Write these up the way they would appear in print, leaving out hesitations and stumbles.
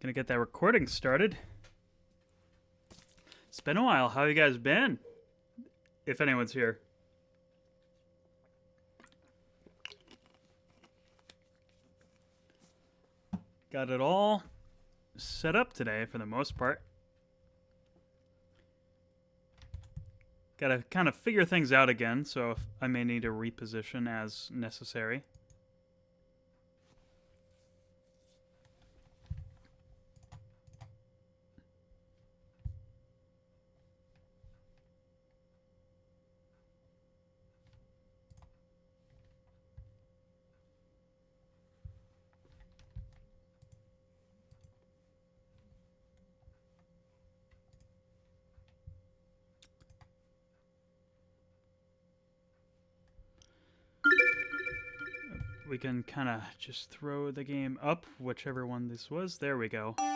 Gonna get that recording started. It's been a while. How you guys been? If anyone's here. Got it all set up today for the most part. Gotta kind of figure things out again, so I may need to reposition as necessary. We can kind of just throw the game up, whichever one this was. There we go. Oh.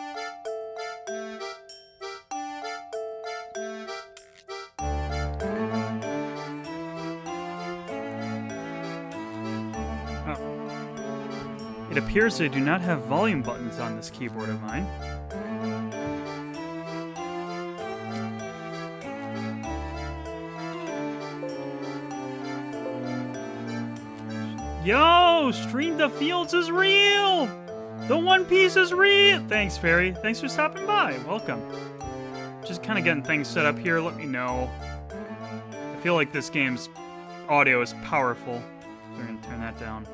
It appears I do not have volume buttons on this keyboard of mine. Yo, Stream the Fields is real! The One Piece is real! Thanks, Fairy. Thanks for stopping by. Welcome. Just kind of getting things set up here. Let me know. I feel like this game's audio is powerful. So we're going to turn that down.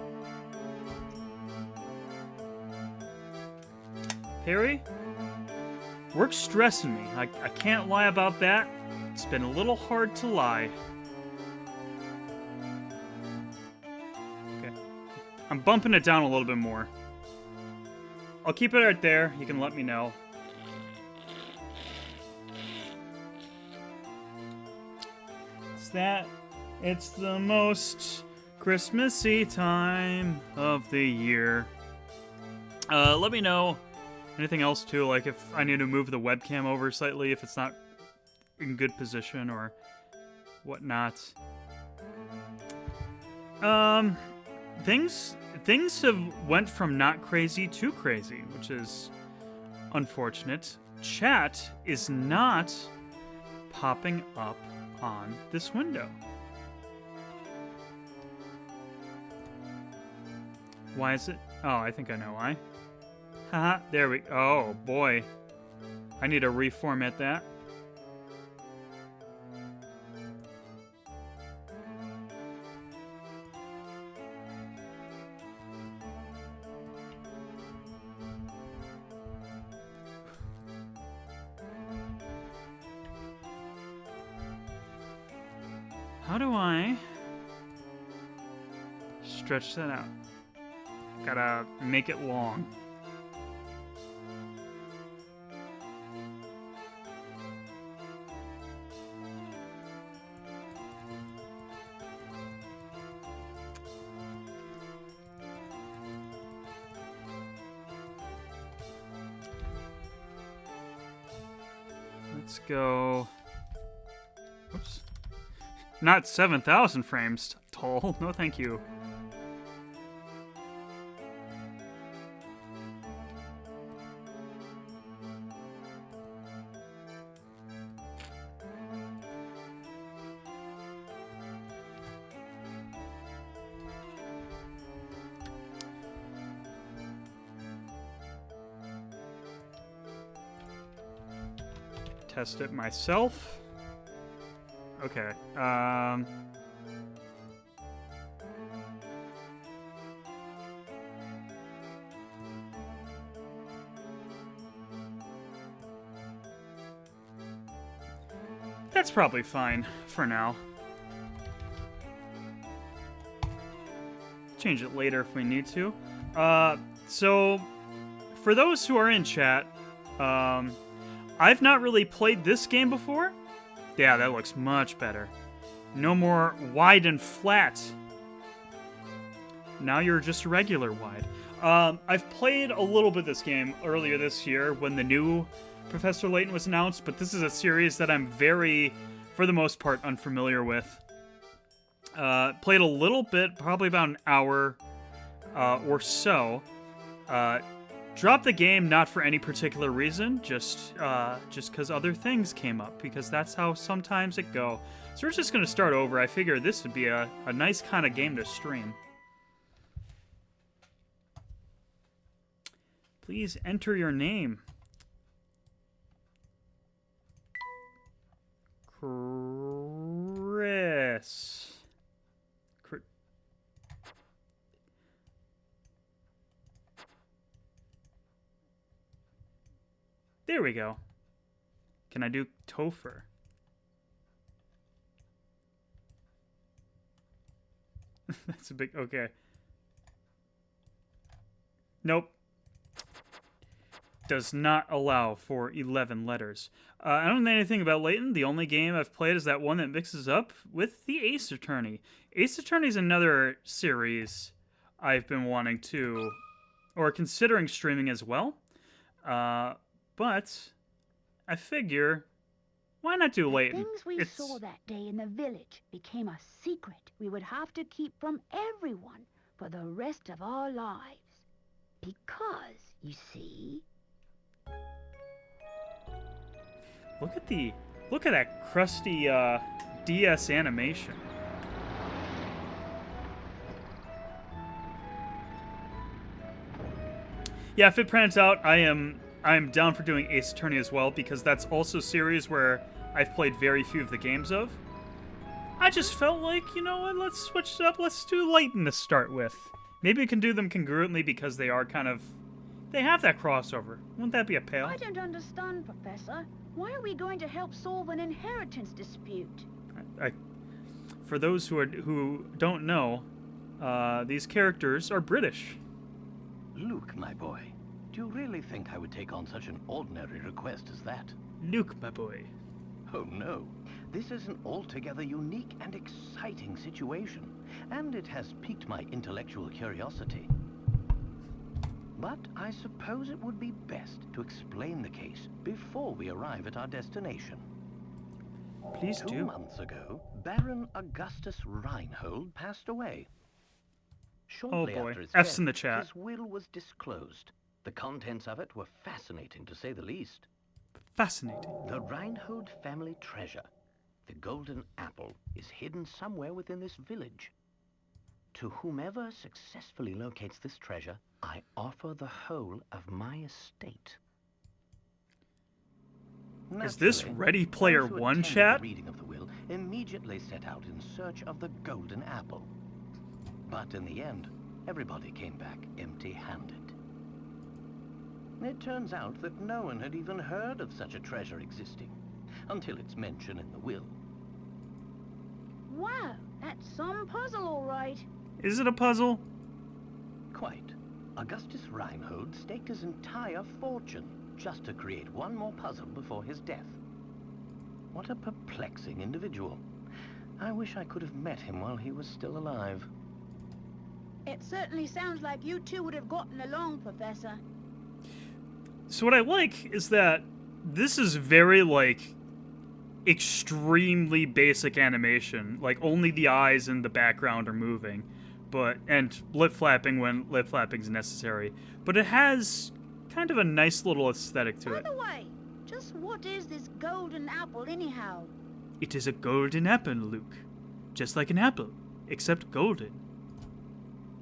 Perry? Work's stressing me. I can't lie about that. It's been a little hard to lie. I'm bumping it down a little bit more. I'll keep it right there. You can let me know. It's the most Christmassy time of the year. Let me know anything else too, like if I need to move the webcam over slightly, if it's not in good position or whatnot. Things have went from not crazy to crazy, which is unfortunate. Chat is not popping up on this window. Why is it? Oh, I think I know why. Haha, there we go. Oh, boy. I need to reformat that. How do I stretch that out? Gotta make it long. Let's go. Oops. Not 7,000 frames tall. No, thank you. Test it myself. Okay, that's probably fine for now. Change it later if we need to. So, for those who are in chat, I've not really played this game before. Yeah, that looks much better. No more wide and flat. Now you're just regular wide. I've played a little bit of this game earlier this year when the new Professor Layton was announced, but this is a series that I'm very, for the most part, unfamiliar with. Played a little bit, probably about an hour or so. Drop the game not for any particular reason, just because other things came up, because that's how sometimes it go. So we're just gonna start over. I figure this would be a nice kind of game to stream. Please enter your name. Chris. There we go. Can I do Topher? That's a big... Okay. Nope. Does not allow for 11 letters. I don't know anything about Layton. The only game I've played is that one that mixes up with the Ace Attorney. Ace Attorney is another series I've been wanting to... or considering streaming as well. But I figure, why not do Layton? The things we saw that day in the village became a secret we would have to keep from everyone for the rest of our lives. Because, you see... Look at that crusty DS animation. Yeah, if it pans out, I'm down for doing Ace Attorney as well, because that's also a series where I've played very few of the games of. I just felt like, you know what, let's switch it up. Let's do Layton to start with. Maybe we can do them concurrently because they are kind of... They have that crossover. Wouldn't that be a pale? I don't understand, Professor. Why are we going to help solve an inheritance dispute? For those who don't know, these characters are British. Luke, my boy. Do you really think I would take on such an ordinary request as that? Luke, my boy. Oh, no. This is an altogether unique and exciting situation, and it has piqued my intellectual curiosity. But I suppose it would be best to explain the case before we arrive at our destination. Please do. 2 months ago, Baron Augustus Reinhold passed away. Shortly Oh boy, after his F's death, in the chat. his will was disclosed. The contents of it were fascinating, to say the least. Fascinating. The Reinhold family treasure, the golden apple, is hidden somewhere within this village. To whomever successfully locates this treasure, I offer the whole of my estate. Is this Naturally, Ready Player those who One, attended chat? the reading of the will immediately set out in search of the golden apple. But in the end, everybody came back empty-handed. It turns out that no one had even heard of such a treasure existing, until its mention in the will. Wow, that's some puzzle, all right. Is it a puzzle? Quite. Augustus Reinhold staked his entire fortune just to create one more puzzle before his death. What a perplexing individual. I wish I could have met him while he was still alive. It certainly sounds like you two would have gotten along, Professor. So what I like is that this is very, like, extremely basic animation. Like, only the eyes and the background are moving. And lip flapping when lip flapping is necessary. But it has kind of a nice little aesthetic to it. By the way, just what is this golden apple anyhow? It is a golden apple, Luke. Just like an apple, except golden.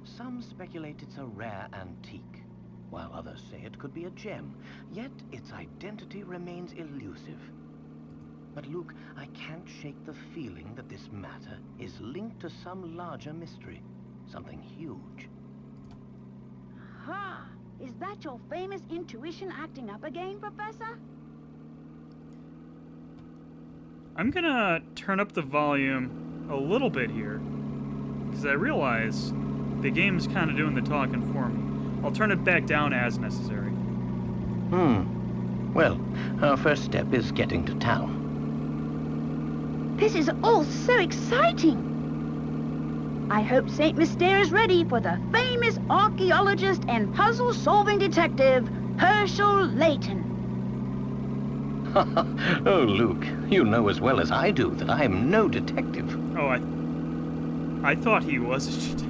Some speculate it's a rare antique, while others say it could be a gem, yet its identity remains elusive. But Luke, I can't shake the feeling that this matter is linked to some larger mystery, something huge. Aha! Is that your famous intuition acting up again, Professor? I'm gonna turn up the volume a little bit here, because I realize the game's kind of doing the talking for me. I'll turn it back down as necessary. Well, our first step is getting to town. This is all so exciting! I hope St. Mystere is ready for the famous archaeologist and puzzle-solving detective, Herschel Layton. Oh, Luke, you know as well as I do that I am no detective. Oh, I thought he was a detective.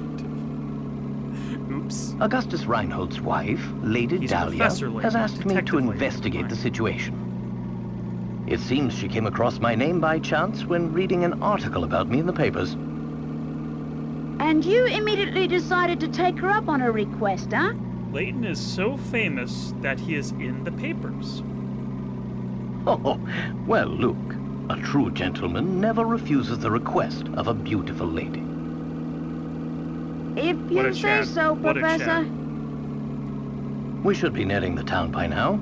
Oops. Augustus Reinhold's wife, Lady He's Dahlia, Professor Layton, has asked me to Detective Layton. investigate the Fine. situation. It seems she came across my name by chance when reading an article about me in the papers. And you immediately decided to take her up on her request, huh? Layton is so famous that he is in the papers. Oh, well, Luke, a true gentleman never refuses the request of a beautiful lady. If What a you say chat. so, What a chat. Professor. We should be nearing the town by now.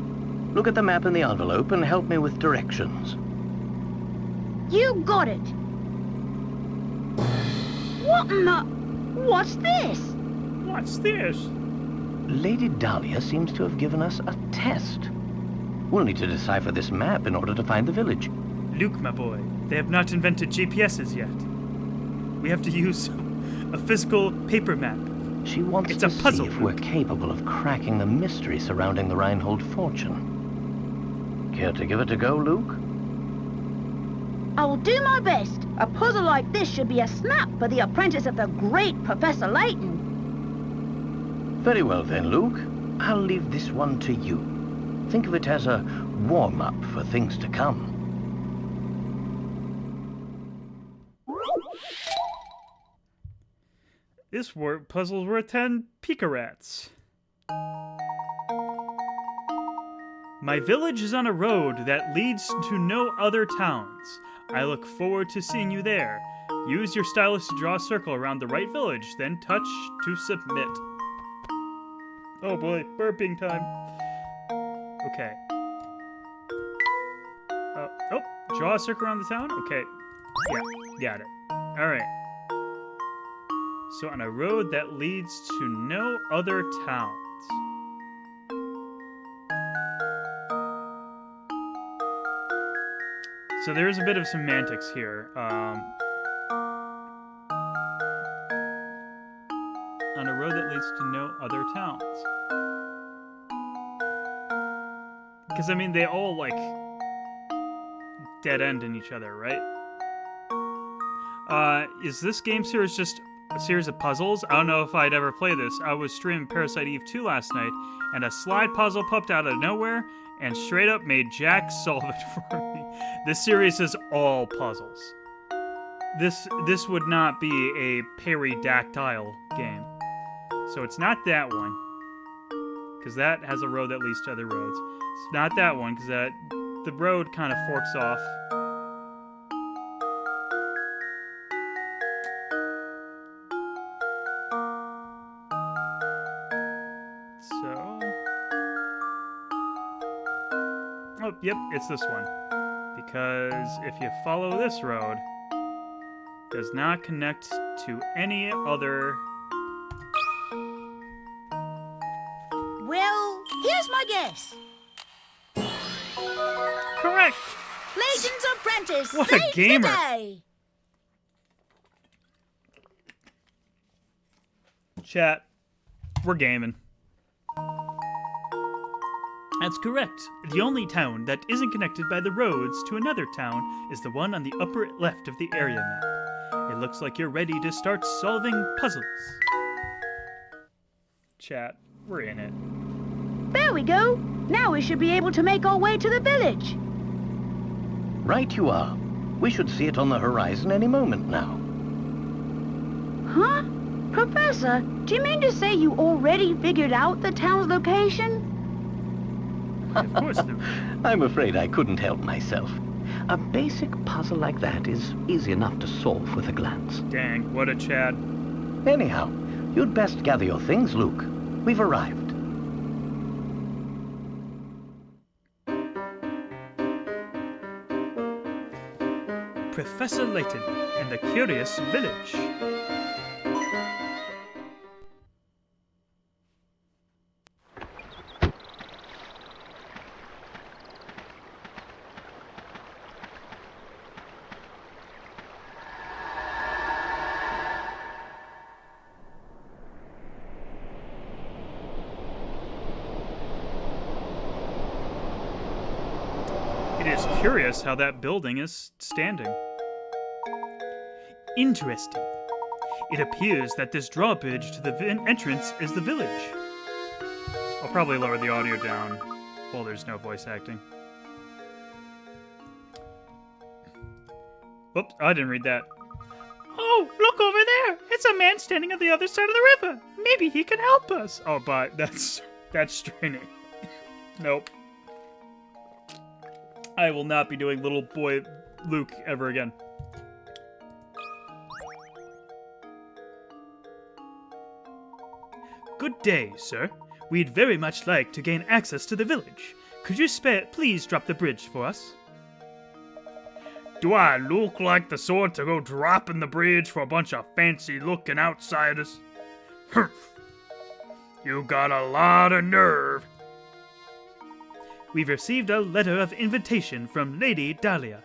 Look at the map in the envelope and help me with directions. You got it. What in the... What's this? What's this? Lady Dahlia seems to have given us a test. We'll need to decipher this map in order to find the village. Luke, my boy, they have not invented GPSs yet. We have to use a physical paper map. She wants It's to a puzzle, see if we're Luke. capable of cracking the mystery surrounding the Reinhold fortune. Care to give it a go, Luke? I'll do my best. A puzzle like this should be a snap for the apprentice of the great Professor Layton. Very well then, Luke. I'll leave this one to you. Think of it as a warm-up for things to come. This puzzle's worth 10 picarats. My village is on a road that leads to no other towns. I look forward to seeing you there. Use your stylus to draw a circle around the right village, then touch to submit. Oh boy, burping time. Okay. Oh, draw a circle around the town? Okay. Yeah, got it. Alright. So on a road that leads to no other towns. So there is a bit of semantics here. On a road that leads to no other towns. Because, I mean, they all, like, dead end in each other, right? Is this game series just a series of puzzles? I don't know if I'd ever play this. I was streaming Parasite Eve 2 last night, and a slide puzzle popped out of nowhere and straight up made Jack solve it for me. This series is all puzzles. This would not be a peridactyl game. So it's not that one, because that has a road that leads to other roads. It's not that one, because the road kind of forks off. So... Oh, yep, it's this one. Because if you follow this road, it does not connect to any other... Well, here's my guess. Correct! Layton's apprentice. What a saved gamer. the day. Chat, we're gaming. That's correct. The only town that isn't connected by the roads to another town is the one on the upper left of the area map. It looks like you're ready to start solving puzzles. Chat, we're in it. There we go. Now we should be able to make our way to the village. Right you are. We should see it on the horizon any moment now. Huh? Professor, do you mean to say you already figured out the town's location? Of course, Luke. I'm afraid I couldn't help myself. A basic puzzle like that is easy enough to solve with a glance. Dang, what a Chad. Anyhow, you'd best gather your things, Luke. We've arrived. Professor Layton and the Curious Village. It is curious how that building is standing. Interesting. It appears that this drawbridge to the entrance is the village. I'll probably lower the audio down while there's no voice acting. Oops, I didn't read that. Oh, look over there! It's a man standing on the other side of the river. Maybe he can help us. Oh, but that's straining. Nope. I will not be doing little boy Luke ever again. Good day, sir. We'd very much like to gain access to the village. Could you please drop the bridge for us? Do I look like the sort to go dropping the bridge for a bunch of fancy-looking outsiders? Humph. You got a lot of nerve. We've received a letter of invitation from Lady Dahlia.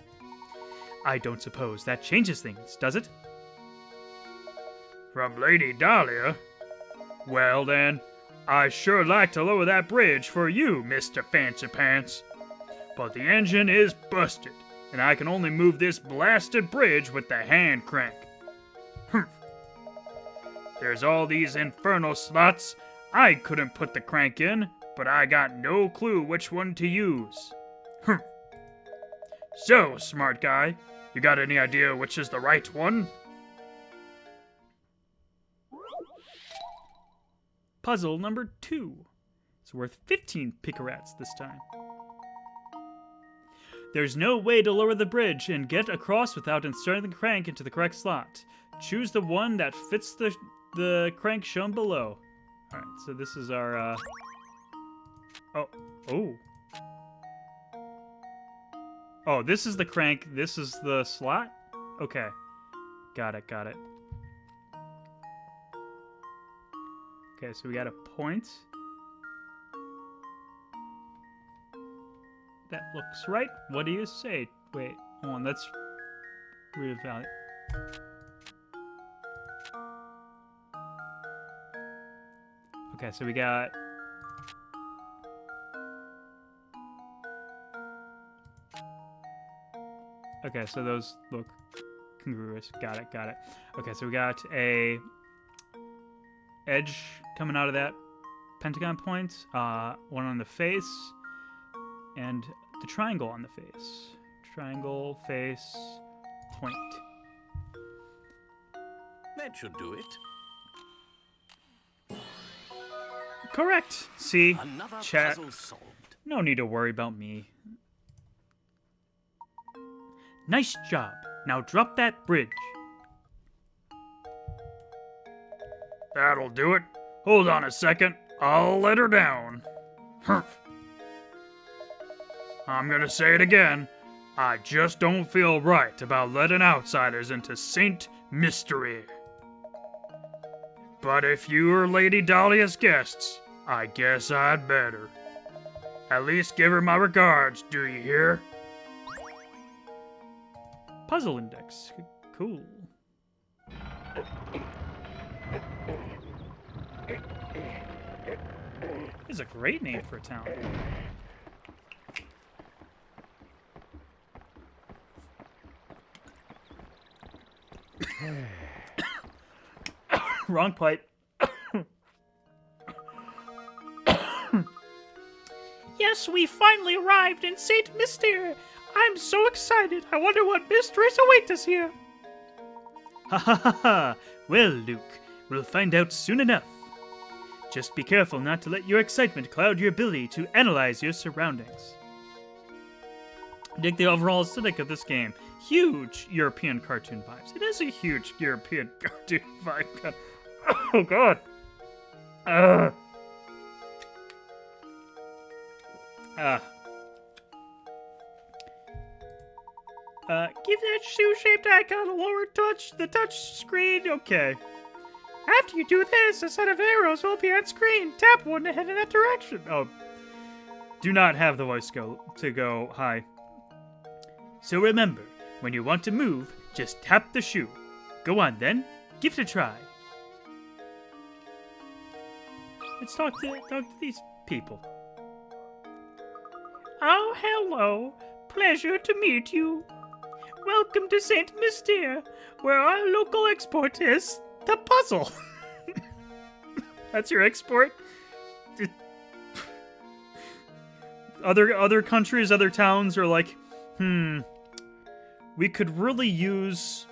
I don't suppose that changes things, does it? From Lady Dahlia? Well then, I sure like to lower that bridge for you, Mr. Fancy Pants. But the engine is busted, and I can only move this blasted bridge with the hand crank. Humph. There's all these infernal slots. I couldn't put the crank in, but I got no clue which one to use. Humph. So, smart guy, you got any idea which is the right one? Puzzle number 2. It's worth 15 picarats this time. There's no way to lower the bridge and get across without inserting the crank into the correct slot. Choose the one that fits the crank shown below. Alright, so this is our, Oh, this is the crank, this is the slot? Okay. Got it. Okay, so we got a point. That looks right. What do you say? Wait, hold on, let's reevaluate. Okay, so we got... Okay, so those look congruous. Got it. Okay, so we got a edge coming out of that pentagon point, one on the face, and the triangle on the face. Triangle, face, point. That should do it. Correct. See, Another chat. puzzle solved. No need to worry about me. Nice job. Now drop that bridge. That'll do it. Hold on a second. I'll let her down. Humph. I'm gonna say it again. I just don't feel right about letting outsiders into Saint Mystery. But if you're Lady Dahlia's guests, I guess I'd better. At least give her my regards, do you hear? Puzzle index. Cool. This is a great name for a town. Wrong pipe. Yes, we finally arrived in Saint Mystere. I'm so excited. I wonder what mysteries await us here. Ha ha ha ha. Well, Luke, we'll find out soon enough. Just be careful not to let your excitement cloud your ability to analyze your surroundings. Dig the overall aesthetic of this game. Huge European cartoon vibes. It is a huge European cartoon vibe. Oh, God. Give that shoe-shaped icon a lower touch. The touch screen. Okay. After you do this, a set of arrows will appear on screen. Tap one to head in that direction. Oh. Do not have the voice go high. So remember, when you want to move, just tap the shoe. Go on then. Give it a try. Let's talk to these people. Oh, hello. Pleasure to meet you. Welcome to Saint Mystere, where our local export is the puzzle. That's your export? Other countries, other towns are like, we could really use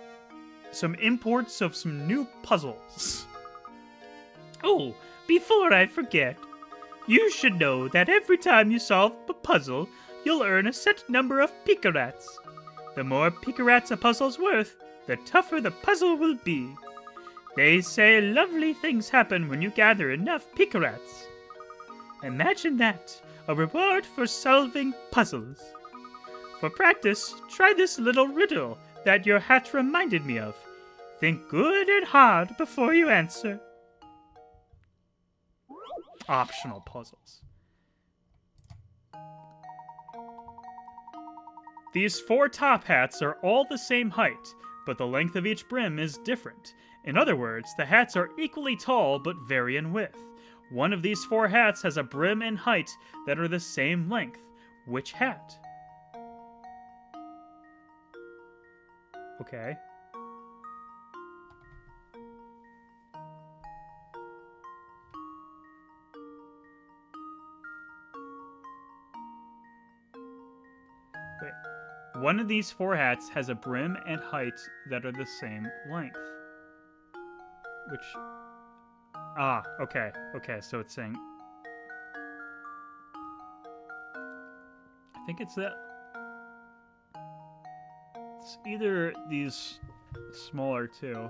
some imports of some new puzzles. Oh, before I forget, you should know that every time you solve a puzzle, you'll earn a set number of picarats. The more picarats a puzzle's worth, the tougher the puzzle will be. They say lovely things happen when you gather enough picarats. Imagine that, a reward for solving puzzles. For practice, try this little riddle that your hat reminded me of. Think good and hard before you answer. Optional puzzles. These 4 top hats are all the same height, but the length of each brim is different. In other words, the hats are equally tall but vary in width. One of these 4 hats has a brim and height that are the same length. Which hat? Okay. Wait. One of these 4 hats has a brim and height that are the same length. Which... Ah, okay. Okay, so it's saying... I think it's that... It's either these smaller two.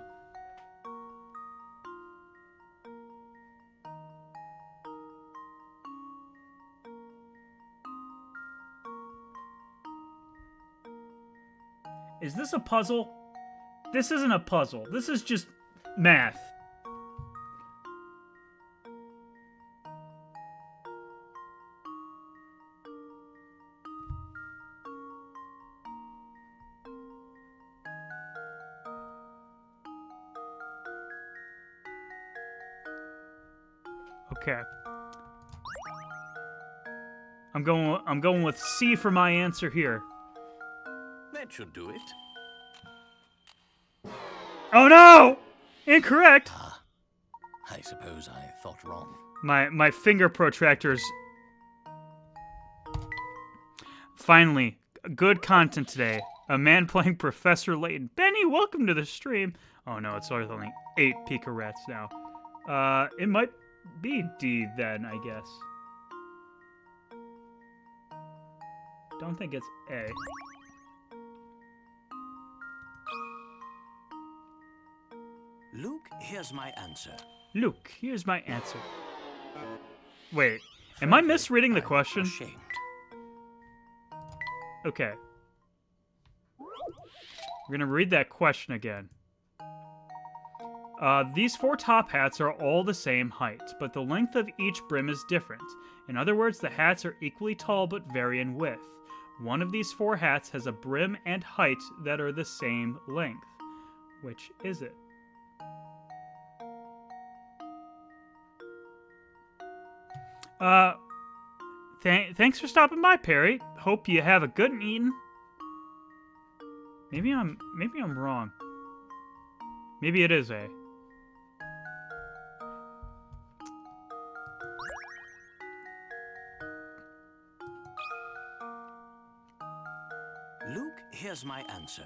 Is this a puzzle? This isn't a puzzle. This is just math. Okay. I'm going with C for my answer here. That should do it. Oh no! Incorrect. I suppose I thought wrong. My finger protractors. Finally, good content today. A man playing Professor Layton. Benny, welcome to the stream. Oh no, it's only 8 picarats now. It might be D then, I guess. Don't think it's A. Luke, here's my answer. Luke, here's my answer. Wait, am I misreading the question? Ashamed. Okay. We're gonna read that question again. These 4 top hats are all the same height, but the length of each brim is different. In other words, the hats are equally tall but vary in width. One of these 4 hats has a brim and height that are the same length. Which is it? Thanks for stopping by, Perry. Hope you have a good eating. Maybe I'm wrong. Maybe it is A. Luke, here's my answer.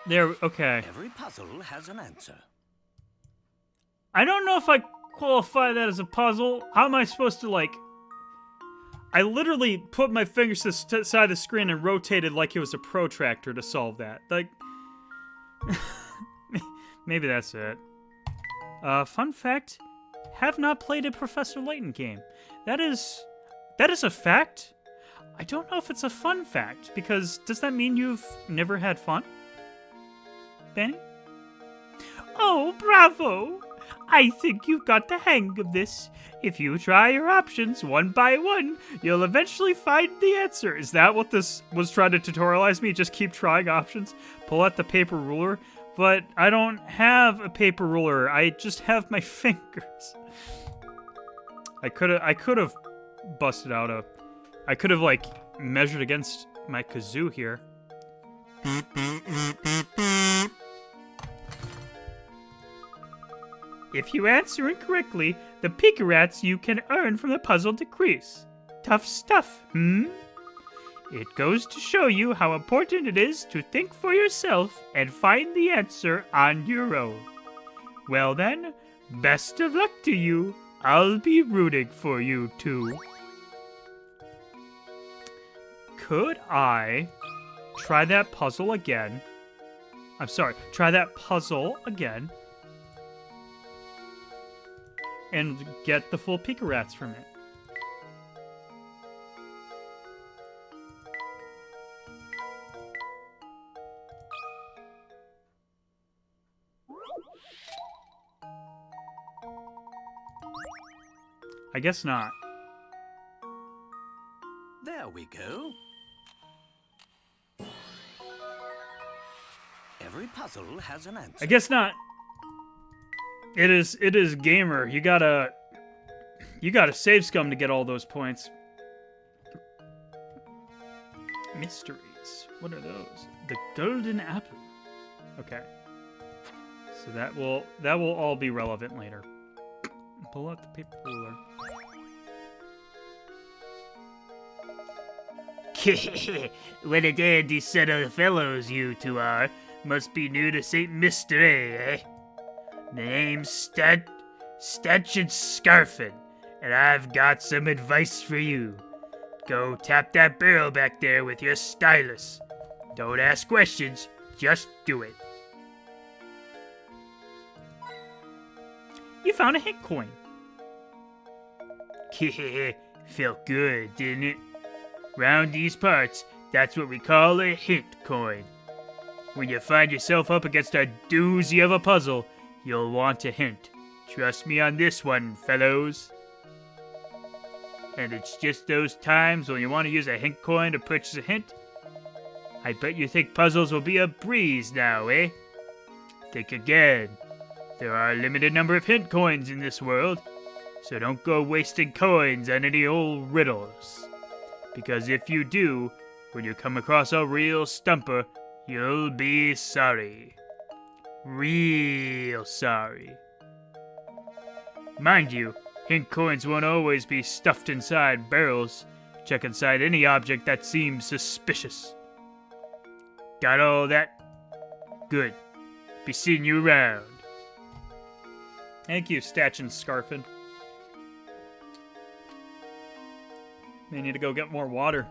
There, okay. Every puzzle has an answer. I don't know if I qualify that as a puzzle. How am I supposed to, like... I literally put my fingers to the side of the screen and rotated like it was a protractor to solve that. Like... Maybe that's it. Fun fact, have not played a Professor Layton game. That is a fact? I don't know if it's a fun fact, because does that mean you've never had fun? Benny? Oh, bravo! I think you've got the hang of this. If you try your options one by one, you'll eventually find the answer. Is that what this was trying to tutorialize me? Just keep trying options? Pull out the paper ruler? But I don't have a paper ruler. I just have my fingers. I could have busted out a... I could have, like, measured against my kazoo here. If you answer incorrectly, the Picarats you can earn from the puzzle decrease. Tough stuff, hmm? It goes to show you how important it is to think for yourself and find the answer on your own. Well then, best of luck to you. I'll be rooting for you too. Could I try that puzzle again? I'm sorry, try that puzzle again and get the full Picarats from it. I guess not. There we go. Every puzzle has an answer. I guess not. It is gamer. You gotta save scum to get all those points. Mysteries. What are those? The golden apple. Okay. So that will all be relevant later. Pull out the paper ruler. What a dandy set of fellows you two are. Must be new to St. Mystery, eh? The name's Statchin Scarfin, and I've got some advice for you. Go tap that barrel back there with your stylus. Don't ask questions, just do it. You found a hint coin. Felt good, didn't it? Round these parts, that's what we call a hint coin. When you find yourself up against a doozy of a puzzle, you'll want a hint. Trust me on this one, fellows. And it's just those times when you want to use a hint coin to purchase a hint. I bet you think puzzles will be a breeze now, eh? Think again. There are a limited number of hint coins in this world, so don't go wasting coins on any old riddles. Because if you do, when you come across a real stumper, you'll be sorry. Real sorry. Mind you, hint coins won't always be stuffed inside barrels. Check inside any object that seems suspicious. Got all that? Good. Be seeing you around. Thank you, Statchin Scarfin. May need to go get more water.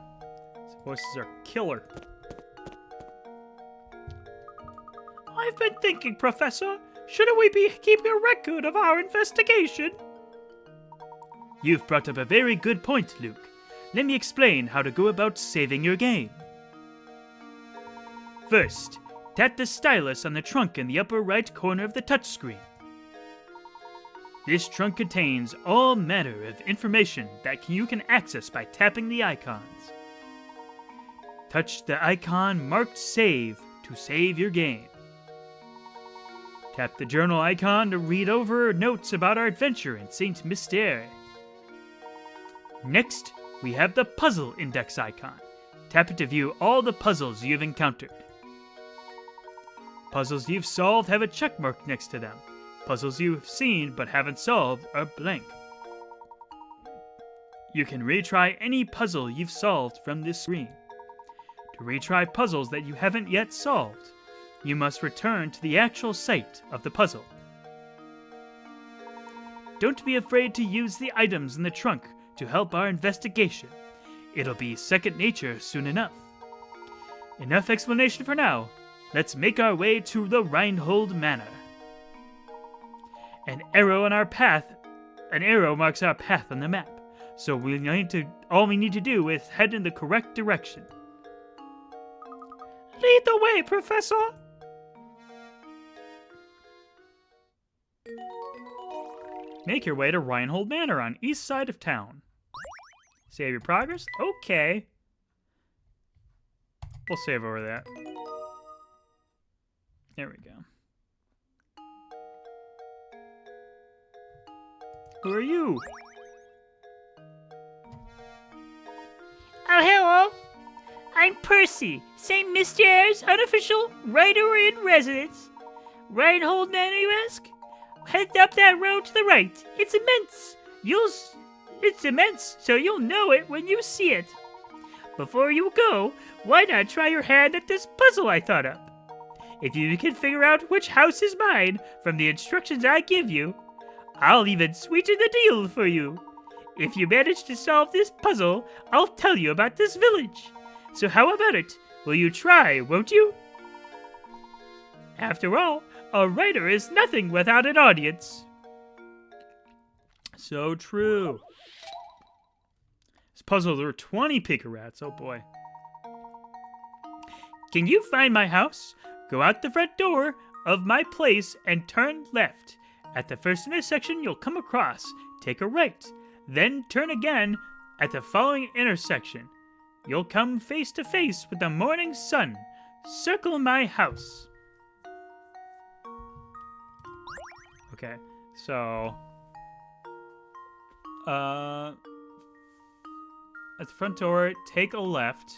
These voices are killer. I've been thinking, Professor. Shouldn't we be keeping a record of our investigation? You've brought up a very good point, Luke. Let me explain how to go about saving your game. First, tap the stylus on the trunk in the upper right corner of the touchscreen. This trunk contains all manner of information that you can access by tapping the icons. Touch the icon marked Save to save your game. Tap the journal icon to read over notes about our adventure in St. Mystere. Next, we have the Puzzle Index icon. Tap it to view all the puzzles you've encountered. Puzzles you've solved have a check mark next to them. Puzzles you've seen but haven't solved are blank. You can retry any puzzle you've solved from this screen. To retry puzzles that you haven't yet solved, you must return to the actual site of the puzzle. Don't be afraid to use the items in the trunk to help our investigation. It'll be second nature soon enough. Enough explanation for now. Let's make our way to the Reinhold Manor. An arrow marks our path on the map, so all we need to do is head in the correct direction. Lead the way, Professor. Make your way to Reinhold Manor on east side of town. Save your progress? Okay. We'll save over that. There we go. Who are you? Oh, hello. I'm Percy, St. Mystere's unofficial writer in residence. Reinhold Manor, you ask? head up that road to the right. It's immense. It's immense, so you'll know it when you see it. Before you go, why not try your hand at this puzzle I thought up? If you can figure out which house is mine from the instructions I give you, I'll even sweeten the deal for you. If you manage to solve this puzzle, I'll tell you about this village. So how about it? Will you try, won't you? After all, a writer is nothing without an audience. So true. This puzzle, there were 20 Pika Rats. Oh boy. Can you find my house? Go out the front door of my place and turn left. At the first intersection you'll come across, take a right. Then turn again at the following intersection. You'll come face to face with the morning sun. Circle my house. Okay, so... at the front door, take a left.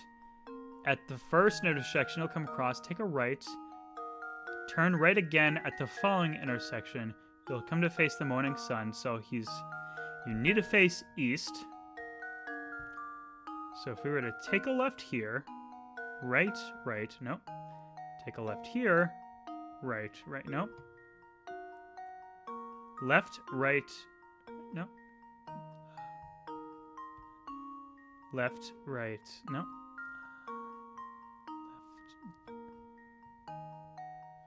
At the first intersection you'll come across, take a right. Turn right again at the following intersection. You'll come to face the morning sun, so you need to face east. So if we were to take a left here, right, nope. Take a left here, right, nope. Left, right, nope. Left, right, nope.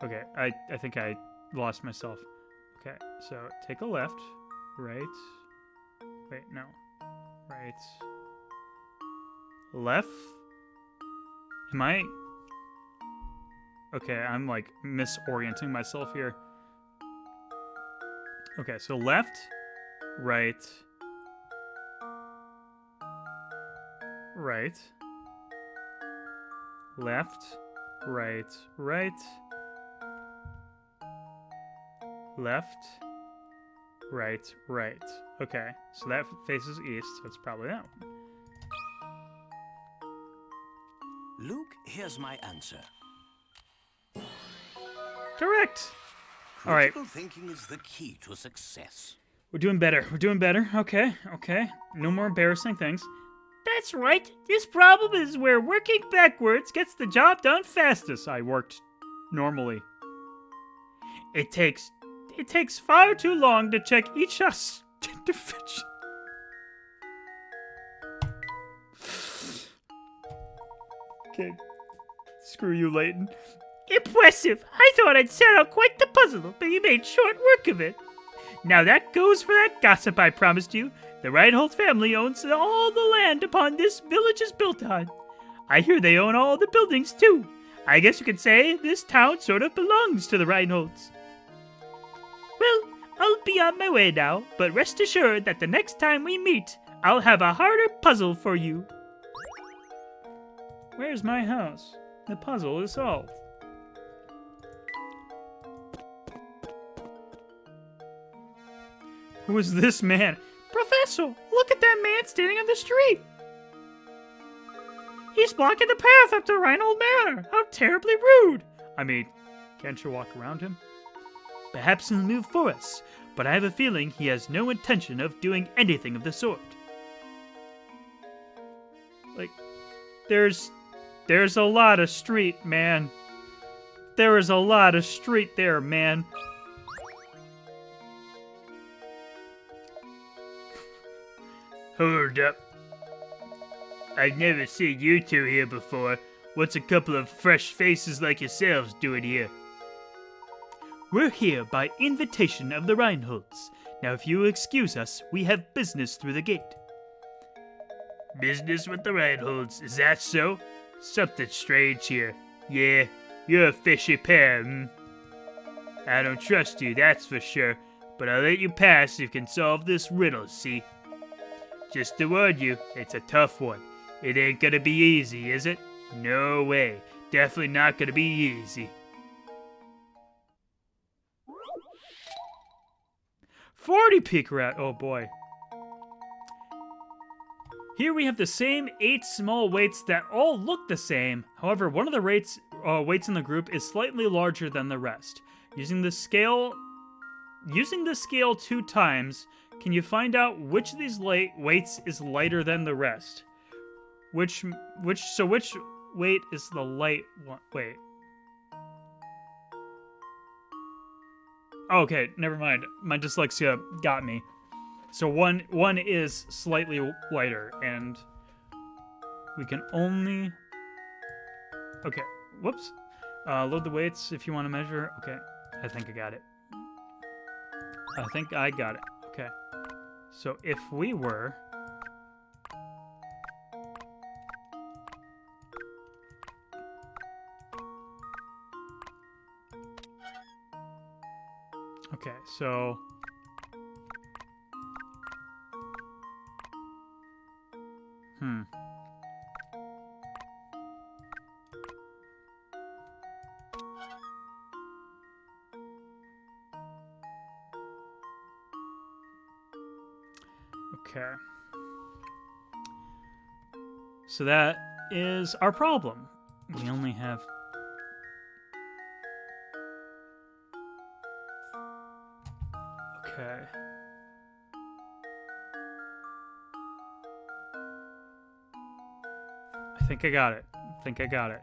Okay, I think I lost myself. Okay, so take a left, right, wait, no, right, left, am I, okay, I'm like misorienting myself here. Okay, so left, right, left, right, left, right. Okay, so that faces east, so it's probably that one. Luke, here's my answer. Correct! Alright, Critical thinking is the key to success. we're doing better. Okay. No more embarrassing things. That's right. This problem is where working backwards gets the job done fastest. I worked normally. It takes far too long to check each house individually. Okay. Screw you, Layton. Impressive! I thought I'd set out quite the puzzle, but you made short work of it. Now that goes for that gossip I promised you. The Reinhold family owns all the land upon this village is built on. I hear they own all the buildings, too. I guess you could say this town sort of belongs to the Reinholds. Well, I'll be on my way now, but rest assured that the next time we meet, I'll have a harder puzzle for you. Where's my house? The puzzle is solved. Who is this man? Professor, look at that man standing on the street. He's blocking the path up to Reinhold Manor. How terribly rude. I mean, can't you walk around him? Perhaps he'll move for us, but I have a feeling he has no intention of doing anything of the sort. Like, there's a lot of street, man. There is a lot of street there, man. Hold up. I've never seen you two here before. What's a couple of fresh faces like yourselves doing here? We're here by invitation of the Reinholds. Now if you excuse us, we have business through the gate. Business with the Reinholds, is that so? Something strange here. Yeah, you're a fishy pair, hmm? I don't trust you, that's for sure. But I'll let you pass if you can solve this riddle, see? Just to warn you, it's a tough one. It ain't gonna be easy, is it? No way. Definitely not gonna be easy. 40 Pika Rat. Oh boy. Here we have the same 8 small weights that all look the same. However, one of the weights in the group is slightly larger than the rest. Using the scale using the scale 2 times, can you find out which of these weights is lighter than the rest? Which weight is the light one? Wait. Okay, never mind. My dyslexia got me. So one is slightly lighter, and we can only... Okay, whoops. Load the weights if you want to measure. Okay, I think I got it. I think I got it. Okay. So if we were... Okay, so... Okay. So that is our problem. We only have... Okay. I think I got it. I think I got it.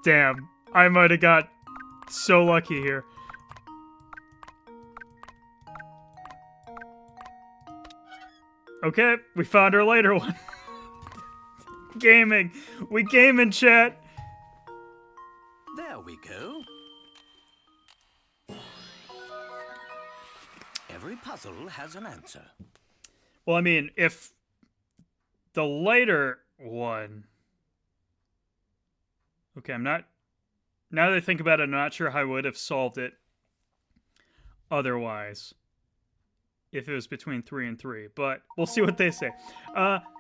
Damn, I might have got so lucky here. Okay, we found our later one. Gaming. We game in chat. There we go. Every puzzle has an answer. Well, I mean, if the lighter one... Okay, I'm not... Now that I think about it, I'm not sure how I would have solved it otherwise. If it was between 3 and 3, but we'll see what they say.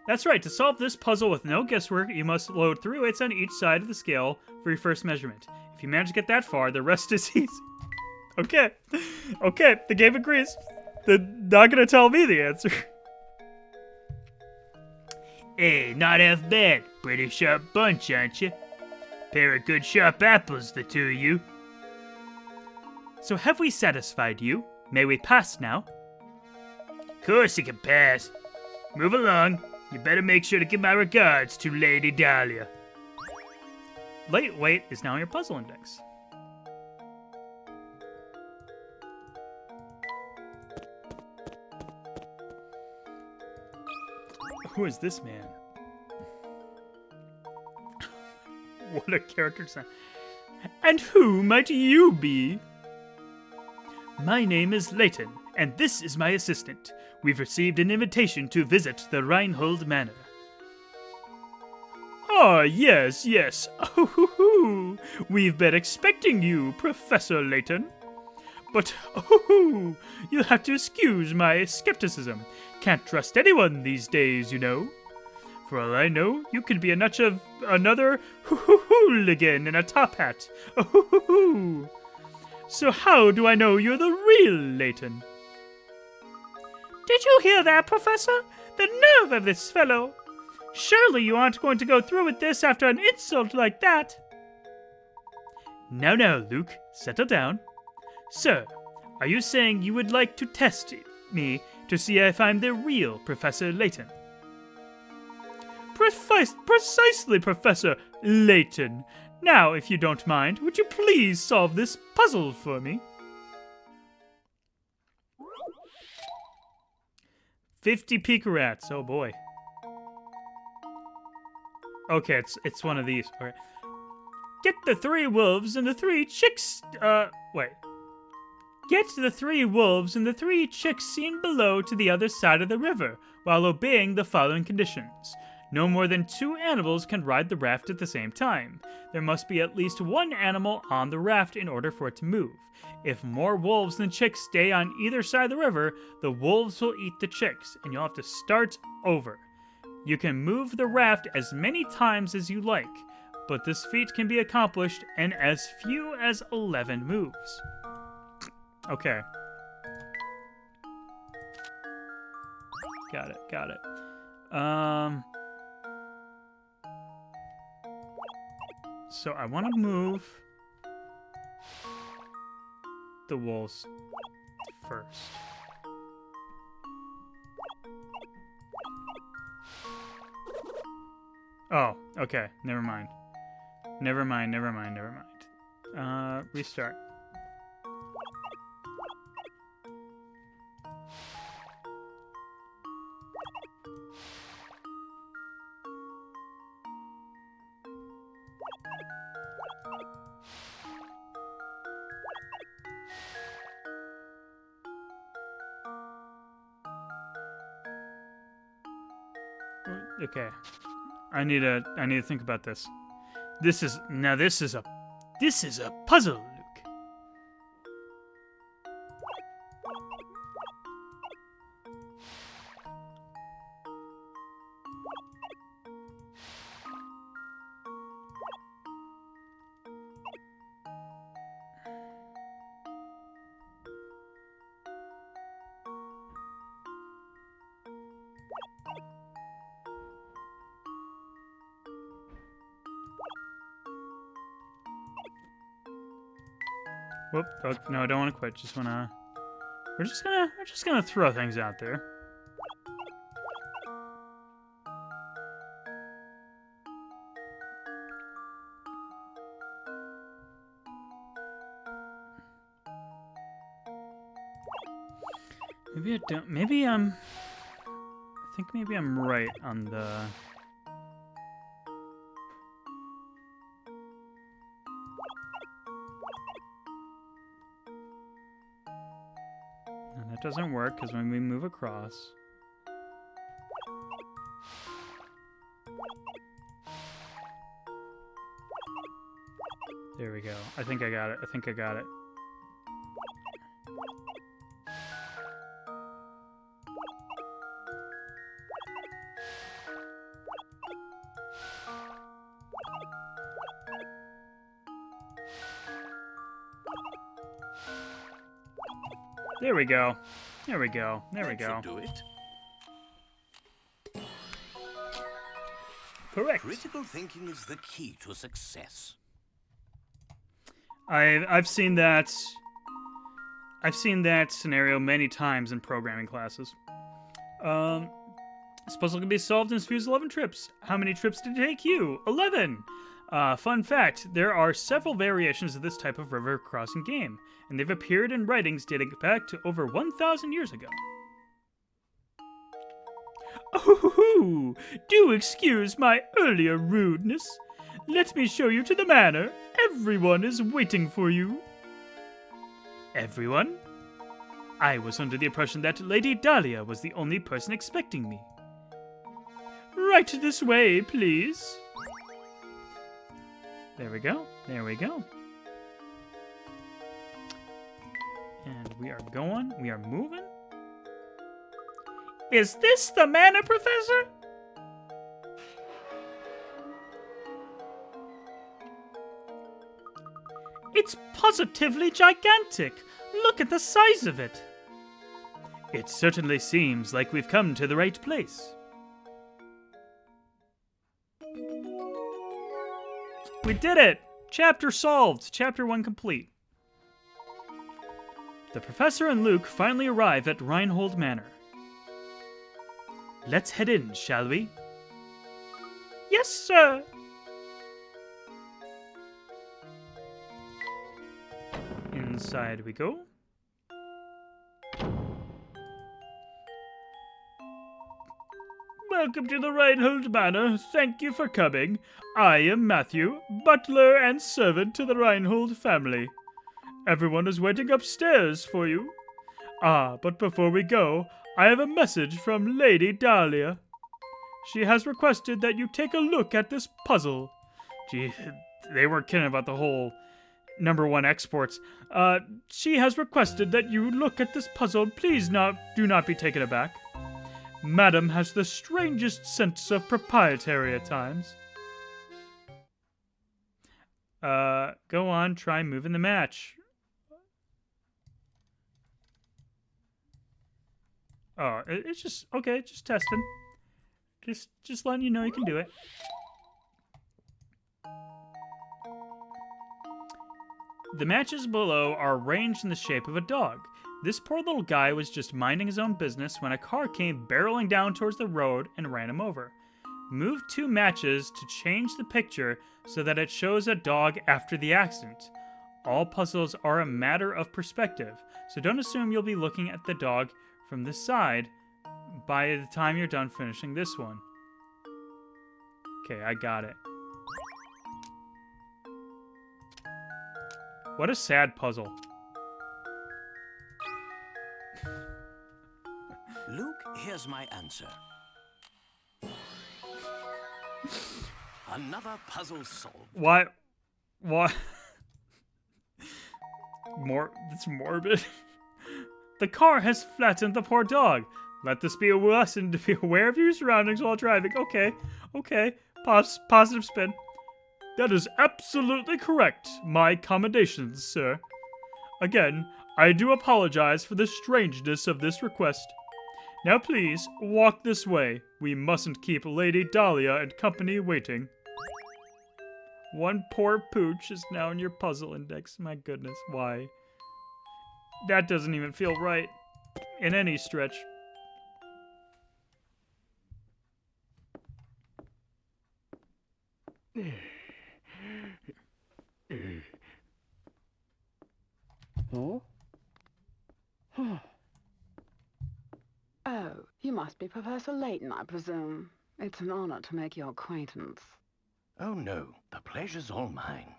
That's right. To solve this puzzle with no guesswork, you must load 3 weights on each side of the scale for your first measurement. If you manage to get that far, the rest is easy. Okay. Okay, the game agrees. They're not going to tell me the answer. Hey, not half bad. Pretty sharp bunch, aren't you? Pair of good sharp apples, the two of you. So have we satisfied you? May we pass now? Course you can pass. Move along. You better make sure to give my regards to Lady Dahlia. Lightweight is now your puzzle index. Who is this man? What a character design. And who might you be? My name is Layton, and this is my assistant. We've received an invitation to visit the Reinhold Manor. Ah, yes, yes. Oh, we've been expecting you, Professor Layton. But, you'll have to excuse my skepticism. Can't trust anyone these days, you know. For all I know, you could be another hooligan in a top hat. So how do I know you're the real Layton? Did you hear that, Professor? The nerve of this fellow! Surely you aren't going to go through with this after an insult like that. Now, Luke, settle down. Sir, are you saying you would like to test me to see if I'm the real Professor Layton? Precisely, Professor Layton. Now, if you don't mind, would you please solve this puzzle for me? 50 Picarats. Oh boy. Okay, it's one of these. All right. Get the 3 wolves and the 3 chicks. Wait. Get the 3 wolves and the 3 chicks seen below to the other side of the river, while obeying the following conditions. No more than 2 animals can ride the raft at the same time. There must be at least 1 animal on the raft in order for it to move. If more wolves than chicks stay on either side of the river, the wolves will eat the chicks, and you'll have to start over. You can move the raft as many times as you like, but this feat can be accomplished in as few as 11 moves. Okay. Got it. So I want to move the wolves first. Oh, okay. Never mind. Never mind, never mind, never mind. Restart. Okay. I need to think about this. This is a puzzle, Luke. Whoop! Oh, no, I don't want to quit. Just wanna. We're just gonna throw things out there. Maybe I don't. Maybe I think maybe I'm right on the. No, that doesn't work because when we move across. There we go. I think I got it. I think I got it. There we go. There we go. There we go. That should do it. Correct. Critical thinking is the key to success. I've seen that. I've seen that scenario many times in programming classes. This puzzle can be solved in as few as 11 trips. How many trips did it take you? 11! Fun fact, there are several variations of this type of river crossing game, and they've appeared in writings dating back to over 1,000 years ago. Oh, do excuse my earlier rudeness. Let me show you to the manor. Everyone is waiting for you. Everyone? I was under the impression that Lady Dahlia was the only person expecting me. Right this way, please. There we go. There we go. And we are going. We are moving. Is this the manor, Professor? It's positively gigantic. Look at the size of it. It certainly seems like we've come to the right place. We did it! Chapter solved. Chapter 1 complete. The Professor and Luke finally arrive at Reinhold Manor. Let's head in, shall we? Yes, sir! Inside we go. Welcome to the Reinhold Manor. Thank you for coming. I am Matthew, butler and servant to the Reinhold family. Everyone is waiting upstairs for you. Ah, but before we go, I have a message from Lady Dahlia. She has requested that you take a look at this puzzle. Gee, they weren't kidding about the whole #1 exports. She has requested that you look at this puzzle. Please do not be taken aback. Madam has the strangest sense of propriety at times. Go on, try moving the match. Oh, it's just, okay, just testing. Just letting you know you can do it. The matches below are arranged in the shape of a dog. This poor little guy was just minding his own business when a car came barreling down towards the road and ran him over. Move 2 matches to change the picture so that it shows a dog after the accident. All puzzles are a matter of perspective, so don't assume you'll be looking at the dog from the side by the time you're done finishing this one. Okay, I got it. What a sad puzzle. Luke, here's my answer. Another puzzle solved. Why? It's morbid. The car has flattened the poor dog. Let this be a lesson to be aware of your surroundings while driving. Okay. Positive spin. That is absolutely correct. My commendations, sir. Again, I do apologize for the strangeness of this request. Now please, walk this way. We mustn't keep Lady Dahlia and company waiting. One poor pooch is now in your puzzle index. My goodness, why? That doesn't even feel right in any stretch. Oh? Oh, you must be Professor Layton, I presume. It's an honor to make your acquaintance. Oh no, the pleasure's all mine.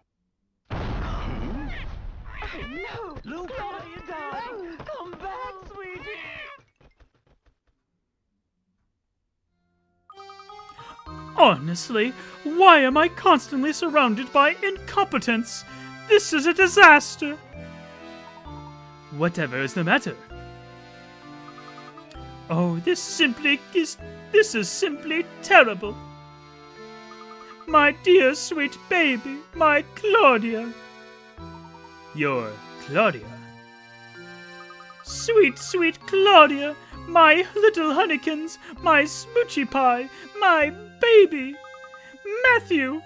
Oh, no! Luke! Claudia, darling! Come back, sweetie! Honestly, why am I constantly surrounded by incompetence? This is a disaster. Whatever is the matter? Oh, this is simply terrible. My dear sweet baby, my Claudia. Your Claudia. Sweet, sweet Claudia, my little honeykins, my smoochy pie, my baby. Matthew.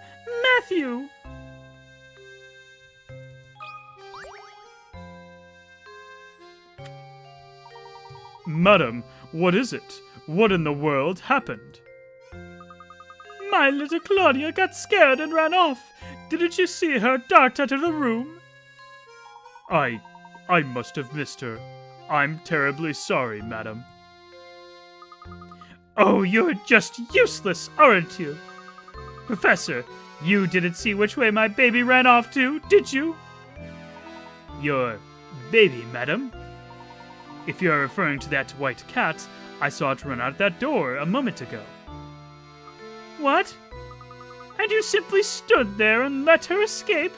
Madam, what is it? What in the world happened? My little Claudia got scared and ran off. Didn't you see her dart out of the room? I must have missed her. I'm terribly sorry, madam. Oh, you're just useless, aren't you? Professor, you didn't see which way my baby ran off to, did you? Your baby, madam? If you're referring to that white cat, I saw it run out that door a moment ago. What? And you simply stood there and let her escape?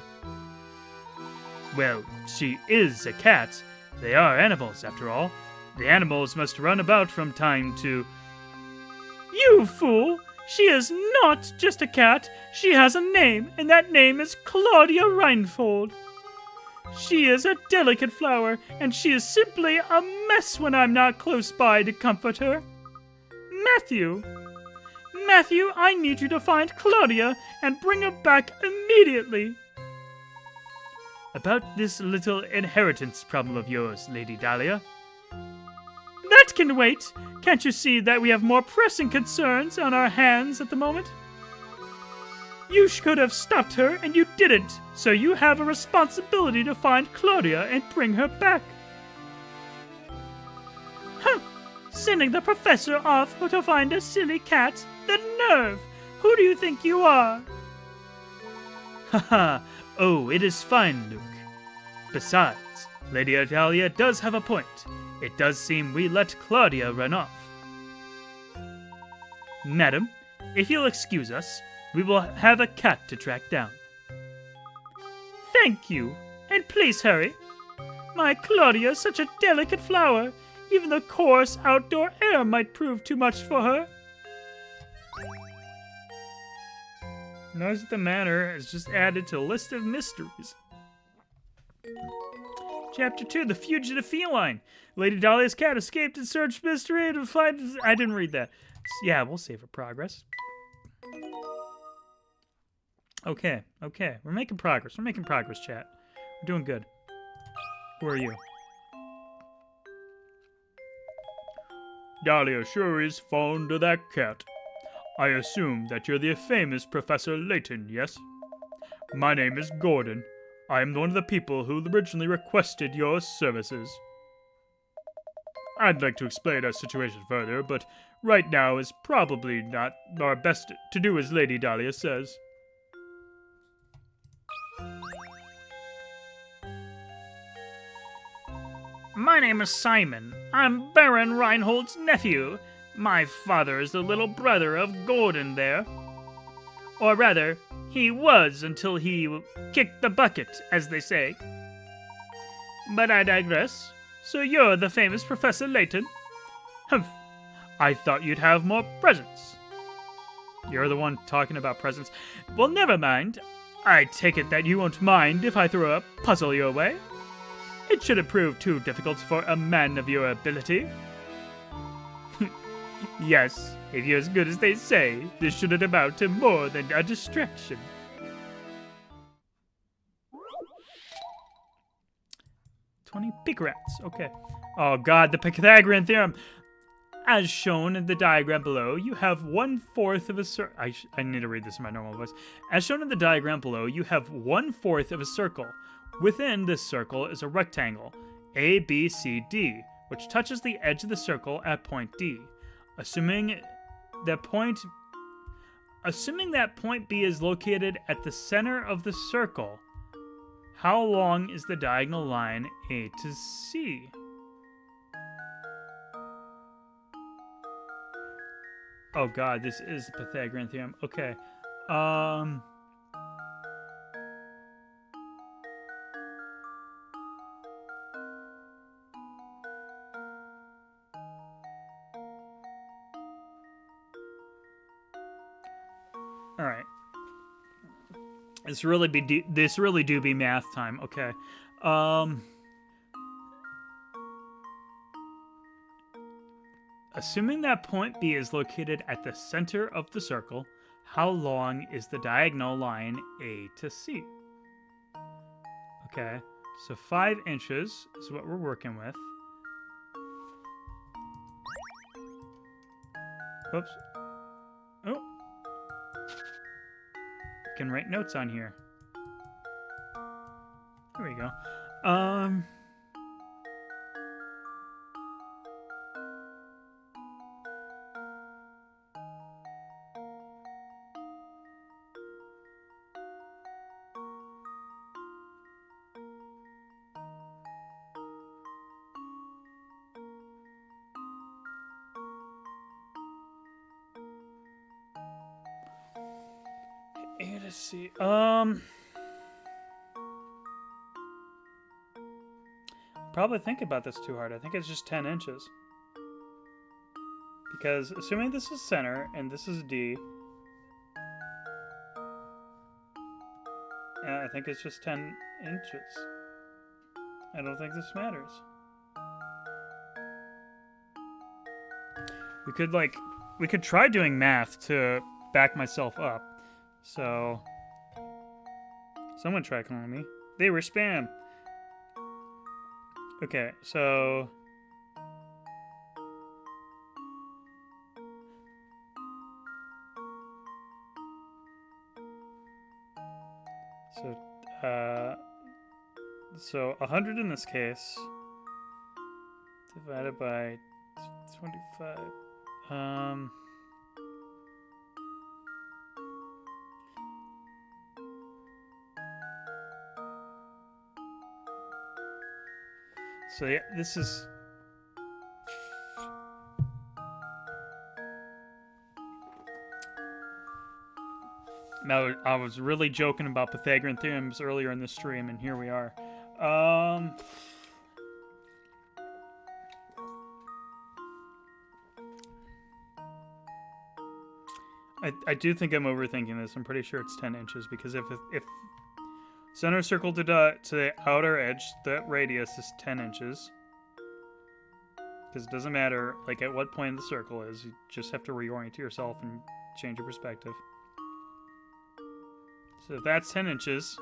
Well, she is a cat. They are animals, after all. The animals must run about from time to... You fool! She is not just a cat. She has a name, and that name is Claudia Reinfold. She is a delicate flower, and she is simply a mess when I'm not close by to comfort her. Matthew, I need you to find Claudia and bring her back immediately. About this little inheritance problem of yours, Lady Dahlia. That can wait. Can't you see that we have more pressing concerns on our hands at the moment? You could have stopped her, and you didn't, so you have a responsibility to find Claudia and bring her back. Huh! Sending the professor off to find a silly cat? The nerve! Who do you think you are? Haha! Oh, it is fine, Luke. Besides, Lady Dahlia does have a point. It does seem we let Claudia run off. Madam, if you'll excuse us, we will have a cat to track down. Thank you, and please hurry. My Claudia is such a delicate flower. Even the coarse outdoor air might prove too much for her. Notice that the manor is just added to a list of mysteries. Chapter 2, The Fugitive Feline. Lady Dahlia's cat escaped and searched mystery to find... I didn't read that. Yeah, we'll save for progress. Okay. We're making progress, chat. We're doing good. Who are you? Dahlia sure is fond of that cat. I assume that you're the famous Professor Layton, yes? My name is Gordon. I am one of the people who originally requested your services. I'd like to explain our situation further, but right now is probably not our best to do as Lady Dahlia says. My name is Simon. I'm Baron Reinhold's nephew. My father is the little brother of Gordon there. Or rather, he was until he kicked the bucket, as they say. But I digress. So you're the famous Professor Layton? Humph. I thought you'd have more presents. You're the one talking about presents. Well, never mind. I take it that you won't mind if I throw a puzzle your way. It shouldn't prove too difficult for a man of your ability. Yes, if you're as good as they say, this shouldn't amount to more than a distraction. "20 pig rats." Okay. Oh god, the Pythagorean theorem. As shown in the diagram below, you have 1/4 of a circle. I need to read this in my normal voice. As shown in the diagram below, you have 1/4 of a circle. Within this circle is a rectangle, A, B, C, D, which touches the edge of the circle at point D. Assuming that point B is located at the center of the circle, how long is the diagonal line A to C? Oh god, this is the Pythagorean theorem. Okay. All right. This really do be math time. Okay. Assuming that point B is located at the center of the circle, how long is the diagonal line A to C? Okay. So 5 inches is what we're working with. Whoops. Oh. Can write notes on here. There we go. Let's see. Probably think about this too hard. I think it's just 10 inches. Because assuming this is center and this is D, I think it's just 10 inches. I don't think this matters. We could try doing math to back myself up. So, someone tried calling me. They were spam. Okay, so... So 100 in this case, divided by 25. So yeah, this is... Now, I was really joking about Pythagorean theorems earlier in the stream, and here we are. I do think I'm overthinking this. I'm pretty sure it's 10 inches, because if center circle to the outer edge, that radius is 10 inches. Because it doesn't matter, like, at what point the circle is. You just have to reorient yourself and change your perspective. So if that's 10 inches,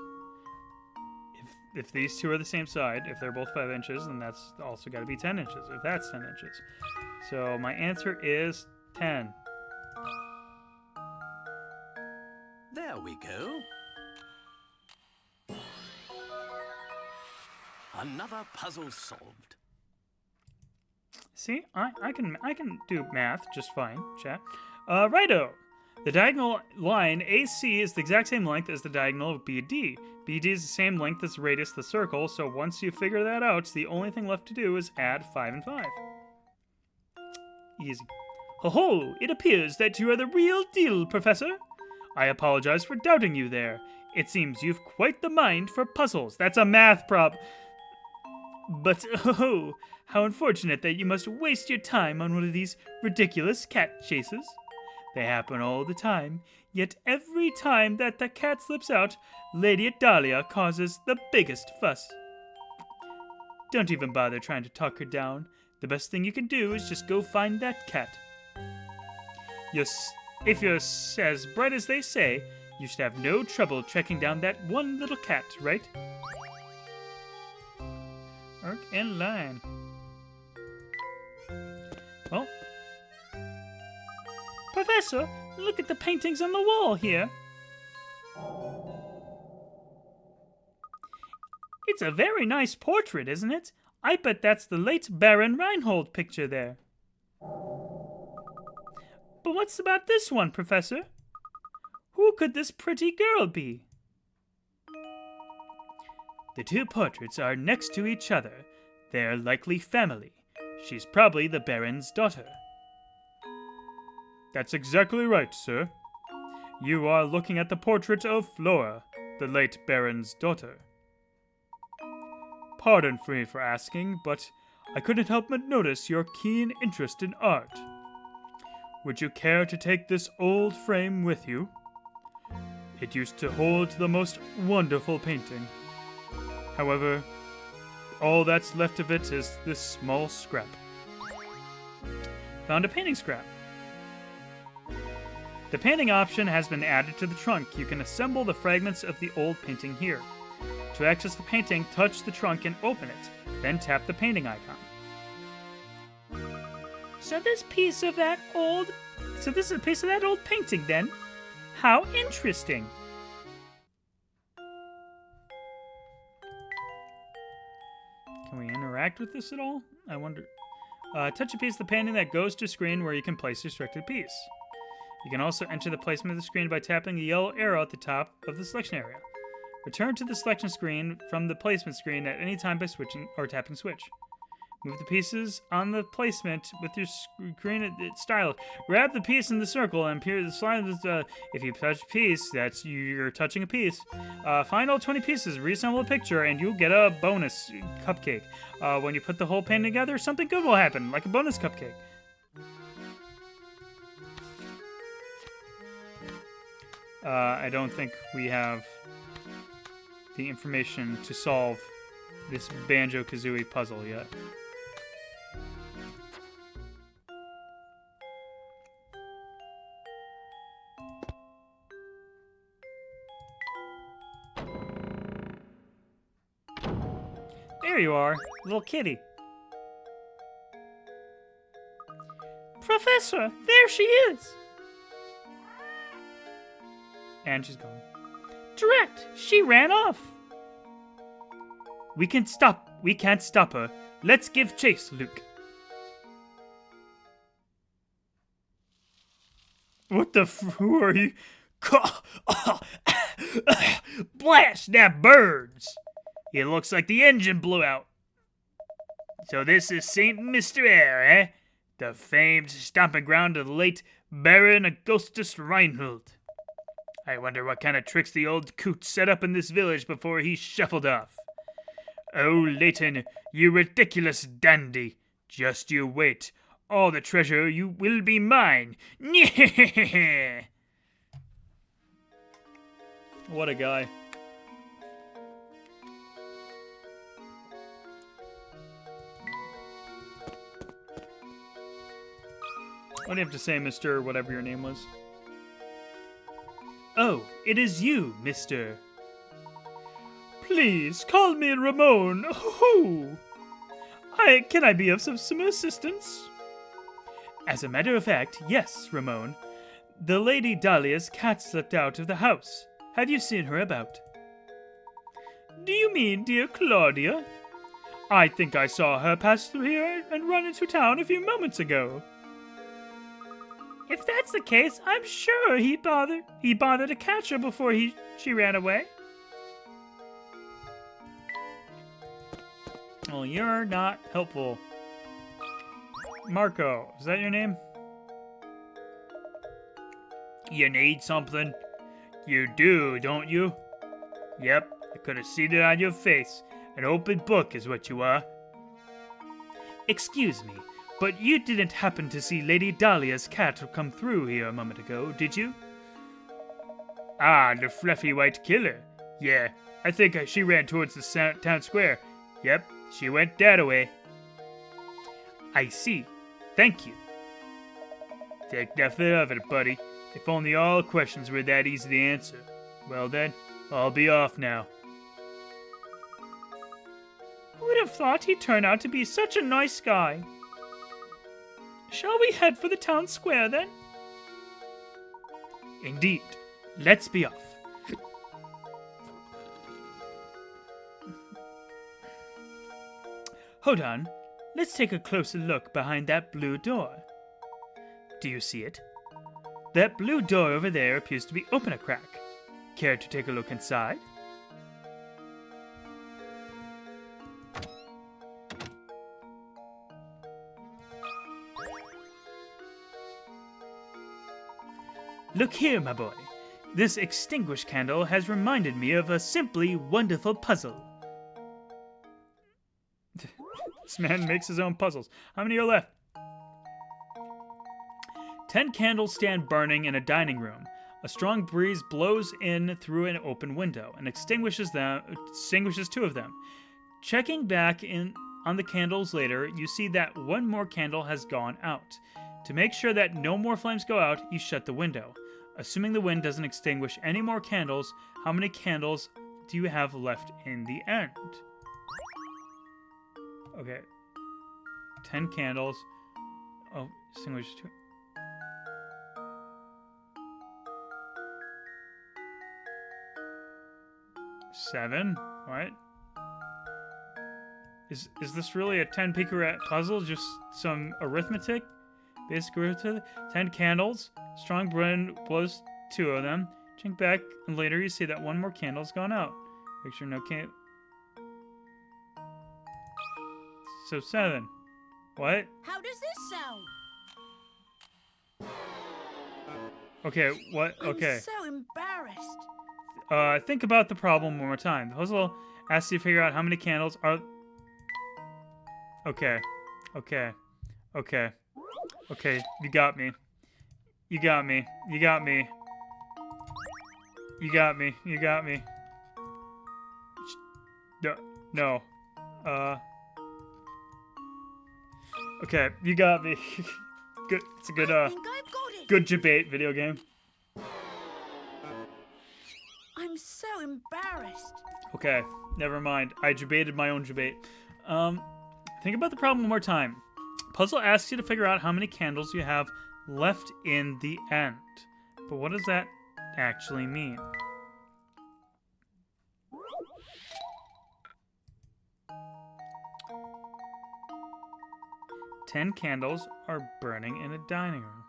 if these two are the same side, if they're both 5 inches, then that's also got to be 10 inches, if that's 10 inches. So my answer is 10. There we go. Another puzzle solved. See, I can do math just fine, chat. Righto. The diagonal line AC is the exact same length as the diagonal of BD. BD is the same length as the radius of the circle, so once you figure that out, the only thing left to do is add 5 and 5. Easy. Ho-ho! It appears that you are the real deal, Professor. I apologize for doubting you there. It seems you've quite the mind for puzzles. That's a math problem. But, oh, how unfortunate that you must waste your time on one of these ridiculous cat chases. They happen all the time, yet every time that the cat slips out, Lady Dahlia causes the biggest fuss. Don't even bother trying to talk her down. The best thing you can do is just go find that cat. If you're as bright as they say, you should have no trouble tracking down that one little cat, right? Arc and line. Well, Professor, look at the paintings on the wall here. It's a very nice portrait, isn't it? I bet that's the late Baron Reinhold picture there. But what's about this one, Professor? Who could this pretty girl be? The two portraits are next to each other. They're likely family. She's probably the Baron's daughter. That's exactly right, sir. You are looking at the portrait of Flora, the late Baron's daughter. Pardon me for asking, but I couldn't help but notice your keen interest in art. Would you care to take this old frame with you? It used to hold the most wonderful painting. However, all that's left of it is this small scrap. Found a painting scrap. The painting option has been added to the trunk. You can assemble the fragments of the old painting here. To access the painting, touch the trunk and open it. Then tap the painting icon. So this is a piece of that old painting then? How interesting. Can we interact with this at all? I wonder. Touch a piece of the painting that goes to screen where you can place your selected piece. You can also enter the placement of the screen by tapping the yellow arrow at the top of the selection area. Return to the selection screen from the placement screen at any time by switching or tapping switch. Move the pieces on the placement with your screen style. Grab the piece in the circle and appear the slide. If you touch a piece, that's you're touching a piece. Find all 20 pieces, reassemble a picture, and you'll get a bonus cupcake. When you put the whole painting together, something good will happen, like a bonus cupcake. I don't think we have the information to solve this Banjo-Kazooie puzzle yet. There you are, little kitty. Professor, there she is! And she's gone. Drat! She ran off! We can't stop her. Let's give chase, Luke. What the who are you? Blast that birds! It looks like the engine blew out. So this is St. Mr. Air, eh? The famed stomping ground of the late Baron Augustus Reinhold. I wonder what kind of tricks the old coot set up in this village before he shuffled off. Oh, Layton, you ridiculous dandy. Just you wait. All the treasure you will be mine. What a guy. What do you have to say, Mr. whatever your name was? Please, call me Ramon. Hoo! Can I be of some assistance? As a matter of fact, yes, Ramon. The Lady Dahlia's cat slipped out of the house. Have you seen her about? Do you mean dear Claudia? I think I saw her pass through here and run into town a few moments ago. If that's the case, I'm sure he bothered to catch her before she ran away. Well, you're not helpful. Marco, is that your name? You need something? You do, don't you? Yep, I could have seen it on your face. An open book is what you are. Excuse me, but you didn't happen to see Lady Dahlia's cat come through here a moment ago, did you? Ah, the fluffy white killer. Yeah, I think she ran towards the town square. Yep, she went that way. I see. Thank you. Take nothing of it, buddy. If only all questions were that easy to answer. Well then, I'll be off now. Who would have thought he'd turn out to be such a nice guy? Shall we head for the town square then? Indeed. Let's be off. Hold on. Let's take a closer look behind that blue door. Do you see it? That blue door over there appears to be open a crack. Care to take a look inside? Look here, my boy. This extinguished candle has reminded me of a simply wonderful puzzle. This man makes his own puzzles. How many are left? 10 candles stand burning in a dining room. A strong breeze blows in through an open window and extinguishes 2 of them. Checking back on the candles later, you see that one more candle has gone out. To make sure that no more flames go out, you shut the window. Assuming the wind doesn't extinguish any more candles, how many candles do you have left in the end? Okay. 10 candles. Oh, extinguish 2. Seven? What? Is this really a 10 picaret puzzle? Just some arithmetic? Basic arithmetic? 10 candles. Strong wind blows 2 of them. Check back, and later you see that one more candle's gone out. Make sure no can. So 7. What? How does this sound? Okay, what? Okay. I'm so embarrassed. Think about the problem one more time. The puzzle asks you to figure out how many candles are... Okay. Okay. Okay. Okay, you got me. You got me. You got me. You got me. You got me. No. Okay, you got me. Good. It's a good, I think I've got it. good debate video game. I'm so embarrassed. Okay, never mind. I debated my own debate. Think about the problem one more time. Puzzle asks you to figure out how many candles you have left in the end. But what does that actually mean? Ten candles are burning in a dining room.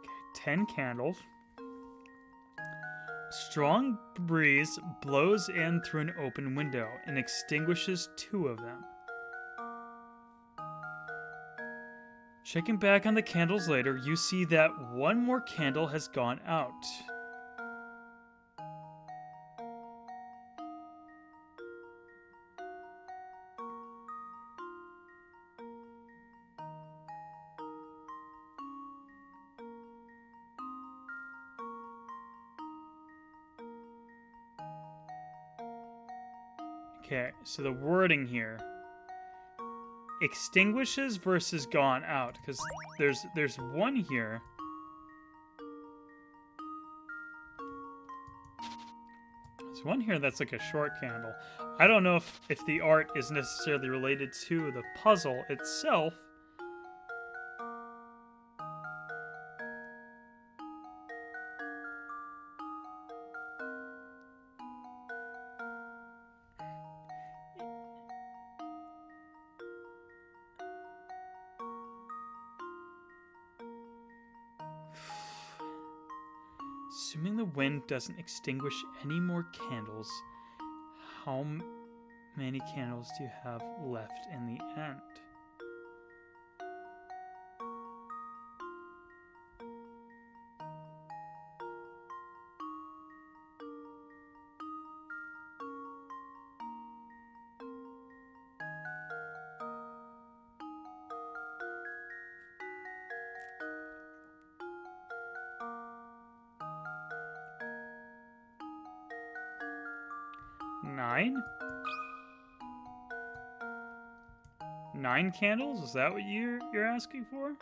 Okay, 10 candles. Strong breeze blows in through an open window and extinguishes 2 of them. Checking back on the candles later, you see that one more candle has gone out. Okay, so the wording here. Extinguishes versus gone out. Because there's one here. There's one here that's like a short candle. I don't know if the art is necessarily related to the puzzle itself. Assuming the wind doesn't extinguish any more candles, how many candles do you have left in the end? Nine? 9 candles? Is that what you're asking for?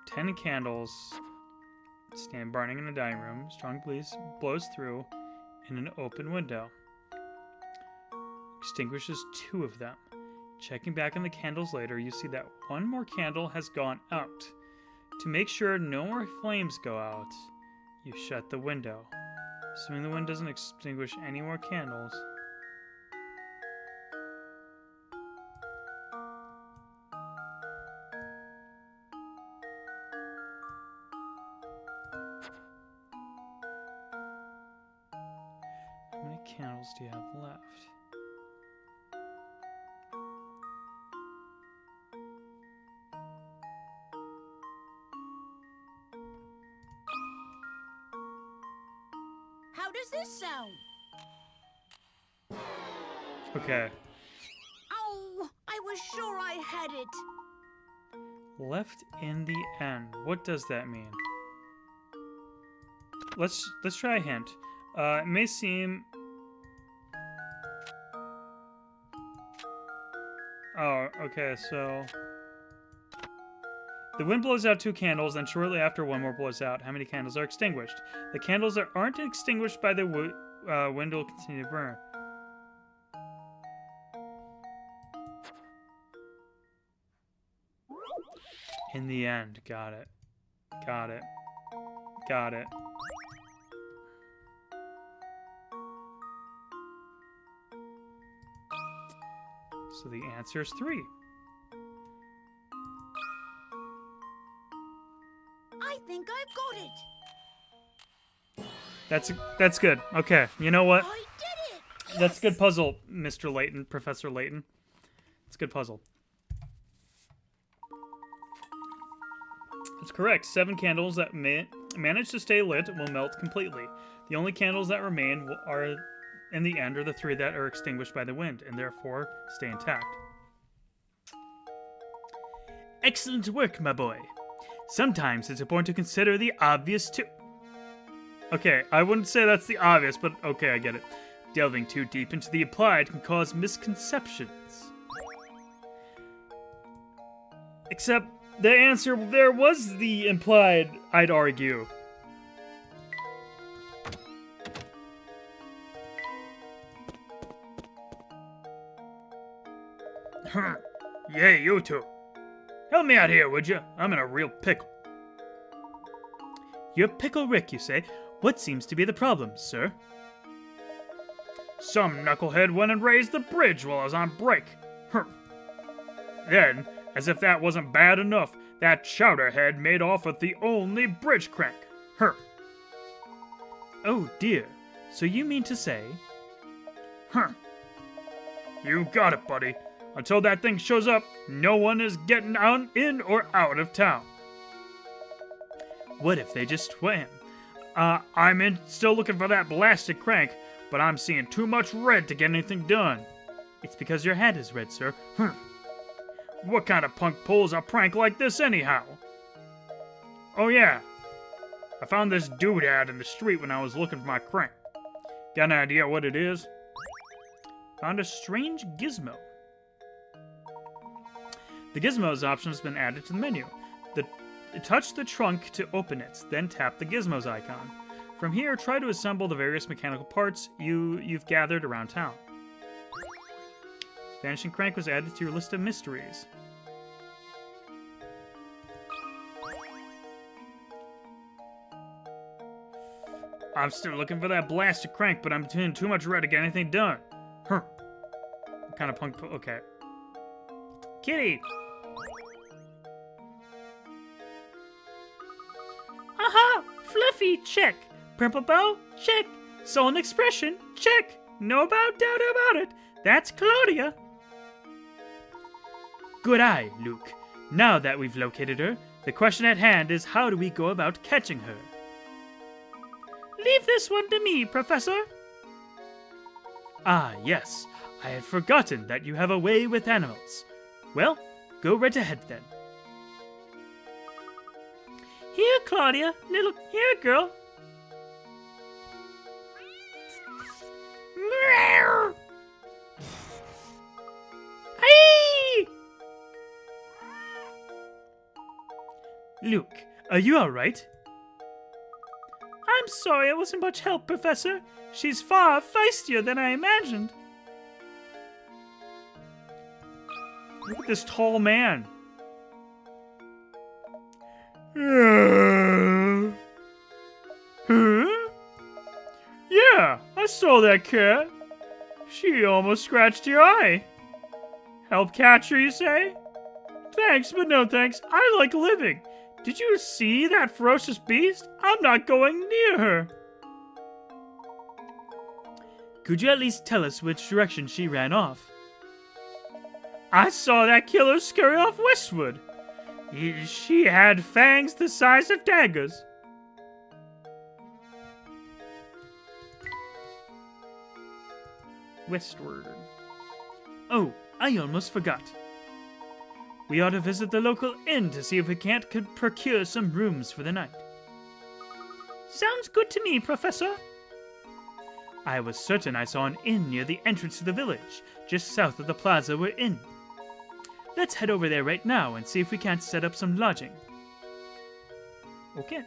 Ten candles stand burning in a dining room. Strong breeze blows through in an open window. Extinguishes 2 of them. Checking back on the candles later, you see that one more candle has gone out. To make sure no more flames go out, you shut the window. Assuming the wind doesn't extinguish any more candles. How many candles do you have left? How does this sound? Okay. Oh, I was sure I had it. Left in the end. What does that mean? Let's try a hint. It may seem... Oh, okay, so... The wind blows out 2 candles, then shortly after one more blows out. How many candles are extinguished? The candles that aren't extinguished by the wind will continue to burn. In the end. Got it. Got it. Got it. So the answer is 3. I think I've got it. That's good. Okay, you know what? I did it. That's a good puzzle, Mr. Layton, Professor Layton. It's a good puzzle. That's correct. 7 candles that manage to stay lit will melt completely. The only candles that remain are, in the end, are the 3 that are extinguished by the wind, and therefore stay intact. Excellent work, my boy. Sometimes it's important to consider the obvious too. Okay, I wouldn't say that's the obvious, but okay, I get it. Delving too deep into the applied can cause misconceptions. Except the answer there was the implied, I'd argue. Yeah, you two. Help me out here, would you? I'm in a real pickle. You're Pickle Rick, you say? What seems to be the problem, sir? Some knucklehead went and raised the bridge while I was on break. Then, as if that wasn't bad enough, that chowderhead made off with the only bridge crank. Oh dear. So you mean to say... You got it, buddy. Until that thing shows up, no one is getting in or out of town. What if they just swam? I'm still looking for that blasted crank, but I'm seeing too much red to get anything done. It's because your hat is red, sir. What kind of punk pulls a prank like this anyhow? Oh yeah, I found this doodad in the street when I was looking for my crank. Got an idea what it is? Found a strange gizmo. The gizmos option has been added to the menu. Touch the trunk to open it, then tap the gizmos icon. From here, try to assemble the various mechanical parts you've gathered around town. Vanishing crank was added to your list of mysteries. I'm still looking for that blasted crank, but I'm doing too much red to get anything done. Huh. What kind of punk... Okay. Kitty! Aha! Fluffy, check. Purple bow, check. Sullen expression, check. No doubt about it. That's Claudia. Good eye, Luke. Now that we've located her, the question at hand is how do we go about catching her? Leave this one to me, Professor. Ah, yes. I had forgotten that you have a way with animals. Well, go right ahead then. Here, Claudia. Here, girl. Aye! Luke, are you all right? I'm sorry I wasn't much help, Professor. She's far feistier than I imagined. Look at this tall man. Huh? Yeah, I saw that cat. She almost scratched your eye. Help catch her, you say? Thanks, but no thanks. I like living. Did you see that ferocious beast? I'm not going near her. Could you at least tell us which direction she ran off? I saw that killer scurry off westward. She had fangs the size of daggers. Westward. Oh, I almost forgot. We ought to visit the local inn to see if we can't procure some rooms for the night. Sounds good to me, Professor. I was certain I saw an inn near the entrance to the village, just south of the plaza we're in. Let's head over there right now and see if we can't set up some lodging. Okay.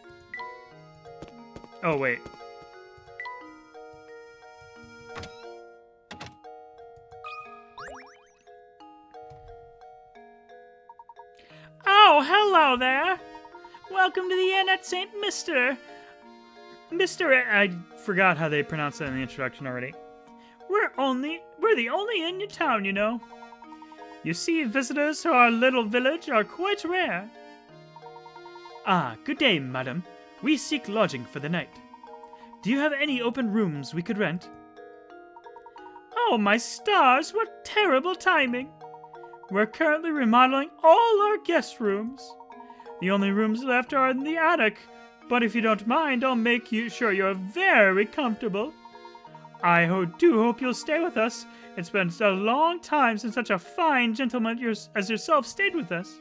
Oh, wait. Oh, hello there. Welcome to the inn at St. Mr. I forgot how they pronounced that in the introduction already. We're the only inn in town, you know. You see, visitors to our little village are quite rare. Ah, good day, madam. We seek lodging for the night. Do you have any open rooms we could rent? Oh, my stars, what terrible timing. We're currently remodeling all our guest rooms. The only rooms left are in the attic, but if you don't mind, I'll make sure you're very comfortable. I do hope you'll stay with us. It's been a long time since such a fine gentleman as yourself stayed with us.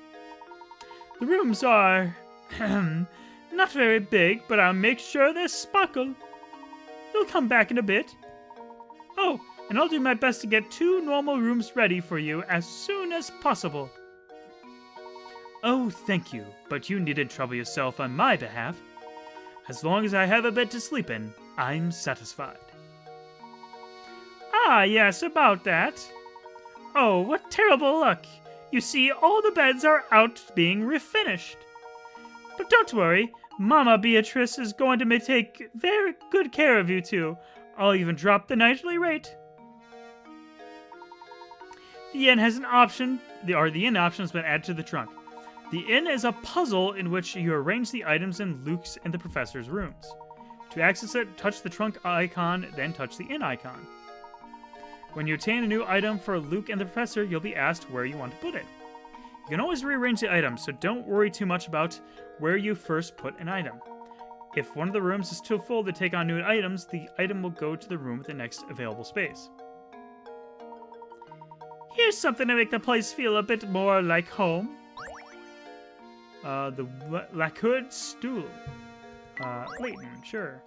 The rooms are not very big, but I'll make sure they're sparkle. You'll come back in a bit. Oh, and I'll do my best to get 2 normal rooms ready for you as soon as possible. Oh, thank you, but you needn't trouble yourself on my behalf. As long as I have a bed to sleep in, I'm satisfied. Ah, yes, about that. Oh, what terrible luck. You see, all the beds are out being refinished. But don't worry, Mama Beatrice is going to take very good care of you two. I'll even drop the nightly rate. The inn has an option, the inn option has been added to the trunk. The inn is a puzzle in which you arrange the items in Luke's and the Professor's rooms. To access it, touch the trunk icon, then touch the inn icon. When you obtain a new item for Luke and the Professor, you'll be asked where you want to put it. You can always rearrange the items, so don't worry too much about where you first put an item. If one of the rooms is too full to take on new items, the item will go to the room with the next available space. Here's something to make the place feel a bit more like home. The lacquered stool. Layton, sure.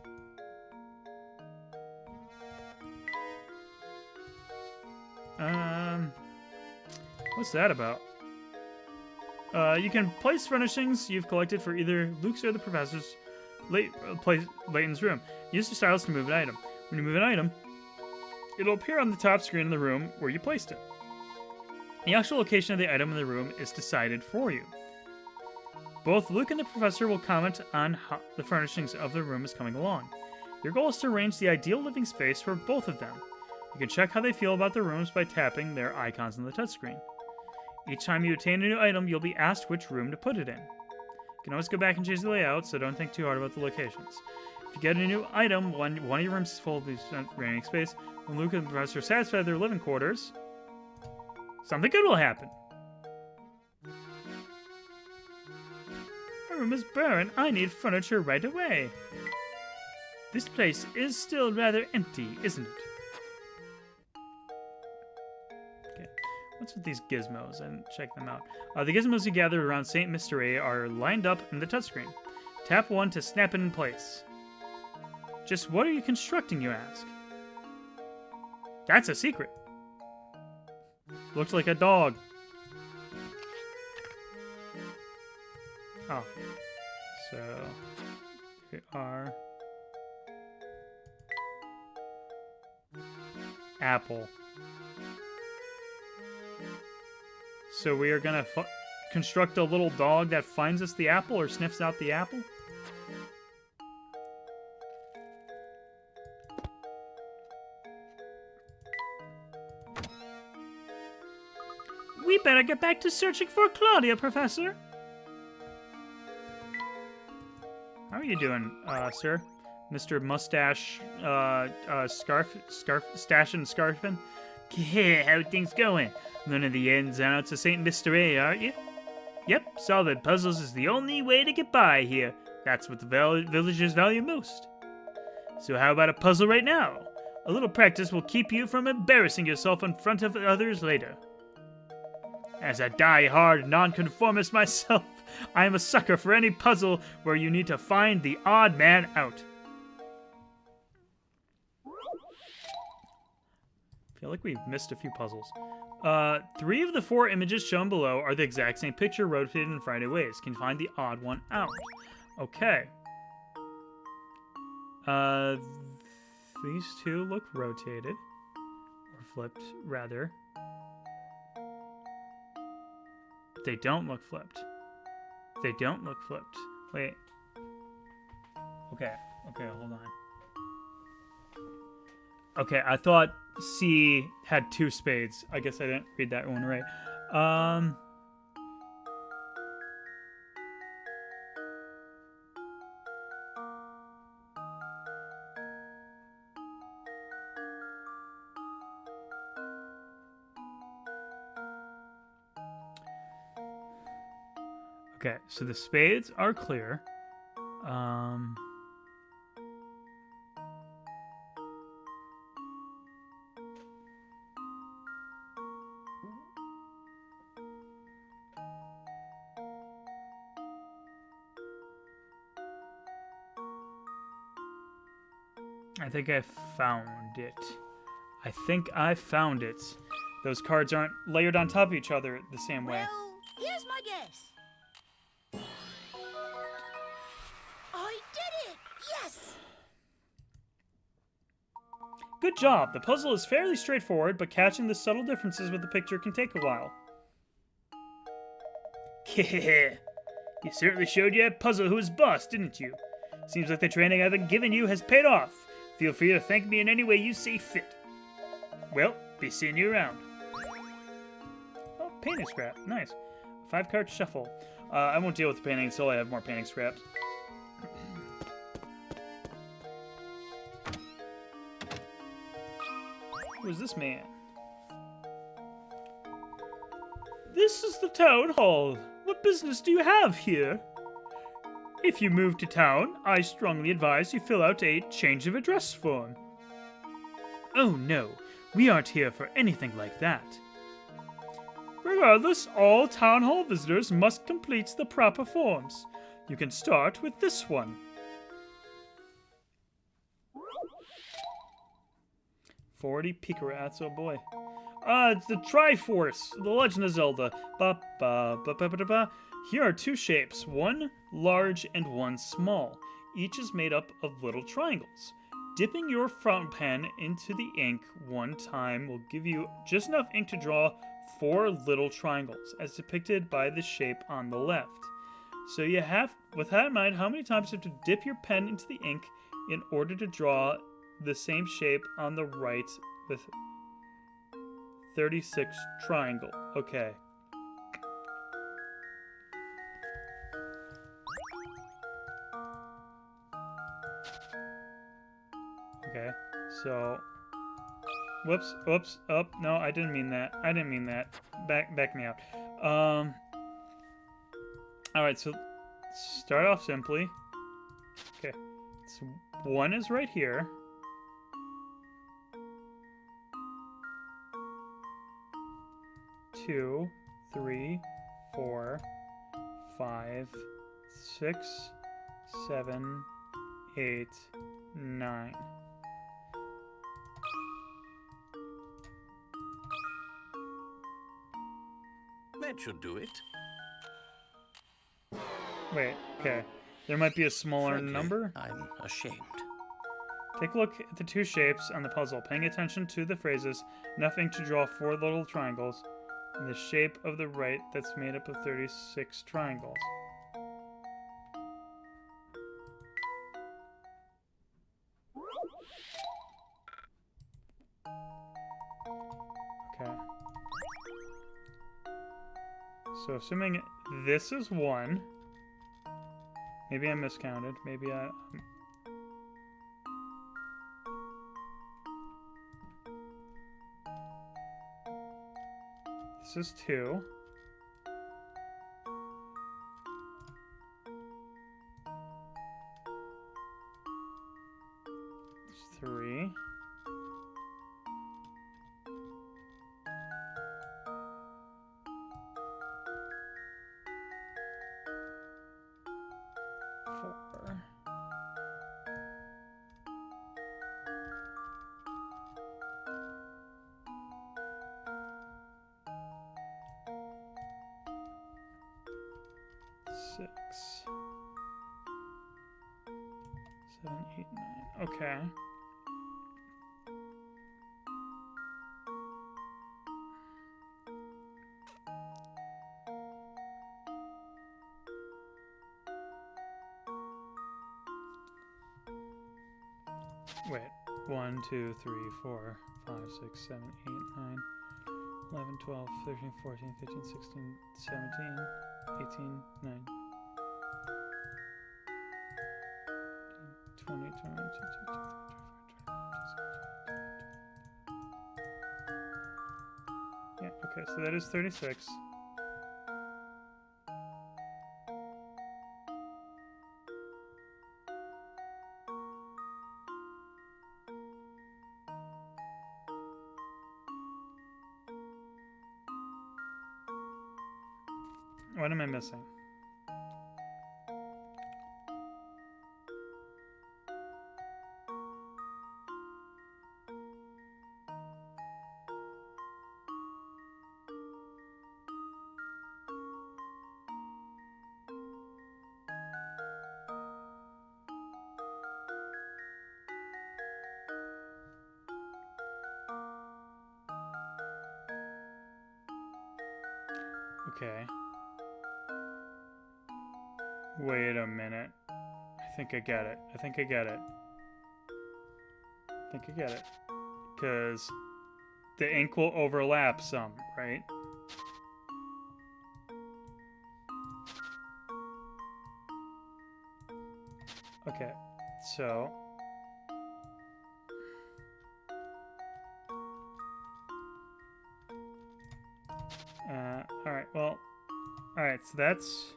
What's that about? You can place furnishings you've collected for either Luke's or the Professor's Layton's room. Use the stylus to move an item. When you move an item, it'll appear on the top screen in the room where you placed it. The actual location of the item in the room is decided for you. Both Luke and the Professor will comment on how the furnishings of the room is coming along. Your goal is to arrange the ideal living space for both of them. You can check how they feel about the rooms by tapping their icons on the touchscreen. Each time you attain a new item, you'll be asked which room to put it in. You can always go back and change the layout, so don't think too hard about the locations. If you get a new item, one of your rooms is full of the remaining space. When Luke and the Professor are satisfied with their living quarters, something good will happen. My room is barren. I need furniture right away. This place is still rather empty, isn't it? Okay, what's with these gizmos? And check them out. The gizmos you gather around St. Mr. A are lined up in the touchscreen. Tap one to snap it in place. Just what are you constructing, you ask? That's a secret. Looks like a dog. Oh. So, we are... Apple. So we are gonna construct a little dog that finds us the apple or sniffs out the apple? We better get back to searching for Claudia, Professor. How are you doing, sir? Mr. Mustache, Stash and Scarfin? Yeah, how things going? Learning the ins and outs of St. Mr. A, aren't you? Yep, solving puzzles is the only way to get by here. That's what the villagers value most. So how about a puzzle right now? A little practice will keep you from embarrassing yourself in front of others later. As a die-hard nonconformist myself, I am a sucker for any puzzle where you need to find the odd man out. I feel like we've missed a few puzzles. 3 of the 4 images shown below are the exact same picture rotated in Friday ways. Can you find the odd one out? Okay. These 2 look rotated. Or flipped, rather. They don't look flipped. They don't look flipped. Wait. Okay, hold on. Okay, I thought C had 2 spades. I guess I didn't read that one right. Okay, so the spades are clear. I think I found it. I think I found it. Those cards aren't layered on top of each other the same way. Well, here's my guess. I did it! Yes! Good job. The puzzle is fairly straightforward, but catching the subtle differences with the picture can take a while. You certainly showed you a puzzle who was boss, didn't you? Seems like the training I've been giving you has paid off. Feel free to thank me in any way you see fit. Well, be seeing you around. Oh, painting scrap. Nice. 5-card shuffle. I won't deal with the painting until I have more painting scraps. Who is this man? This is the town hall. What business do you have here? If you move to town, I strongly advise you fill out a change of address form. Oh no, we aren't here for anything like that. Regardless, all town hall visitors must complete the proper forms. You can start with this one. 40 Pika Rats, oh boy. It's the Triforce, The Legend of Zelda. Here are two shapes, one large and one small. Each is made up of little triangles. Dipping your fountain pen into the ink one time will give you just enough ink to draw 4 little triangles, as depicted by the shape on the left. So you have, with that in mind, how many times you have to dip your pen into the ink in order to draw the same shape on the right with 36 triangle. Okay. Okay, so whoops, oh, no, I didn't mean that. Back me out. Alright, so start off simply. Okay, so 1 is right here. 2, 3, 4, 5, 6, 7, 8, 9. That should do it. Wait, okay. There might be a smaller Frankly, number. I'm ashamed. Take a look at the two shapes on the puzzle, paying attention to the phrases, enough ink to draw 4 little triangles, and the shape of the right that's made up of 36 triangles. Okay. So assuming this is 1, maybe I miscounted, maybe I... This is 2. It's 3. Six, 7, 8, 9. Okay. Wait. 1, 2, 3, 4, 5, 6, 7, 8, 9, 11, 12, 13, 14, 15, 16, 17, 18, 9. 20, 21, 22, 23, 24, 25, 26. Yeah, okay, so that is 36. What am I missing? Okay. Wait a minute. I think I get it. I think I get it. Because the ink will overlap some, right? Okay, so... alright, well... Alright, so that's...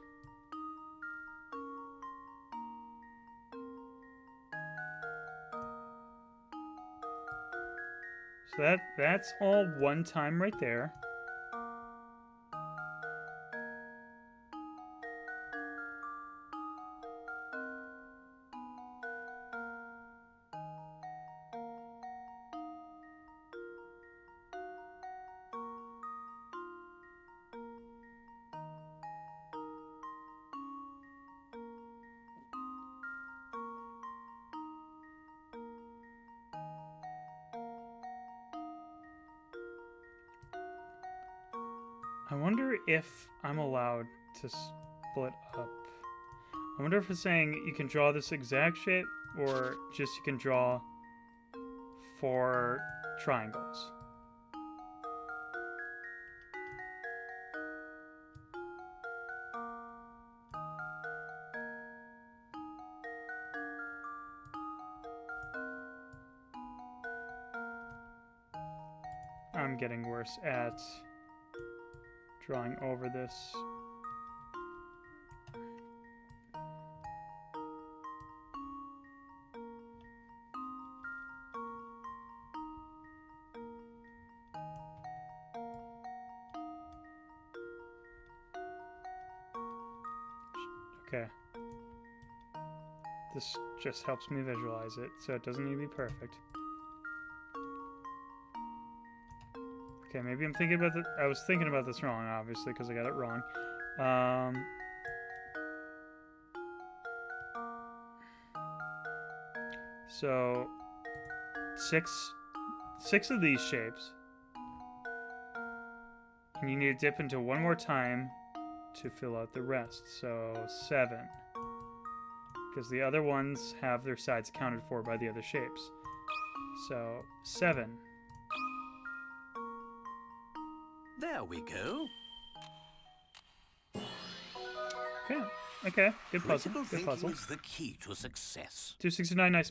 So that's all one time right there. I wonder if I'm allowed to split up. I wonder if it's saying you can draw this exact shape or just you can draw 4 triangles. I'm getting worse at drawing over this. Okay. This just helps me visualize it, so it doesn't need to be perfect. Okay, maybe I'm thinking about I was thinking about this wrong, obviously, because I got it wrong. So, six of these shapes. And you need to dip into one more time to fill out the rest. So, 7. Because the other ones have their sides accounted for by the other shapes. So, 7. There we go. Okay. Okay. Good puzzle. Critical Good thinking puzzle. is the key to success. 269. Nice.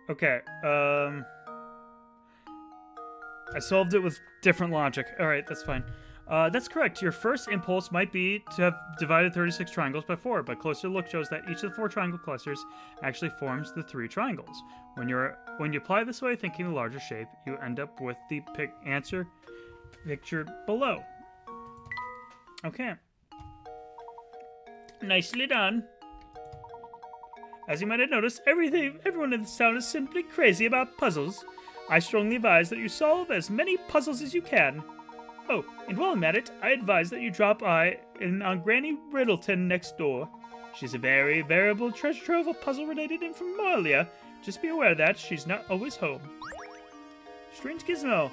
Okay. I solved it with different logic. All right, that's fine. That's correct. Your first impulse might be to have divided 36 triangles by 4, but closer look shows that each of the 4 triangle clusters actually forms the 3 triangles. When you apply this way of thinking the larger shape, you end up with the answer pictured below. Okay. Nicely done. As you might have noticed, everyone in this town is simply crazy about puzzles. I strongly advise that you solve as many puzzles as you can. Oh, and while I'm at it, I advise that you drop in on Granny Riddleton next door. She's a very variable treasure trove of puzzle-related informalia. Just be aware that she's not always home. Strange gizmo.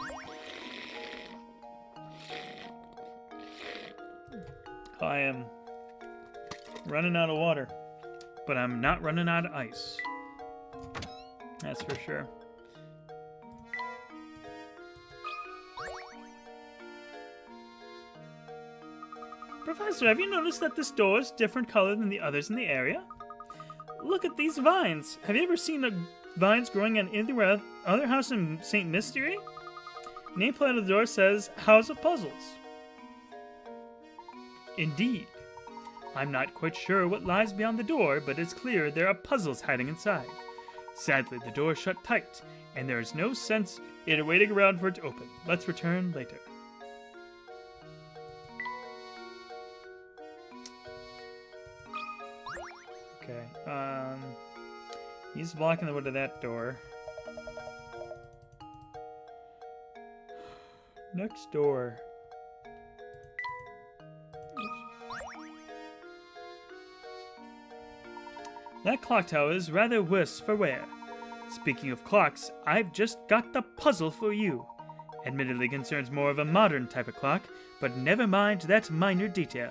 I am running out of water, but I'm not running out of ice. That's for sure. Professor, have you noticed that this door is different color than the others in the area? Look at these vines. Have you ever seen vines growing on any other house in St. Mystery? Nameplate of the door says, House of Puzzles. Indeed. I'm not quite sure what lies beyond the door, but it's clear there are puzzles hiding inside. Sadly, the door is shut tight, and there is no sense in waiting around for it to open. Let's return later. Okay, he's blocking the way to that door. Next door. That clock tower is rather worse for wear. Speaking of clocks, I've just got the puzzle for you. Admittedly concerns more of a modern type of clock, but never mind that minor detail.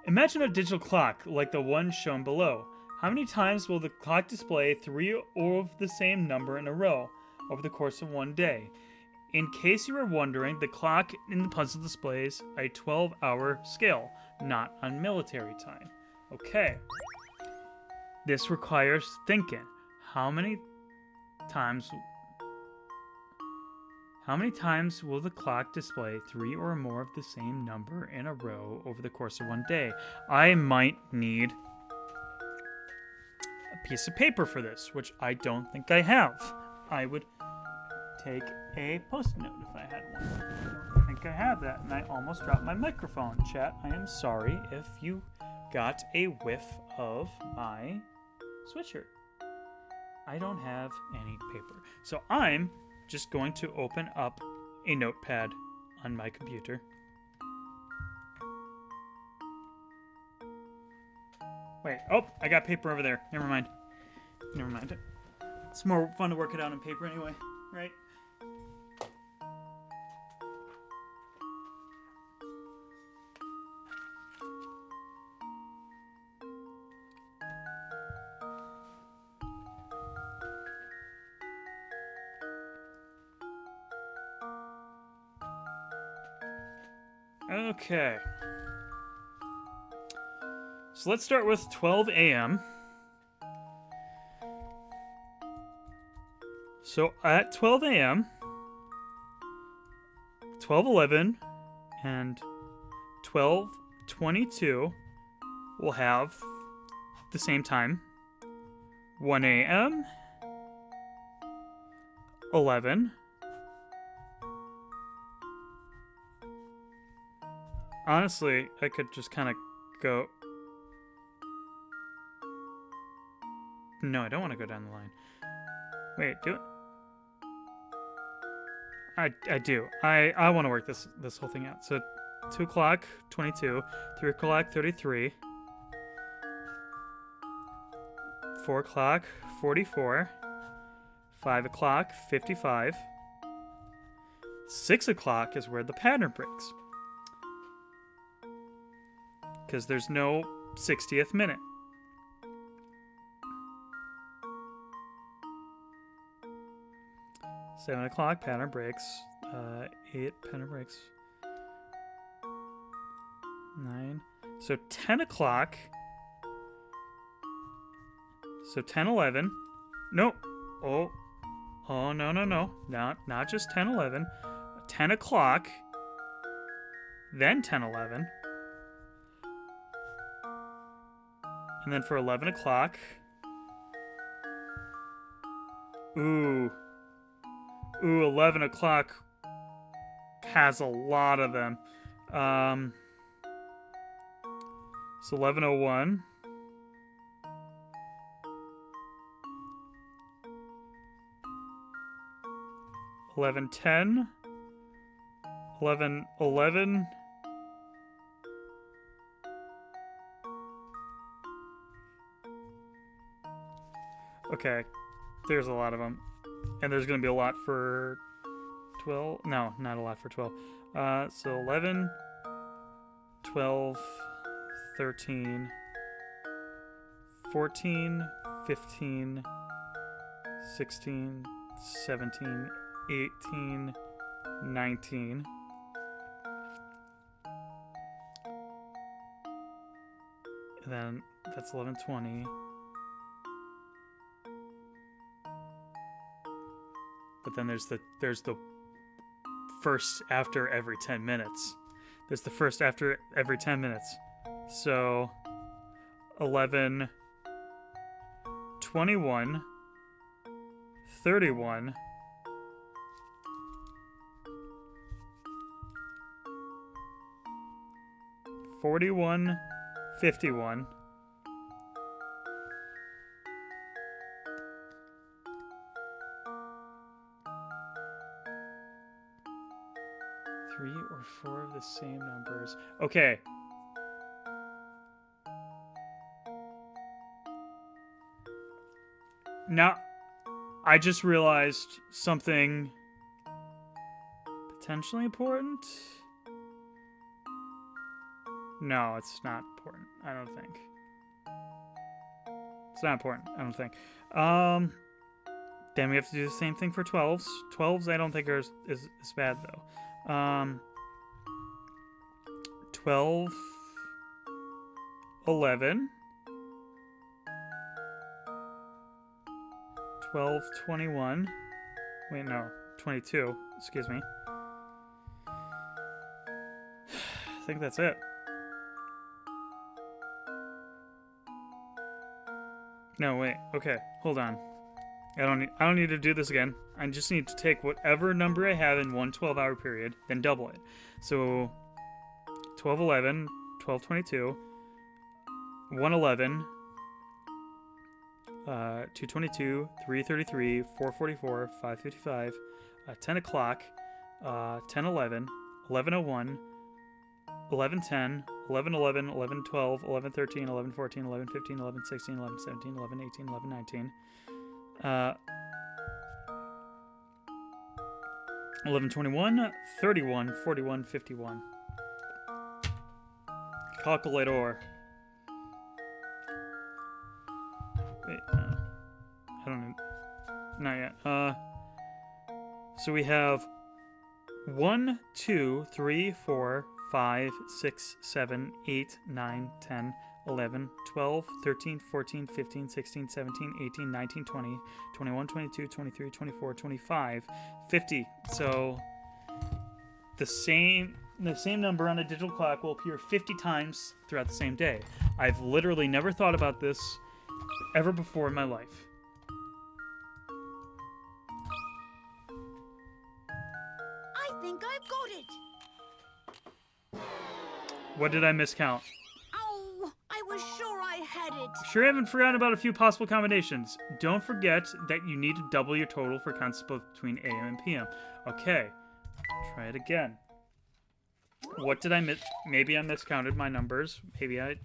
Imagine a digital clock like the one shown below. How many times will the clock display 3 of the same number in a row over the course of one day? In case you were wondering, the clock in the puzzle displays a 12-hour scale, not on military time. Okay. This requires thinking. How many times will the clock display 3 or more of the same number in a row over the course of one day? I might need a piece of paper for this, which I don't think I have. I would take a post-it note if I had one. I don't think I have that, and I almost dropped my microphone. Chat, I am sorry if you got a whiff of my sweatshirt. I don't have any paper. So I'm just going to open up a notepad on my computer. Wait. Oh, I got paper over there. Never mind. Never mind. It's more fun to work it out on paper anyway, right? Okay. So let's start with 12 a.m. So at 12 a.m., 12:11, and 12:22 we'll have the same time. 1 a.m., 11. Honestly, I could just kind of go... No, I don't want to go down the line. Wait, do it? I do. I want to work this whole thing out. So 2 o'clock, 22. 3 o'clock, 33. 4 o'clock, 44. 5 o'clock, 55. 6 o'clock is where the pattern breaks. Because there's no 60th minute. 7 o'clock, pattern breaks. 8, pattern breaks. 9. So 10 o'clock. So 10, 11. Nope. Oh, no. Not just 10, 11. 10 o'clock. Then 10, 11. And then for 11 o'clock. Ooh, 11 o'clock has a lot of them. So 11:01. 11:10. 11:11. Okay, there's a lot of them. And there's going to be a lot for 12. No, not a lot for 12. So 11, 12, 13, 14, 15, 16, 17, 18, 19. And then that's 11, 20. But then there's the first after every 10 minutes. There's the first after every 10 minutes. So 11, 21, 31, 41, 51. Three or four of the same numbers. Okay. Now, I just realized something potentially important. No, it's not important. I don't think. It's not important. I don't think. Then we have to do the same thing for 12s. 12s I don't think are is bad though. 12, 11, 12, 21. Wait, no, 22. Excuse me. I think that's it. No, wait. Okay, hold on. I don't need to do this again. I just need to take whatever number I have in one 12-hour period, then double it. So 12:11, 12:22, 1:11, 2:22, 3:33, 4:44, 5:55, 10 o'clock, 10:11, 11:01, 11:10, 11:11, 11:12, 11:13, 11:14, 11:15, 11:16, 11:17, 11:18, 11:19. 11:21, 31, 41, 51. Calculator. Wait, I don't know. Not yet. So we have 1, 2, 3, 4, 5, 6, 7, 8, 9, 10, 11, 12, 13, 14, 15, 16, 17, 18, 19, 20, 21, 22, 23, 24, 25, 50. So the same number on a digital clock will appear 50 times throughout the same day. I've literally never thought about this ever before in my life. I think I've got it. What did I miscount? Oh, I was sure I had it. Sure, I haven't forgotten about a few possible combinations. Don't forget that you need to double your total for counts both between AM and PM. Okay, try it again. What did I miss? Maybe I miscounted my numbers. Maybe I...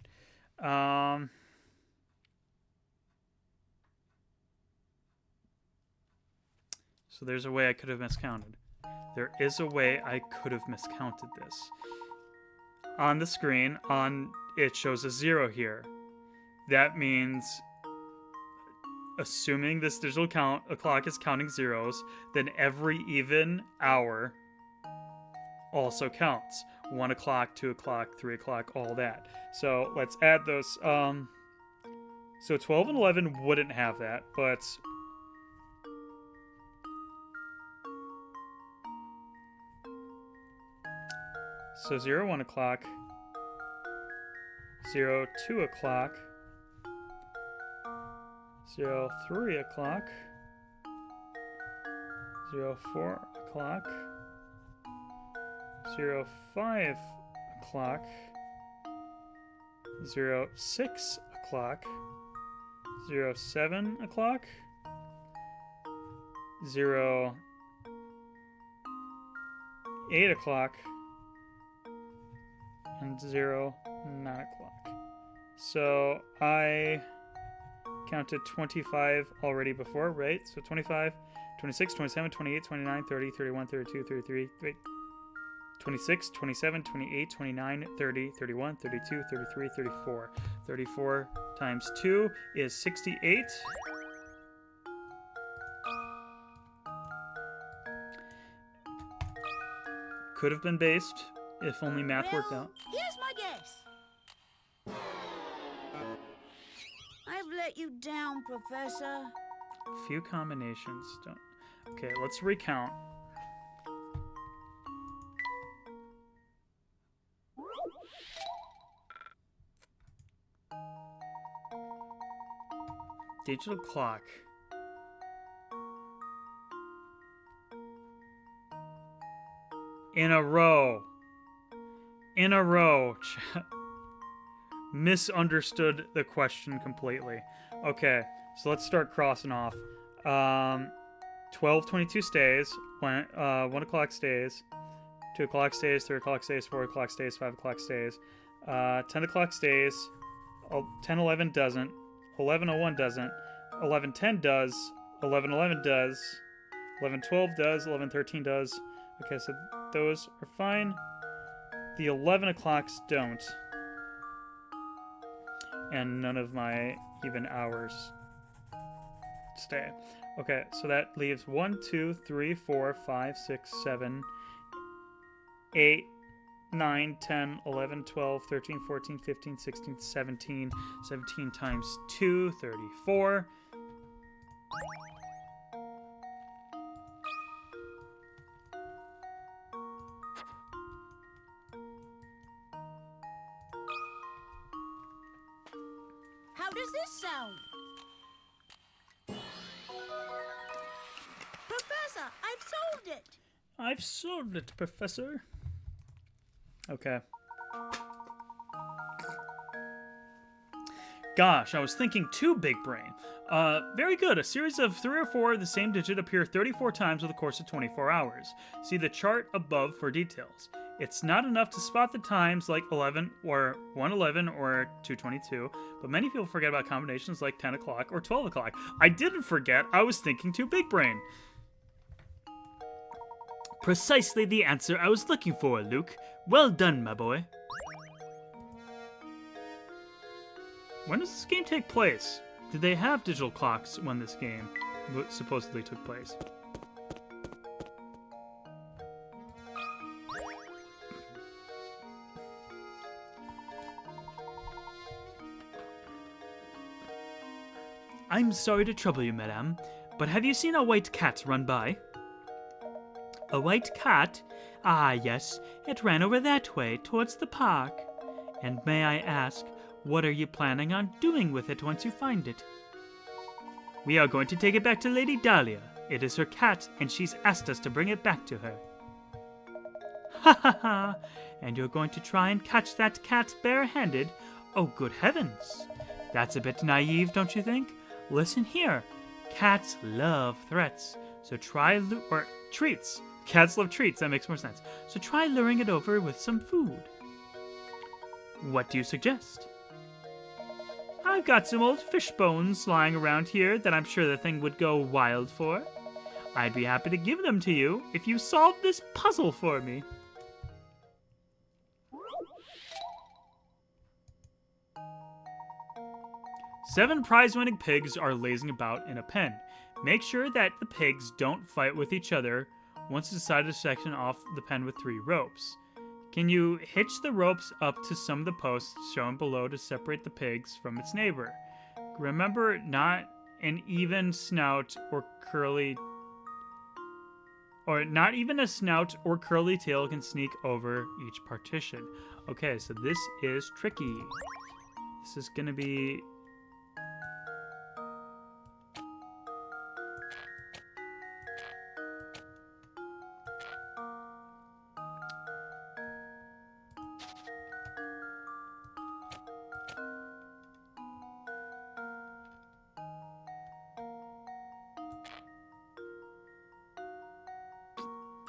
So there's a way I could have miscounted. There is a way I could have miscounted this. On the screen, it shows a 0 here. That means, assuming this digital clock is counting zeros, then every even hour also counts. 1 o'clock, 2 o'clock, 3 o'clock, all that. So let's add those. So 12 and 11 wouldn't have that, but... So 0, 1 o'clock, 0, 2 o'clock, 0, 3 o'clock, 0, 4 o'clock, 0, 5 o'clock, 0, 6 o'clock, 0, 7 o'clock, 0, 8 o'clock, and 0, 9 o'clock. So I counted 25 already before, right? So 25, 26, 27, 28, 29, 30, 31, 32, 33, wait. 26, 27, 28, 29, 30, 31, 32, 33, 34. 34 times 2 is 68. Could have been based if only math worked out. Here's my guess. I've let you down, Professor. Few combinations. Don't. Okay, let's recount. Digital clock. In a row. In a row. Misunderstood the question completely. Okay, so let's start crossing off. 12:22 stays. 1 o'clock stays. 2 o'clock stays. 3 o'clock stays. 4 o'clock stays. 5 o'clock stays. 10 o'clock stays. 10:11 doesn't. 11:01 doesn't. 11:10 does. 11:11 does. 11:12 does. 11:13 does. Okay, so those are fine. The 11 o'clocks don't. And none of my even hours stay. Okay, so that leaves 1, 2, 3, 4, 5, 6, 7, 8, 9, 10, 11, 12, 13, 14, 15, 16, 17. 17 times 2, 34. How does this sound? Professor, I've solved it. I've solved it, Professor. Okay. Gosh, I was thinking too, big brain. Very good. A series of 3 or 4 of the same digit appear 34 times over the course of 24 hours. See the chart above for details. It's not enough to spot the times like 11 or 111 or 222, but many people forget about combinations like 10 o'clock or 12 o'clock. I didn't forget, I was thinking too big brain. Precisely the answer I was looking for, Luke. Well done, my boy. When does this game take place? Did they have digital clocks when this game supposedly took place? I'm sorry to trouble you, madame, but have you seen a white cat run by? A white cat? Ah, yes, it ran over that way, towards the park. And may I ask, what are you planning on doing with it once you find it? We are going to take it back to Lady Dahlia. It is her cat, and she's asked us to bring it back to her. Ha ha ha! And you're going to try and catch that cat bare-handed? Oh, good heavens! That's a bit naive, don't you think? Listen here. Cats love threats, so try or treats. Cats love treats, that makes more sense. So try luring it over with some food. What do you suggest? I've got some old fish bones lying around here that I'm sure the thing would go wild for. I'd be happy to give them to you if you solve this puzzle for me. Seven prize-winning pigs are lazing about in a pen. Make sure that the pigs don't fight with each other once decide to section off the pen with 3 ropes. Can you hitch the ropes up to some of the posts shown below to separate the pigs from its neighbor? Remember, not an even snout or curly... Or not even a snout or curly tail can sneak over each partition. Okay, so this is tricky. This is gonna be...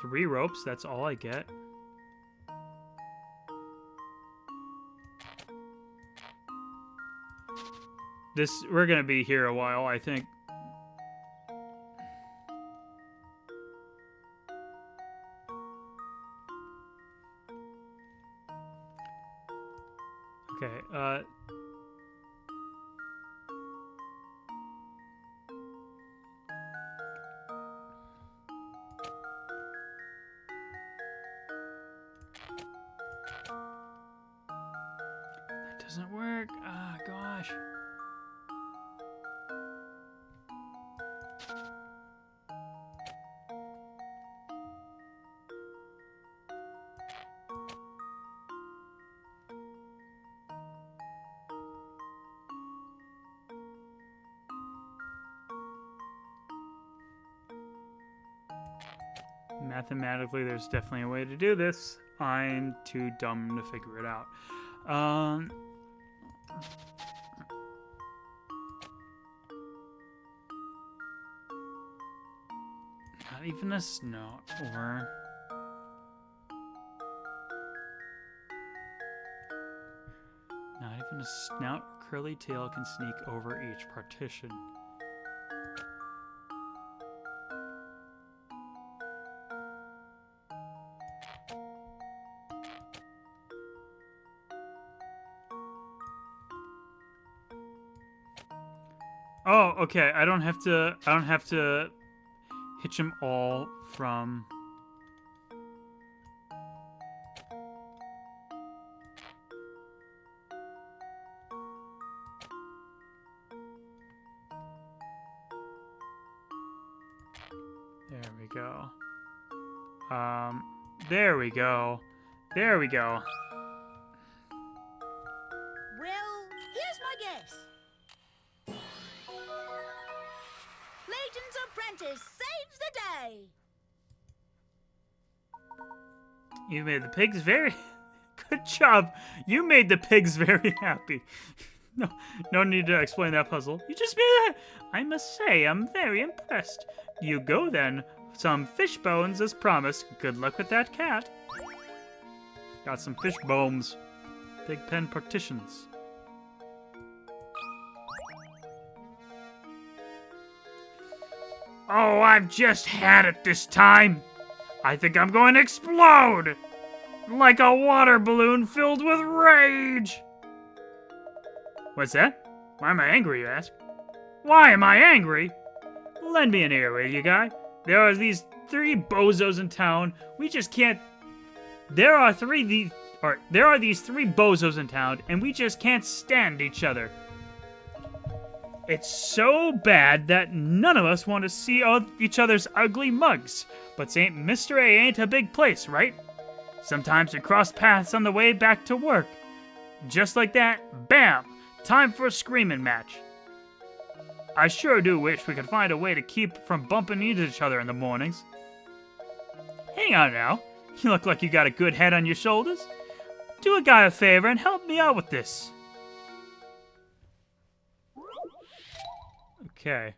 Three ropes, that's all I get. We're gonna be here a while, I think. Okay, that doesn't work. Ah, gosh. Mathematically, there's definitely a way to do this. I'm too dumb to figure it out. Not even a snout or... Not even a snout or curly tail can sneak over each partition. Oh, okay. I don't have to hitch them all from... There we go. There we go. There we go. Well, here's my guess. Layton's apprentice saves the day. You made the pigs very... Good job. You made the pigs very happy. No need to explain that puzzle. You just made that. I must say, I'm very impressed. You go then. Some fish bones as promised. Good luck with that cat. Got some fish bones. Big pen partitions. Oh, I've just had it this time. I think I'm going to explode. Like a water balloon filled with rage. What's that? Why am I angry, you ask? Why am I angry? Lend me an ear, will you, guy? There are these three bozos in town. We just can't... There are these three bozos in town, and we just can't stand each other. It's so bad that none of us want to see each other's ugly mugs. But St. Mr. A ain't a big place, right? Sometimes we cross paths on the way back to work. Just like that, bam! Time for a screaming match. I sure do wish we could find a way to keep from bumping into each other in the mornings. Hang on now. You look like you got a good head on your shoulders. Do a guy a favor and help me out with this. Okay.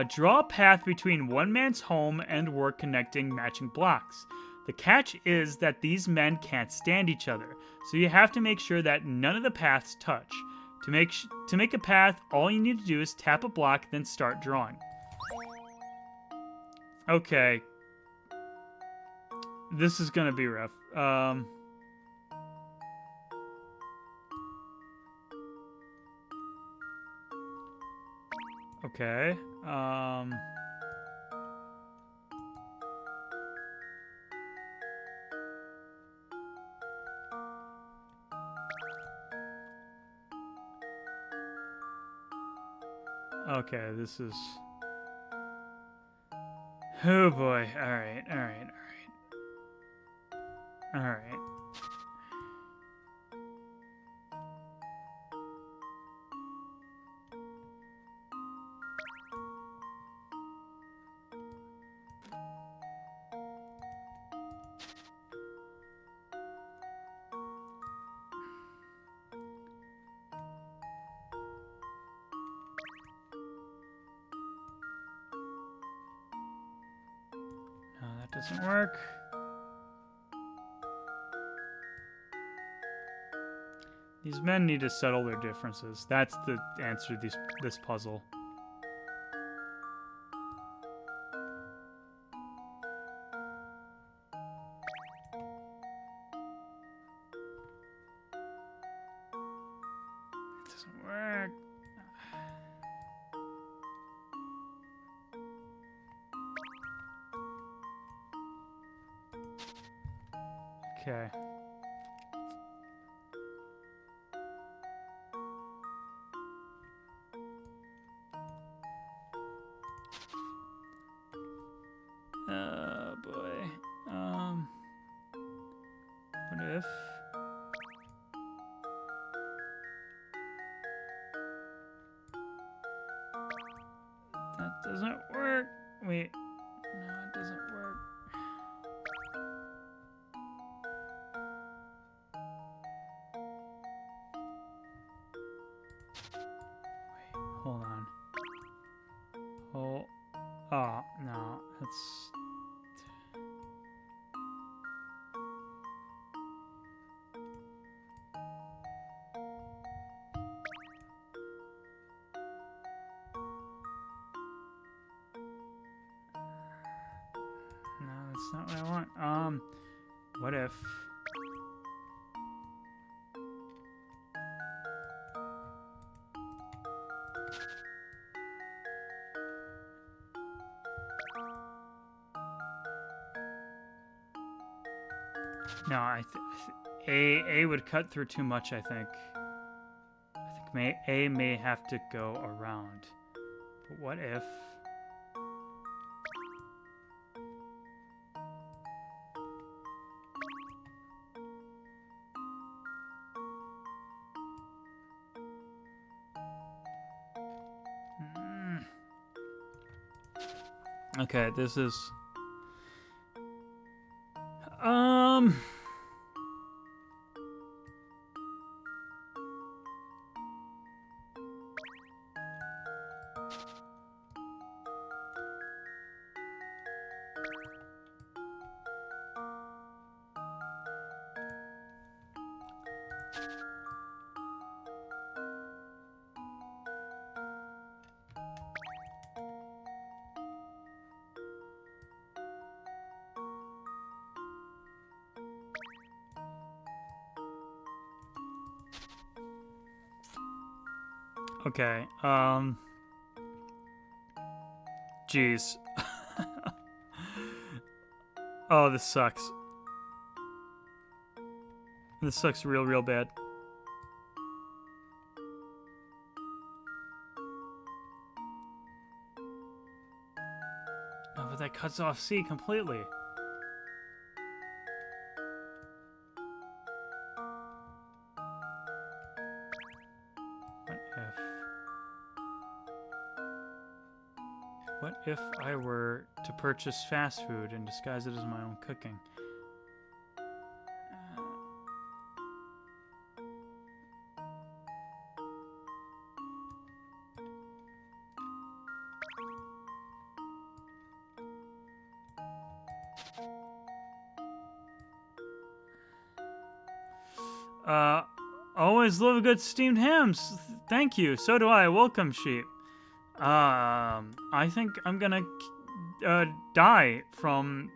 Draw a path between one man's home and work connecting matching blocks. The catch is that these men can't stand each other, so you have to make sure that none of the paths touch. To make a path, all you need to do is tap a block, then start drawing. Okay. This is gonna be rough. Okay. Okay, this is... Oh boy. Alright. No, that doesn't work. These men need to settle their differences. That's the answer to this puzzle. It doesn't work. Okay. Oh boy. What if... That doesn't work. Wait. No, it doesn't work. Wait, hold on. Oh, no. That's... No, that's not what I want. What if... No, A would cut through too much, I think. I think A may have to go around. But what if... Okay, this is... Okay, jeez. Oh, this sucks. This sucks real bad. Oh, but that cuts off C completely. What if I were to purchase fast food and disguise it as my own cooking? Always love a good steamed hams. Thank you. So do I. Welcome, sheep. I think I'm gonna die from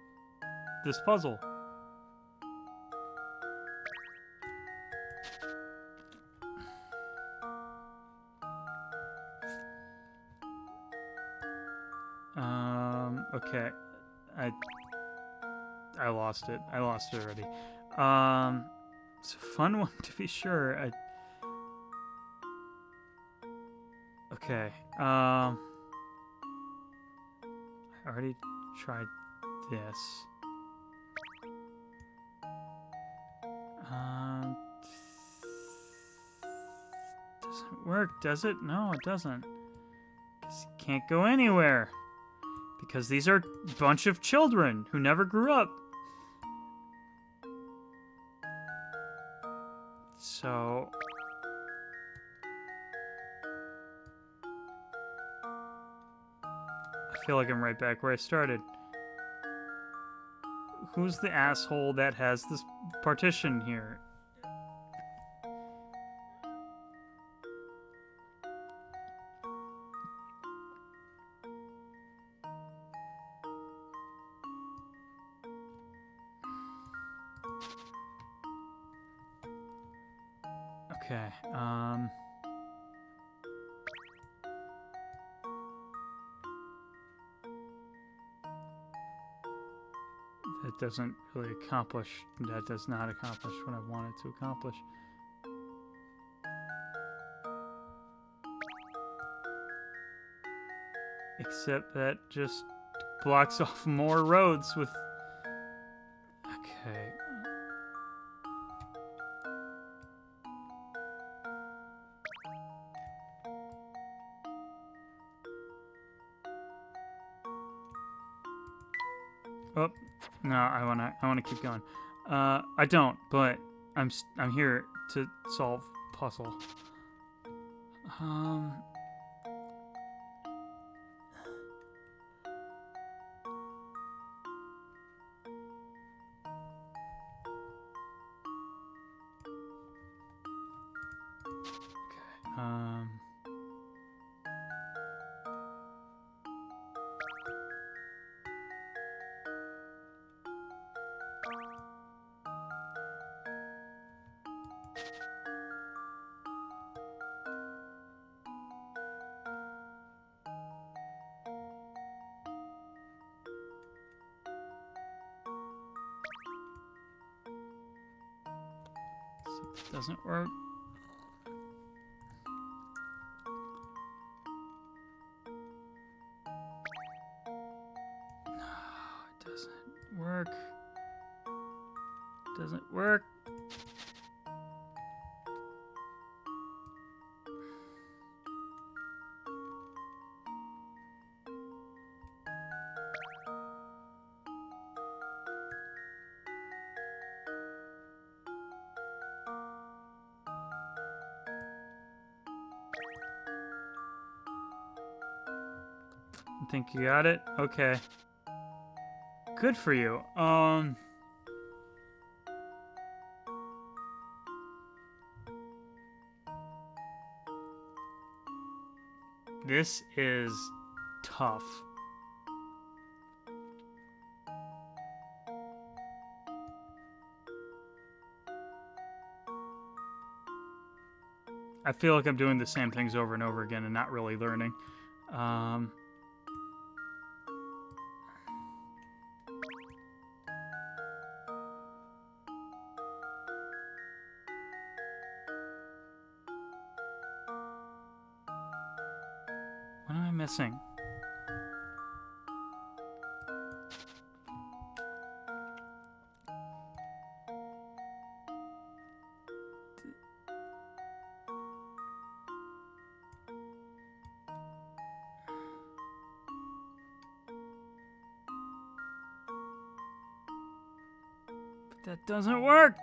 this puzzle. Okay. I lost it. I lost it already. It's a fun one to be sure. Okay. I already tried this. Doesn't work, does it? No, it doesn't. 'Cause you can't go anywhere. Because these are a bunch of children who never grew up. So... I feel like I'm right back where I started. Who's the asshole that has this partition here? Okay, that doesn't really accomplish, that does not accomplish what I wanted to accomplish. Except that just blocks off more roads with... Okay. Oh, no, I wanna keep going. I don't, but I'm here to solve puzzle. It doesn't work. No, it doesn't work. It doesn't work. Think you got it? Okay. Good for you. This is tough. I feel like I'm doing the same things over and over again and not really learning. What am I missing? But that doesn't work.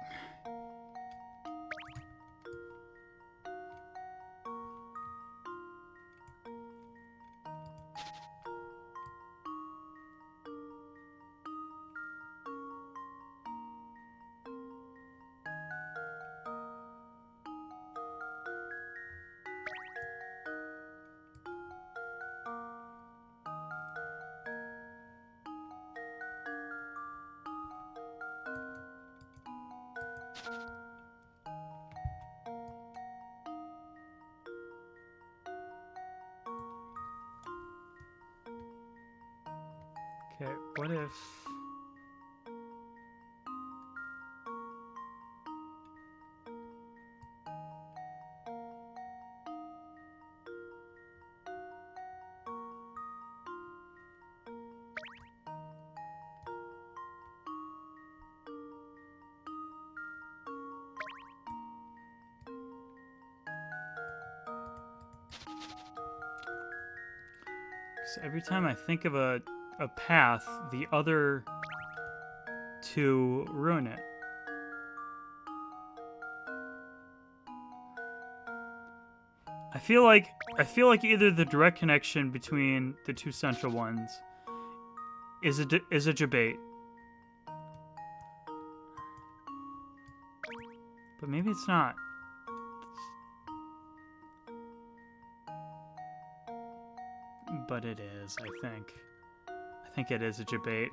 Okay, what if... So every time I think of a path, the other two ruin it. I feel like either the direct connection between the two central ones is a debate. But maybe it's not. But it is, I think. I think it is a debate.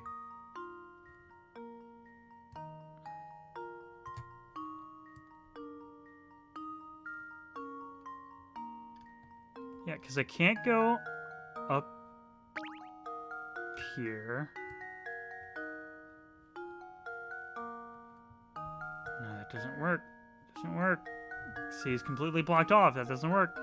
Yeah, because I can't go up here. No, that doesn't work. Doesn't work. See, it's completely blocked off. That doesn't work.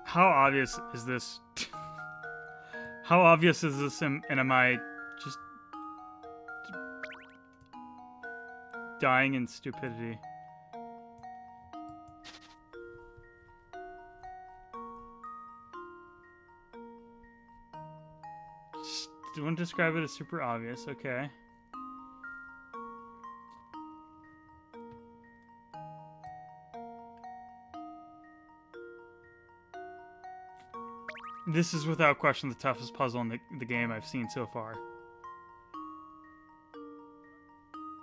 How obvious is this? How obvious is this, and am I just dying in stupidity? Don't describe it as super obvious, okay. This is without question the toughest puzzle in the game I've seen so far.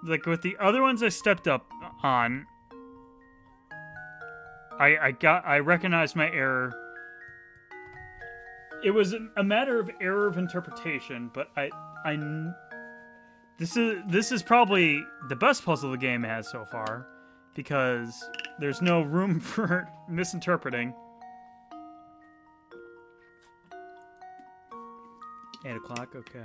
Like with the other ones I stepped up on, I recognized my error. It was a matter of error of interpretation, but this is probably the best puzzle the game has so far, because there's no room for misinterpreting. 8 o'clock, okay.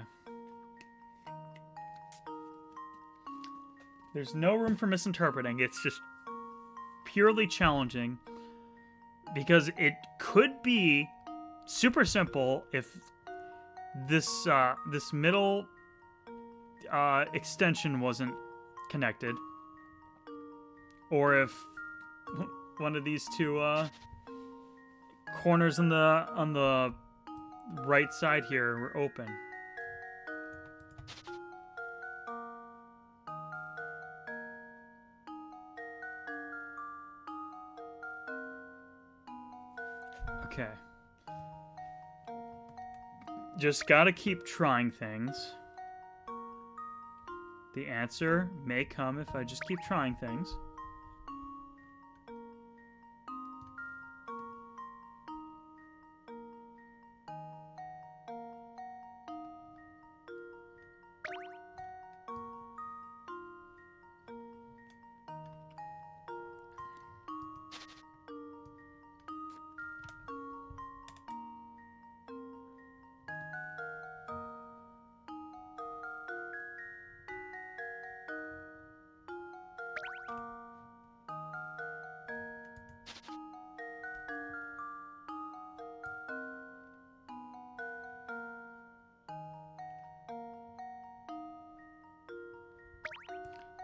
There's no room for misinterpreting. It's just purely challenging, because it could be super simple if this middle extension wasn't connected. Or if one of these two corners on the right side here were open. Okay. Just gotta keep trying things. The answer may come if I just keep trying things.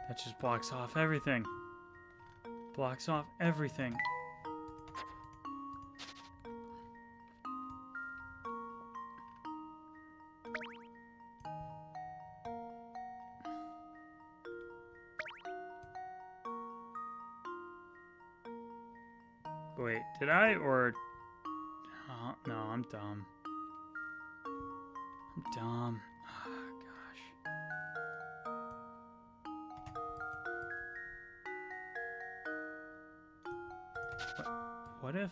That just blocks off everything. Blocks off everything. Wait, did I or... Oh, no, I'm dumb. I'm dumb. Oh, gosh. What if...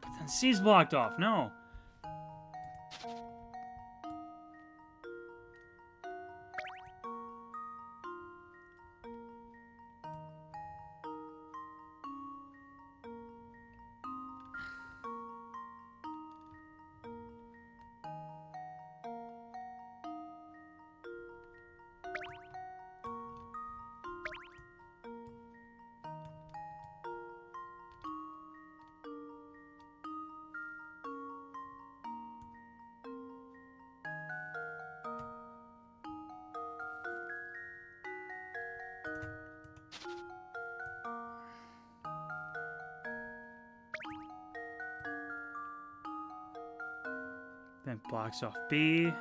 But then C's blocked off. No. Then blocks off B.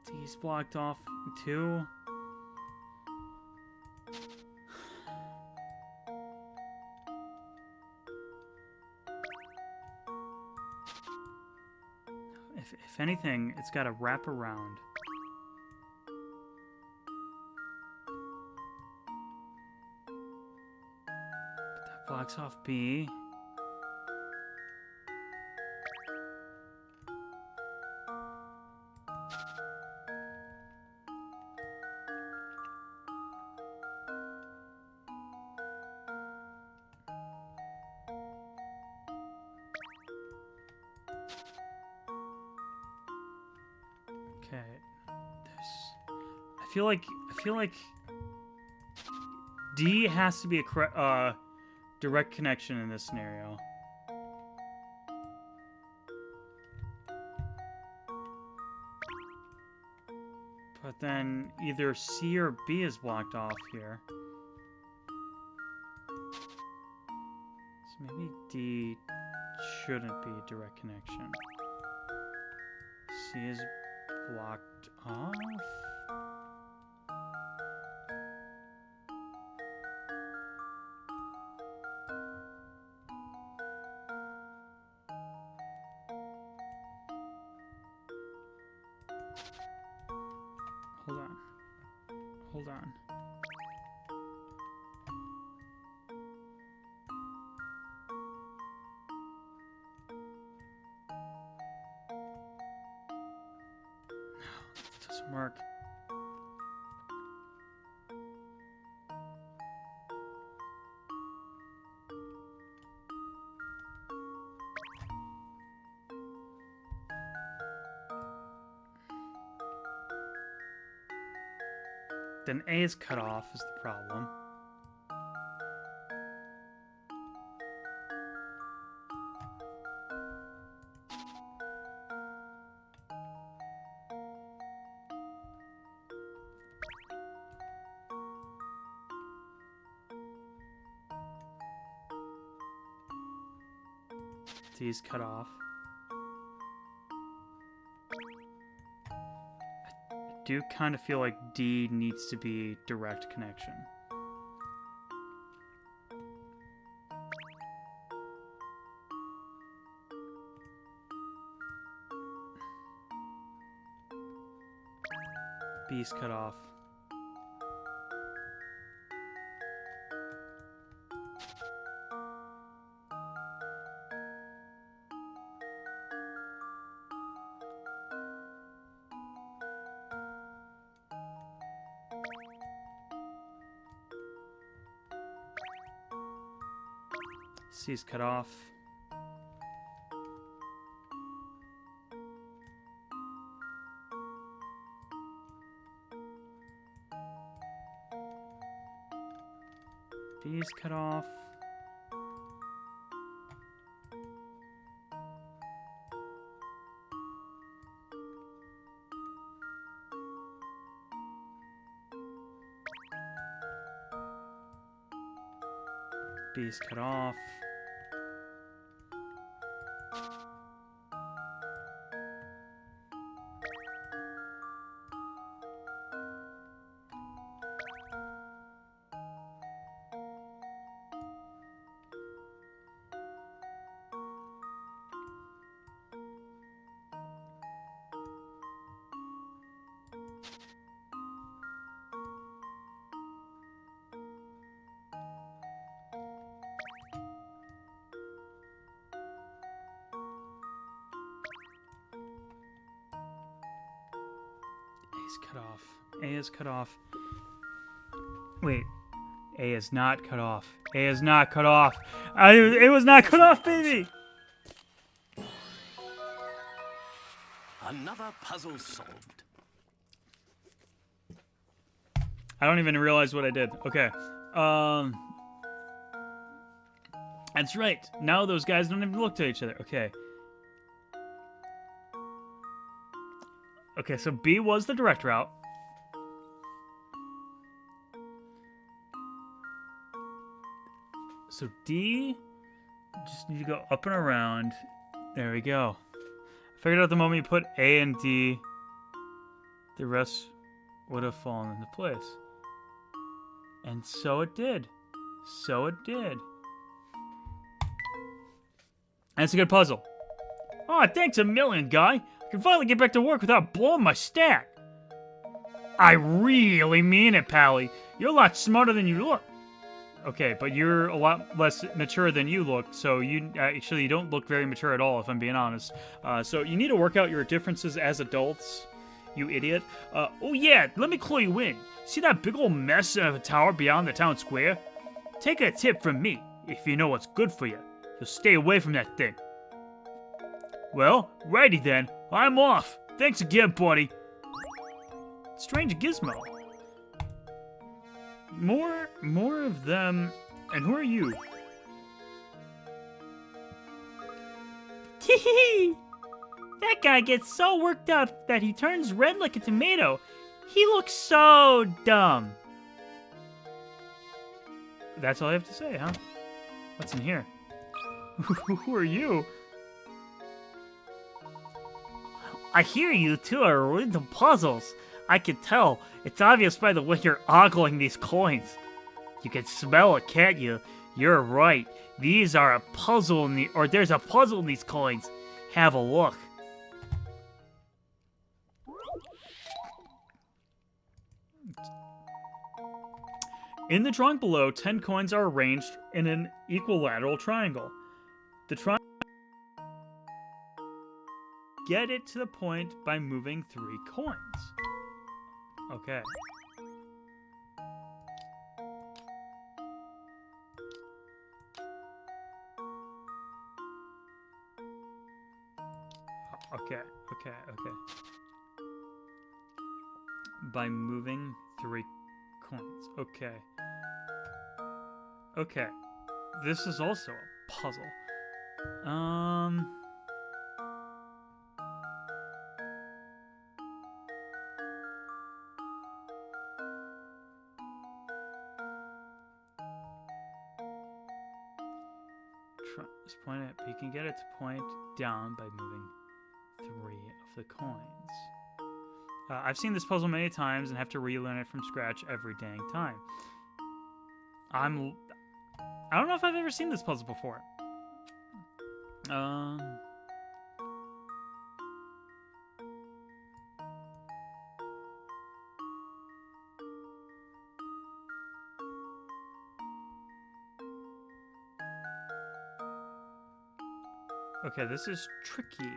D's blocked off too. If anything, it's got to wrap around. Blocks off B. Okay. I feel like D has to be a direct connection in this scenario. But then either C or B is blocked off here. So maybe D shouldn't be a direct connection. C is blocked off? Hold on. No, it doesn't work. Then A is cut off is the problem. D is cut off. I do kind of feel like D needs to be direct connection. B is cut off. C is cut off. B is cut off. B is cut off. Is cut off. A is cut off. Wait. A is not cut off. A is not cut off. It was not cut off, baby! Another puzzle solved. I don't even realize what I did. Okay. That's right. Now those guys don't even look at each other. Okay. Okay, so B was the direct route. So D, just need to go up and around. There we go. I figured out the moment you put A and D, the rest would have fallen into place. And so it did. So it did. That's a good puzzle. Oh, thanks a million, guy. I can finally get back to work without blowing my stack. I really mean it, Pally. You're a lot smarter than you look. Okay, but you're a lot less mature than you look, so you don't look very mature at all, if I'm being honest. So you need to work out your differences as adults, you idiot. Oh yeah, let me clue you in. See that big old mess of a tower beyond the town square? Take a tip from me. If you know what's good for you, you'll stay away from that thing. Well, righty then. I'm off. Thanks again, buddy. Strange gizmo. More of them. And who are you? Tee-hee! That guy gets so worked up that he turns red like a tomato. He looks so dumb. That's all I have to say, huh? What's in here? Who are you? I hear you two are into puzzles. I can tell. It's obvious by the way you're ogling these coins. You can smell it, can't you? You're right. These are a puzzle there's a puzzle in these coins. Have a look. In the drawing below, 10 coins are arranged in an equilateral triangle. The triangle. Get it to the point by moving 3 coins. Okay. Okay. By moving 3 coins. Okay. Okay. This is also a puzzle. This point up, but you can get it to point down by moving 3 of the coins. I've seen this puzzle many times and have to relearn it from scratch every dang time. I don't know if I've ever seen this puzzle before. Okay, this is tricky.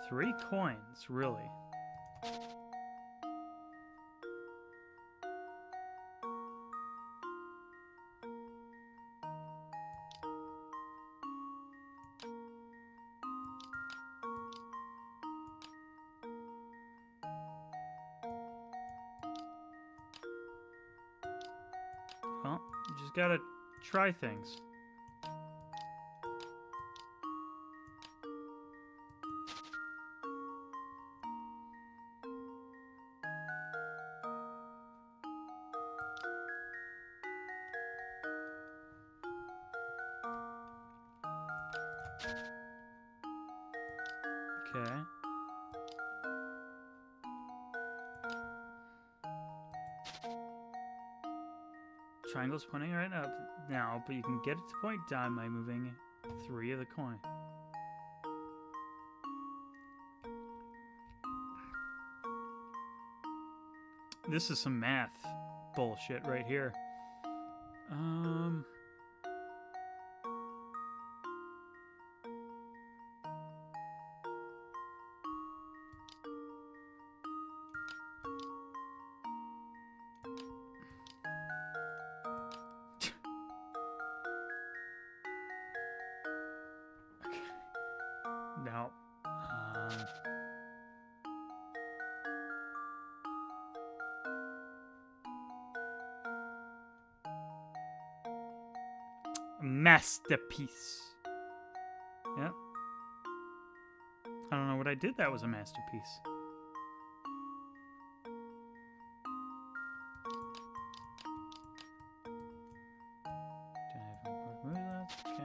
Three coins, really. Well, you just gotta try things. Okay. Triangle's pointing right up now, but you can get it to point down by moving 3 of the coin. This is some math bullshit right here. No. Masterpiece. Yep. I don't know what I did that was a masterpiece. Did I have important moves? That's okay.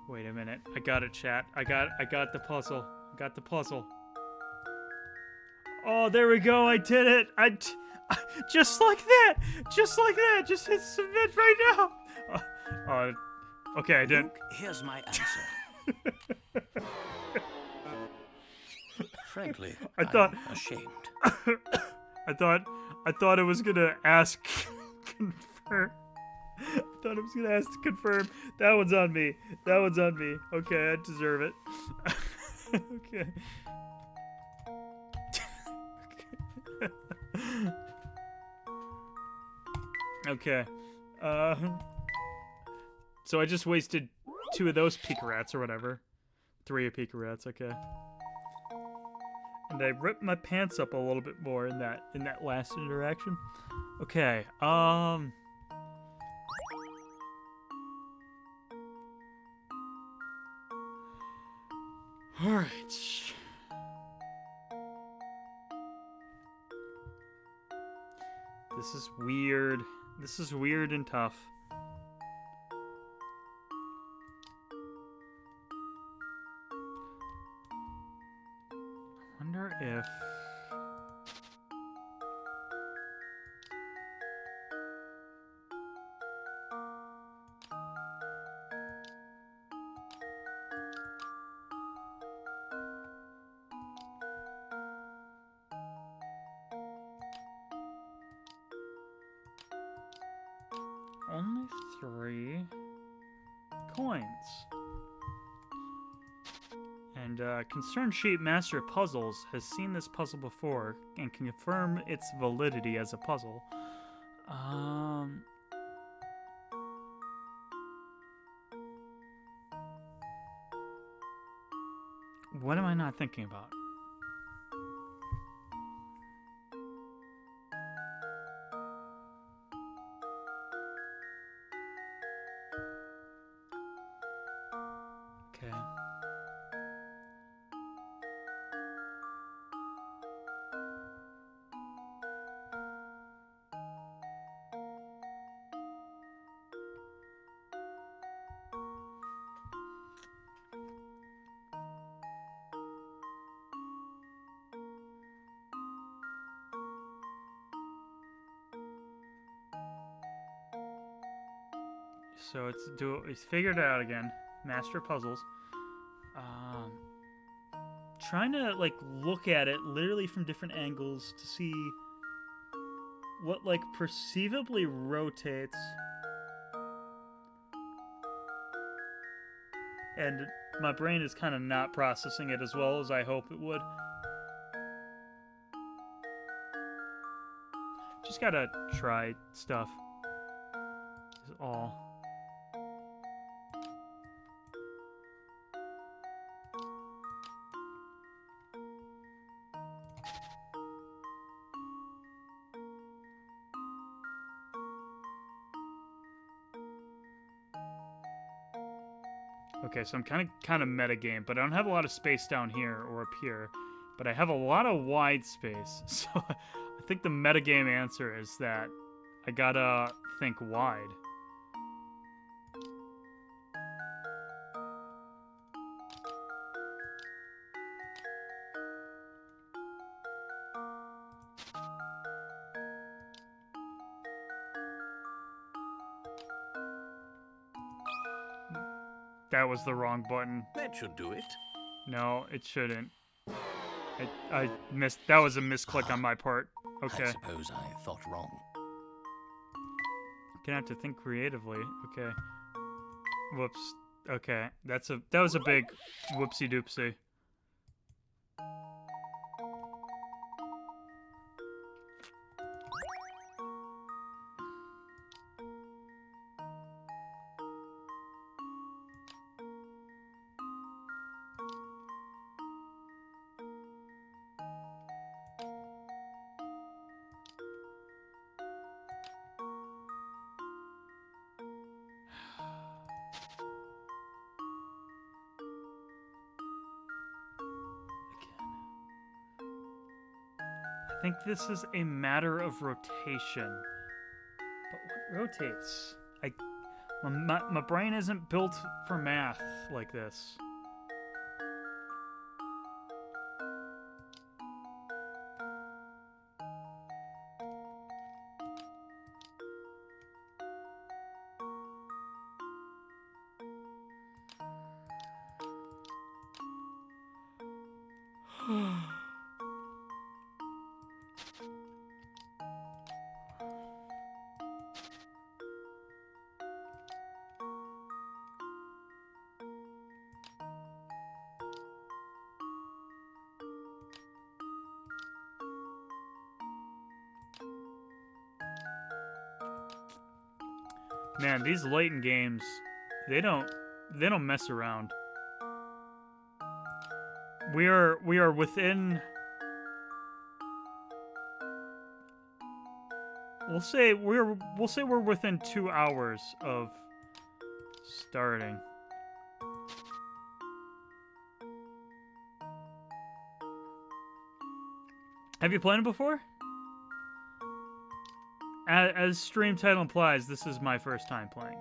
Wait a minute. I got it, chat. I got the puzzle. I got the puzzle. Oh, there we go. I did it. Just like that. Just like that. Just hit submit right now. Okay, I didn't. Luke, here's my answer. Frankly, I thought I'm ashamed. I thought it was gonna ask confirm. I thought it was gonna ask to confirm. That one's on me. That one's on me. Okay, I deserve it. Okay. Okay. So I just wasted 2 of those Pika Rats or whatever. 3 of Pika Rats, okay. And I ripped my pants up a little bit more in that last interaction. Okay, alright. This is weird. This is weird and tough. I wonder if... Only 3 coins. And And Concerned Sheep Master of Puzzles has seen this puzzle before and can confirm its validity as a puzzle. What am I not thinking about? Okay. So it's figured it out again. Master puzzles. Trying to like look at it literally from different angles to see what like perceivably rotates. And my brain is kind of not processing it as well as I hope it would. Just gotta try stuff. Is all. Okay, so I'm kind of metagame, but I don't have a lot of space down here or up here, but I have a lot of wide space. So I think the metagame answer is that I gotta think wide. That was the wrong button. That should do it. No, it shouldn't. I missed. That was a misclick on my part. Okay. I suppose I thought wrong. Gonna have to think creatively. Okay. Whoops. Okay. That was a big whoopsie doopsie. I think this is a matter of rotation. But what rotates? My brain isn't built for math like this. Man, these Layton games, they don't mess around. We are within, we'll say we're within 2 hours of starting. Have you played it before? As stream title implies, this is my first time playing.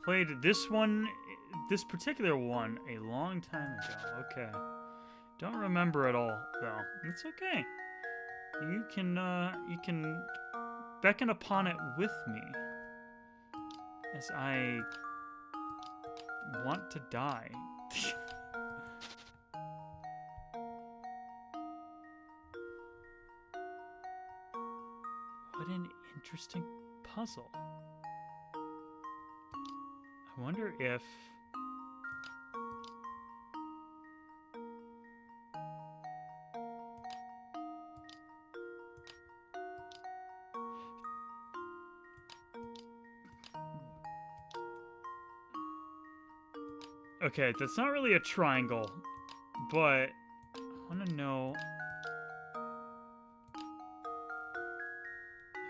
Played this particular one, a long time ago. Okay. Don't remember it all, though. It's okay. You can beckon upon it with me as I want to die. Interesting puzzle. I wonder if... Okay, that's not really a triangle, but I want to know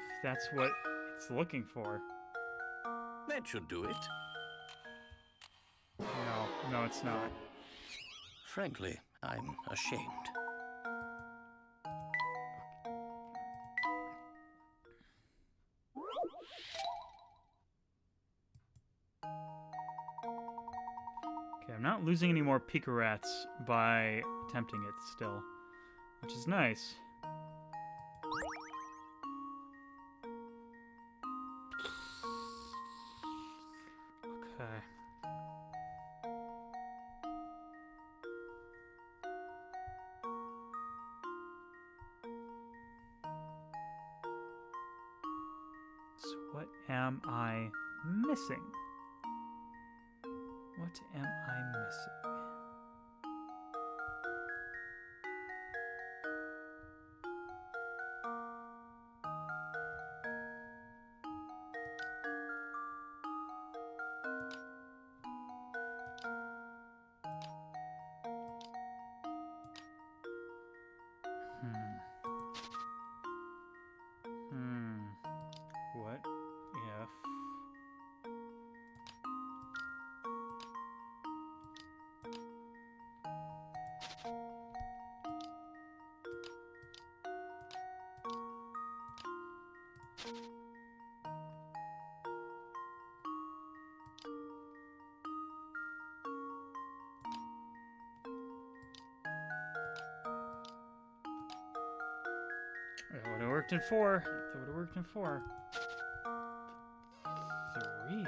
if that's what it's looking for. That should do it. No, it's not. Frankly, I'm ashamed. Okay, I'm not losing any more picarats by attempting it still, which is nice. Okay. So what am I missing? What am I missing? What if... That would have worked in 4. That would have worked in 4. 3.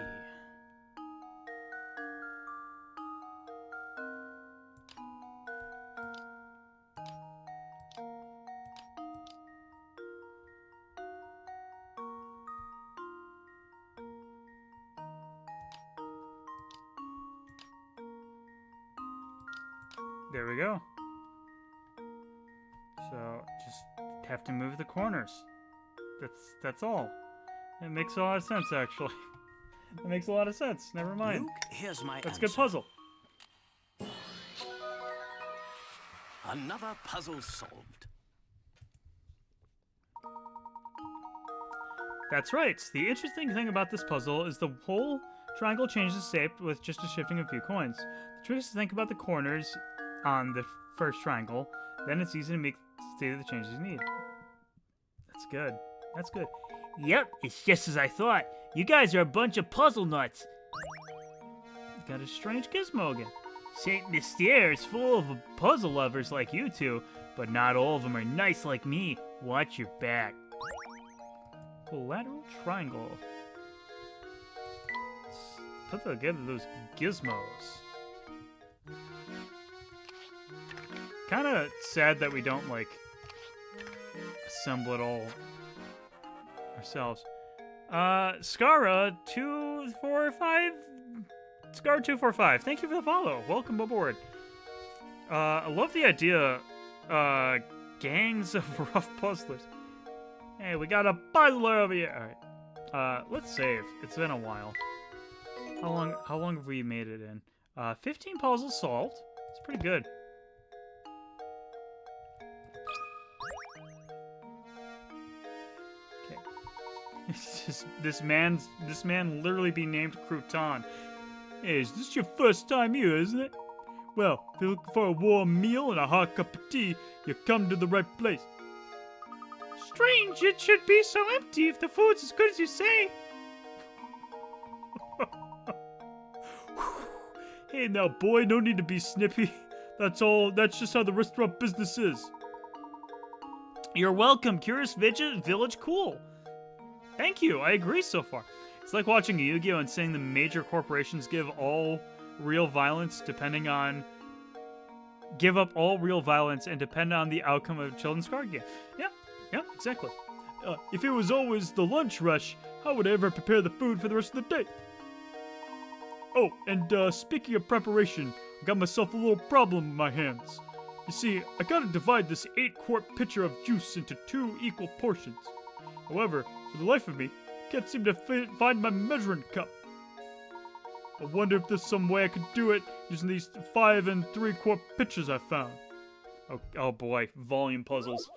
There we go. So just have to move the corners. That's all. It makes a lot of sense, actually. It makes a lot of sense. Never mind. Luke, here's my That's a answer. good puzzle. Another puzzle solved. That's right. The interesting thing about this puzzle is the whole triangle changes shape with just a shifting of a few coins. The trick is to think about the corners on the first triangle. Then it's easy to see the changes you need. That's good. That's good. Yep, it's just as I thought. You guys are a bunch of puzzle nuts. Got a strange gizmo again. Saint Mystere is full of puzzle lovers like you two, but not all of them are nice like me. Watch your back. Collateral triangle. Let's put together those gizmos. Kind of sad that we don't, like, assemble it all ourselves. Skara 245. Skara 245. Thank you for the follow. Welcome aboard. I love the idea. Gangs of rough puzzlers. Hey, we got a puzzler over here. All right. Let's save. It's been a while. How long have we made it in? 15 puzzles solved. It's pretty good. Okay. This man literally be named Crouton. Hey, is this your first time here, isn't it? Well, if you're looking for a warm meal and a hot cup of tea, you come to the right place. Strange, it should be so empty if the food's as good as you say. Hey now, boy, no need to be snippy. That's all. That's just how the restaurant business is. You're welcome, Curious Village Cool. Thank you, I agree so far. It's like watching Yu-Gi-Oh! And saying the major corporations give up all real violence and depend on the outcome of a children's card game. Yeah, exactly. if it was always the lunch rush, how would I ever prepare the food for the rest of the day? Oh, and speaking of preparation, I got myself a little problem in my hands. You see, I gotta divide this 8-quart pitcher of juice into 2 equal portions. However, for the life of me, I can't seem to find my measuring cup. I wonder if there's some way I could do it using these 5 3/4 pitchers I found. Oh boy, volume puzzles.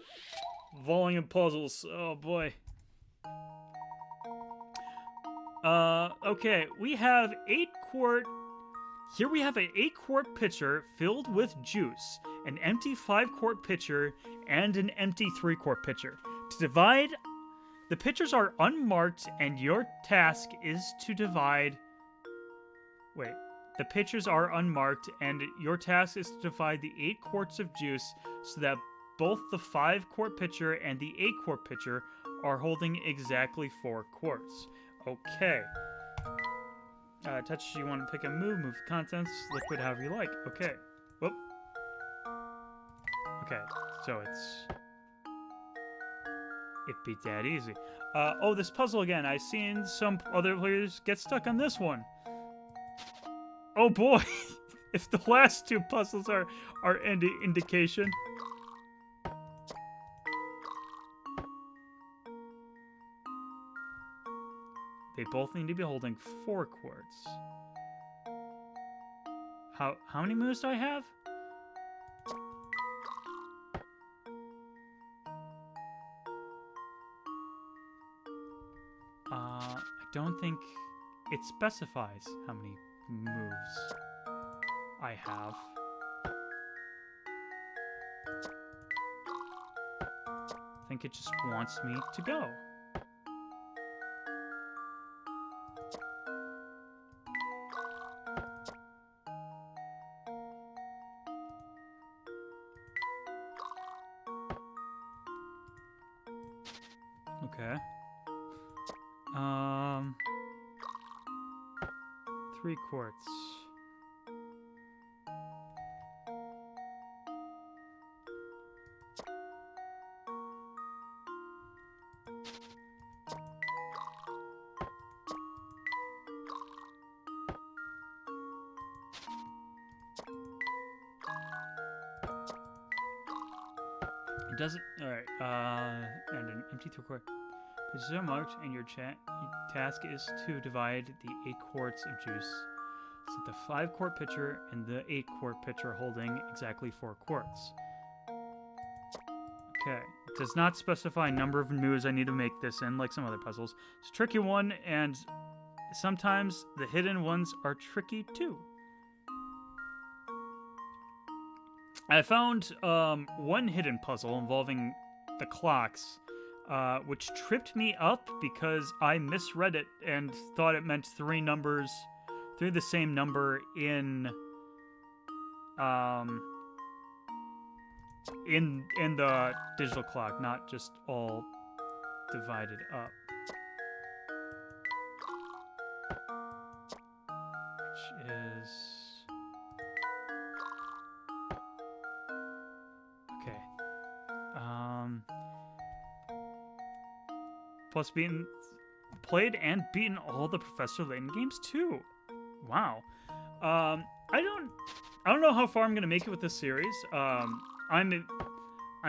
Volume puzzles, oh boy. Okay, we have 8-quart... Here we have an 8-quart pitcher filled with juice, an empty 5-quart pitcher, and an empty 3-quart pitcher. To divide, the pitchers are unmarked, and your task is to divide... Wait, the pitchers are unmarked, and your task is to divide the 8 quarts of juice so that both the 5-quart pitcher and the 8-quart pitcher are holding exactly 4 quarts. Okay. Touch, you want to pick a move the contents, liquid, however you like. Okay. Whoop. Okay, so it beat that easy. Oh, this puzzle again. I've seen some other players get stuck on this one. Oh boy! If the last 2 puzzles are indication. They both need to be holding 4 quarts. How many moves do I have? I don't think it specifies how many moves I have. I think it just wants me to go. Okay. 3 quarts. It doesn't. All right. And an empty 3-quart. Pitchers are marked, and your task is to divide the 8 quarts of juice. So the 5-quart pitcher and the 8-quart pitcher holding exactly 4 quarts. Okay. It does not specify number of moves I need to make this in, like some other puzzles. It's a tricky one, and sometimes the hidden ones are tricky too. I found one hidden puzzle involving the clocks, which tripped me up because I misread it and thought it meant 3 numbers, 3 the same number in the digital clock, not just all divided up. Which is... Okay. Plus played and beaten all the Professor Layton games too. Wow. I don't know how far I'm gonna make it with this series. I'm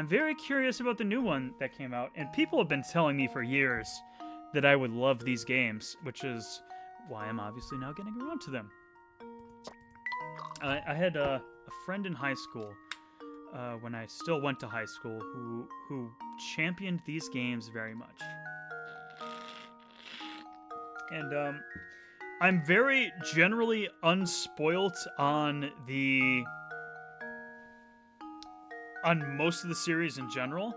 very curious about the new one that came out, and people have been telling me for years that I would love these games, which is why I'm obviously now getting around to them. I had a friend in high school, when I still went to high school, who championed these games very much. And I'm very generally unspoilt on most of the series in general.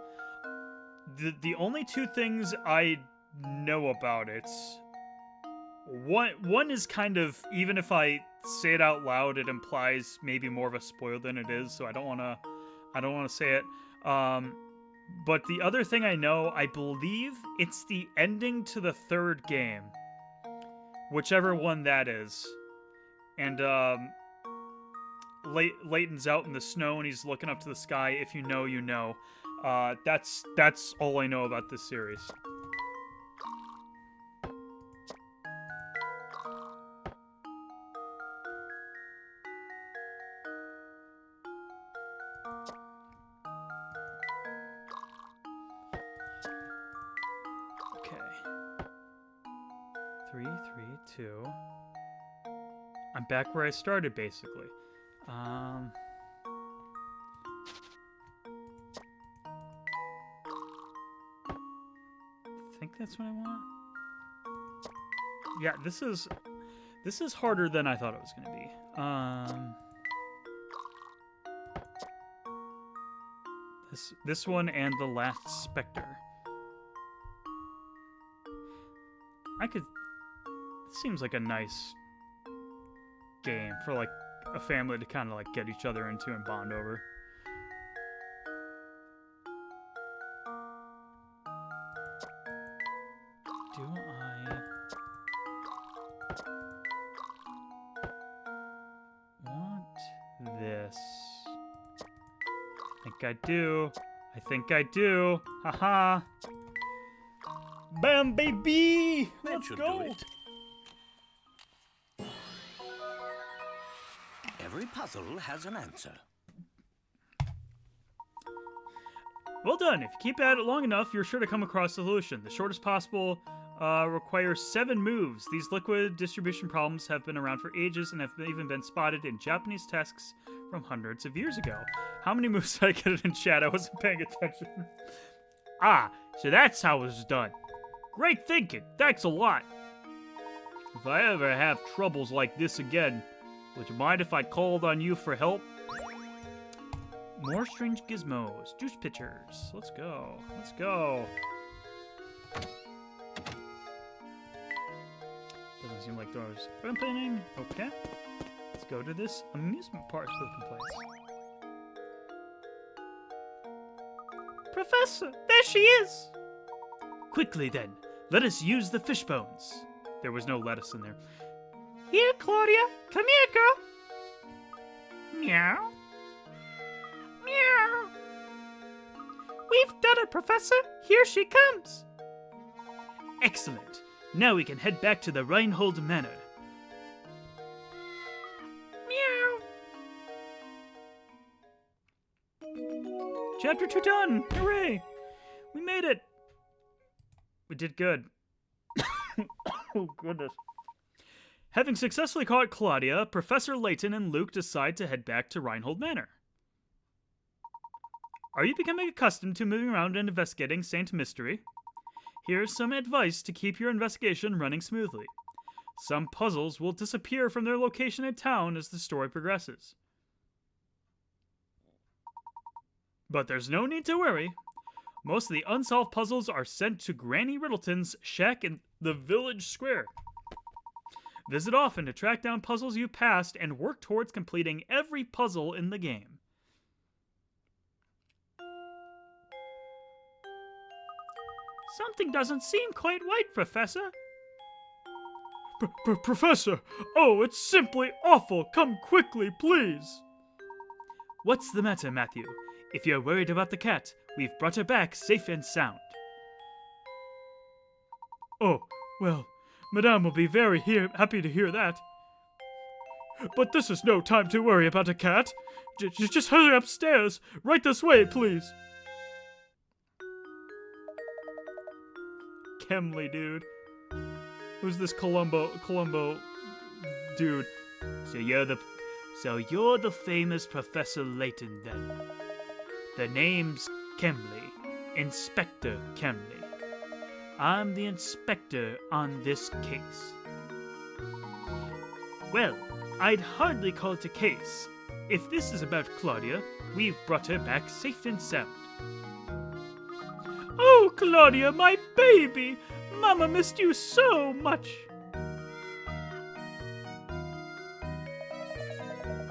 The only 2 things I know about it, one is kind of, even if I say it out loud, it implies maybe more of a spoiler than it is, so I don't want to say it. But the other thing I know, I believe it's the ending to the 3rd game, whichever one that is. And Layton's out in the snow and he's looking up to the sky. If you know, you know. That's all I know about this series. Okay. 3, 3, 2. I'm back where I started, basically. I think that's what I want. Yeah, this is harder than I thought it was gonna be. This one and the Last Spectre. It seems like a nice game for like a family to kind of like get each other into and bond over. Do I want this? I think I do. I think I do. Haha. Bam, baby! That Let's should go! do it. Every puzzle has an answer. Well done. If you keep at it long enough, you're sure to come across a solution. The shortest possible requires 7 moves. These liquid distribution problems have been around for ages and have even been spotted in Japanese texts from hundreds of years ago. How many moves did I get in chat? I wasn't paying attention. So that's how it was done. Great thinking. Thanks a lot. If I ever have troubles like this again, would you mind if I called on you for help? More strange gizmos. Juice pitchers. Let's go. Let's go. Doesn't seem like doors are opening. Okay. Let's go to this amusement park looking place. Professor, there she is! Quickly then, let us use the fish bones. There was no lettuce in there. Here, Claudia. Come here, girl. Meow. Meow. We've done it, Professor. Here she comes. Excellent. Now we can head back to the Reinhold Manor. Meow. Chapter 2 done. Hooray. We made it. We did good. Oh, goodness. Having successfully caught Claudia, Professor Layton and Luke decide to head back to Reinhold Manor. Are you becoming accustomed to moving around and investigating Saint Mystery? Here's some advice to keep your investigation running smoothly. Some puzzles will disappear from their location in town as the story progresses. But there's no need to worry. Most of the unsolved puzzles are sent to Granny Riddleton's shack in the village square. Visit often to track down puzzles you passed and work towards completing every puzzle in the game. Something doesn't seem quite right, Professor. Professor! Oh, it's simply awful! Come quickly, please! What's the matter, Matthew? If you're worried about the cat, we've brought her back safe and sound. Oh, well, Madame will be very happy to hear that. But this is no time to worry about a cat. Just hurry upstairs. Right this way, please. Kemley, dude. Who's this Columbo dude? So you're the famous Professor Layton, then. The name's Kemley. Inspector Kemley. I'm the inspector on this case. Well, I'd hardly call it a case. If this is about Claudia, we've brought her back safe and sound. Oh, Claudia, my baby! Mama missed you so much!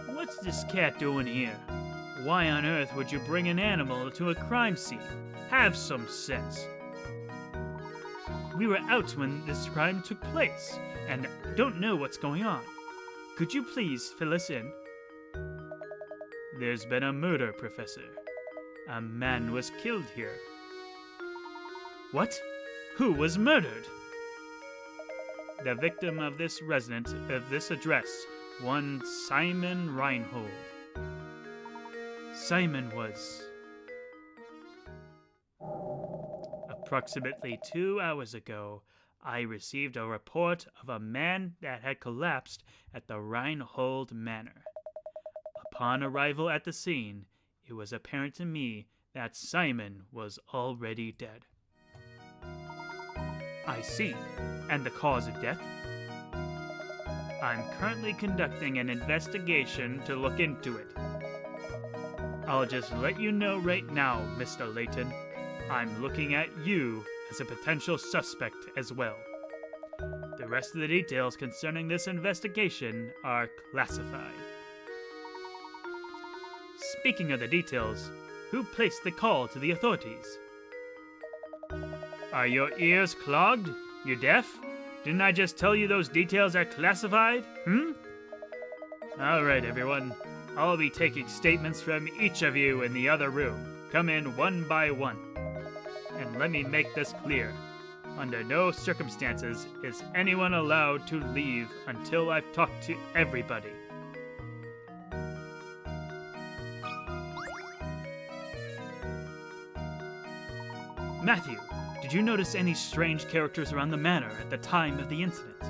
What's this cat doing here? Why on earth would you bring an animal to a crime scene? Have some sense. We were out when this crime took place, and don't know what's going on. Could you please fill us in? There's been a murder, Professor. A man was killed here. What? Who was murdered? The victim of this resident of this address, one Simon Reinhold. Simon was... Approximately 2 hours ago, I received a report of a man that had collapsed at the Reinhold Manor. Upon arrival at the scene, it was apparent to me that Simon was already dead. I see. And the cause of death? I'm currently conducting an investigation to look into it. I'll just let you know right now, Mr. Layton, I'm looking at you as a potential suspect as well. The rest of the details concerning this investigation are classified. Speaking of the details, who placed the call to the authorities? Are your ears clogged? You deaf? Didn't I just tell you those details are classified? Alright, everyone. I'll be taking statements from each of you in the other room. Come in one by one. And let me make this clear. Under no circumstances is anyone allowed to leave until I've talked to everybody. Matthew, did you notice any strange characters around the manor at the time of the incident?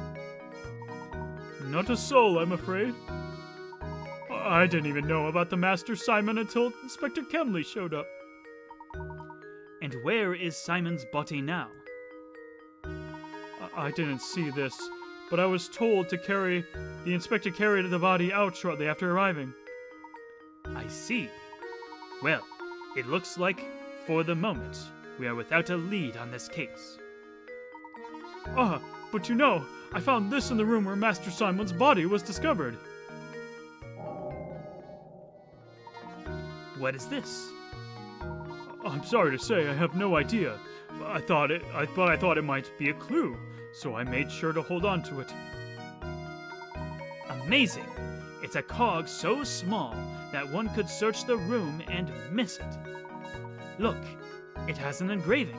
Not a soul, I'm afraid. I didn't even know about the Master Simon until Inspector Kemley showed up. And where is Simon's body now? I didn't see this, but I was told to the inspector carried the body out shortly after arriving. I see. Well, it looks like, for the moment, we are without a lead on this case. But you know, I found this in the room where Master Simon's body was discovered. What is this? I'm sorry to say, I have no idea. I thought it might be a clue, so I made sure to hold on to it. Amazing! It's a cog so small that one could search the room and miss it. Look, it has an engraving.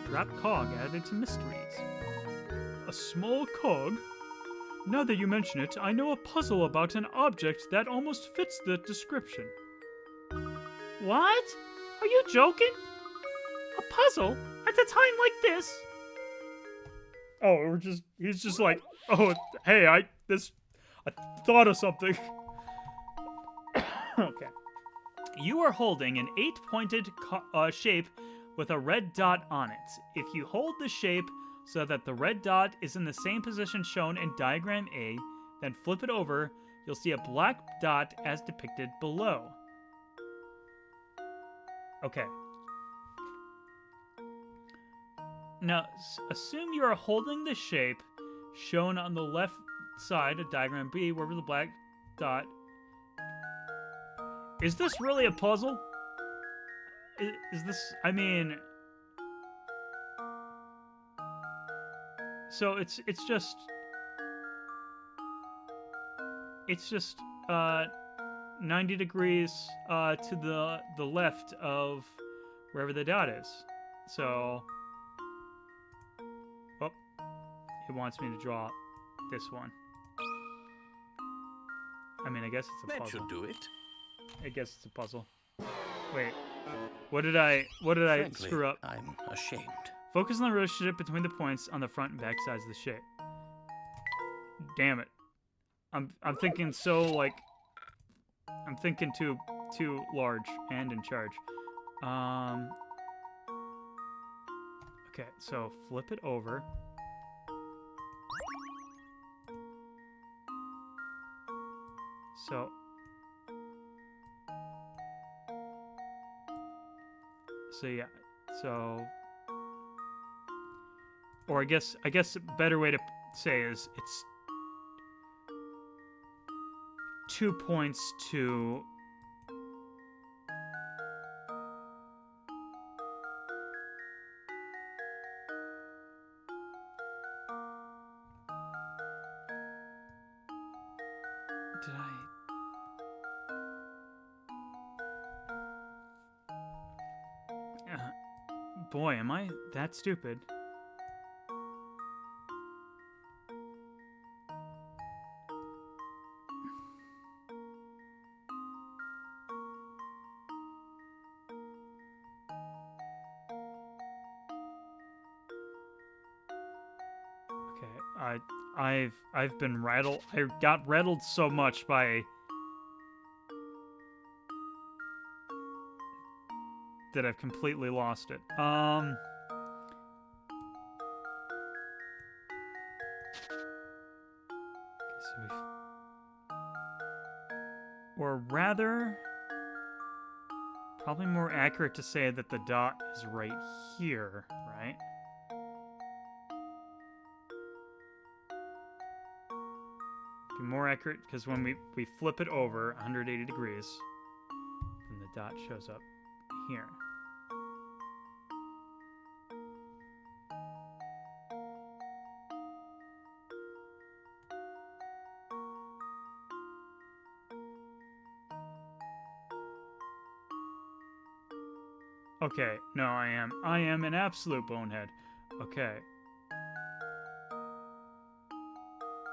Drop cog added to mysteries. A small cog? Now that you mention it, I know a puzzle about an object that almost fits the description. What? Are you joking? A puzzle? At a time like this? Oh, he's just like, oh, hey, I thought of something. Okay. You are holding an 8-pointed shape with a red dot on it. If you hold the shape so that the red dot is in the same position shown in diagram A, then flip it over, you'll see a black dot as depicted below. Okay. Now, assume you are holding the shape shown on the left side of diagram B, wherever the black dot. Is this really a puzzle? Is this, I mean... So it's just 90 degrees to the left of wherever the dot is. So, oh, it wants me to draw this one. I mean, I guess it's a That puzzle. should do it. I guess it's a puzzle. Wait, what did I Frankly, screw up? I'm ashamed. Focus on the relationship between the points on the front and back sides of the shape. Damn it. I'm thinking so, like, I'm thinking too large and in charge. Okay, so flip it over. So yeah, so, or I guess a better way to say is it's 2 points to Boy, am I that stupid. Okay, I've been rattled. I got rattled so much by that I've completely lost it. So or rather, probably more accurate to say that the dot is right here, right? Be more accurate because when we flip it over 180 degrees, then the dot shows up here. Okay, no, I am an absolute bonehead. Okay.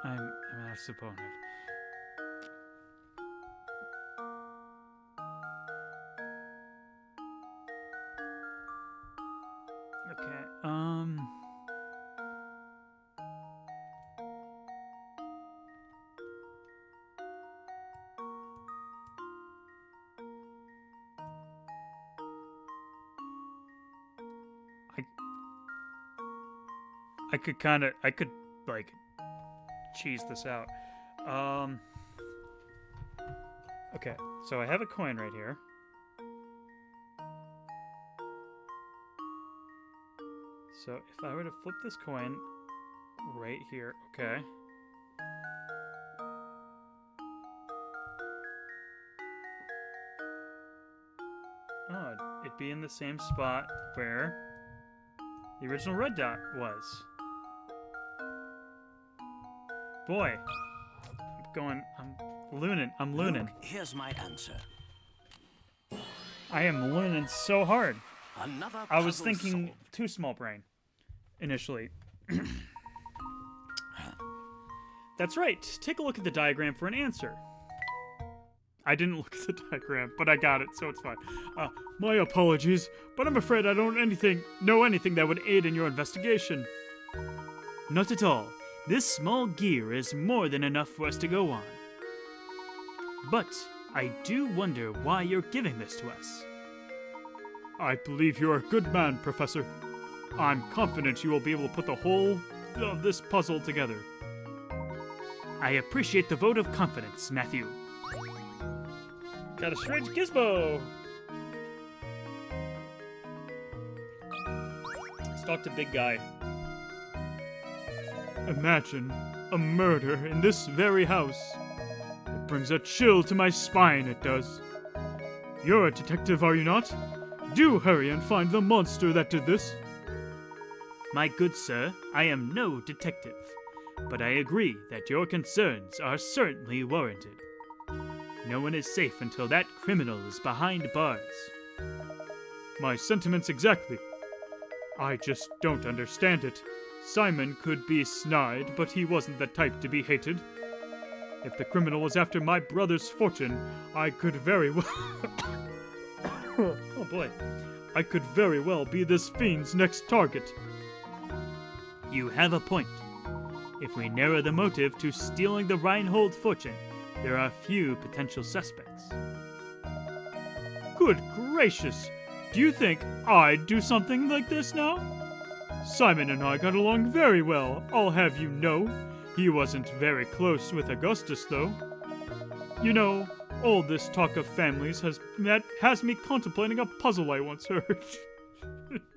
I'm an absolute bonehead. Okay, I could, like, cheese this out. Okay, so I have a coin right here. So if I were to flip this coin right here, okay. Oh, it'd be in the same spot where the original red dot was. Boy, I'm looning. Look, here's my answer. I am learning so hard. Another I was puzzle thinking solved. too small brain, initially. That's right. Take a look at the diagram for an answer. I didn't look at the diagram, but I got it, so it's fine. My apologies, but I'm afraid I don't know anything that would aid in your investigation. Not at all. This small gear is more than enough for us to go on. But I do wonder why you're giving this to us. I believe you're a good man, Professor. I'm confident you will be able to put the whole of this puzzle together. I appreciate the vote of confidence, Matthew. Got a strange gizmo! Let's talk to big guy. Imagine a murder in this very house. It brings a chill to my spine, it does. You're a detective, are you not? Do hurry and find the monster that did this. My good sir, I am no detective, but I agree that your concerns are certainly warranted. No one is safe until that criminal is behind bars. My sentiments exactly. I just don't understand it. Simon could be snide, but he wasn't the type to be hated. If the criminal was after my brother's fortune, I could very well... oh boy. I could very well be this fiend's next target. You have a point. If we narrow the motive to stealing the Reinhold fortune, there are few potential suspects. Good gracious! Do you think I'd do something like this now? Simon and I got along very well, I'll have you know. He wasn't very close with Augustus, though. You know, all this talk of families has me contemplating a puzzle I once heard.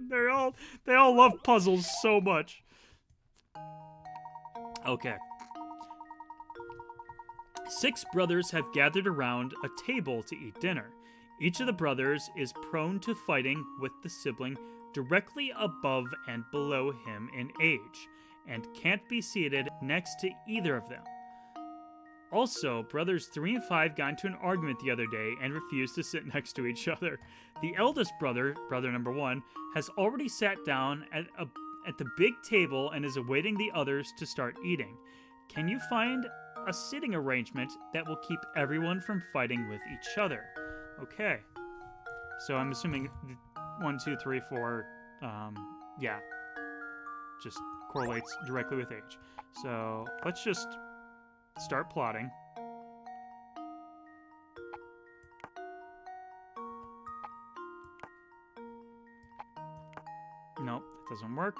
They all love puzzles so much. Okay. 6 brothers have gathered around a table to eat dinner. Each of the brothers is prone to fighting with the sibling directly above and below him in age, and can't be seated next to either of them. Also, brothers 3 and 5 got into an argument the other day and refused to sit next to each other. The eldest brother, brother number 1, has already sat down at the big table and is awaiting the others to start eating. Can you find a sitting arrangement that will keep everyone from fighting with each other? Okay. So I'm assuming 1, 2, 3, 4, yeah, just correlates directly with age. So let's just start plotting. Nope, that doesn't work.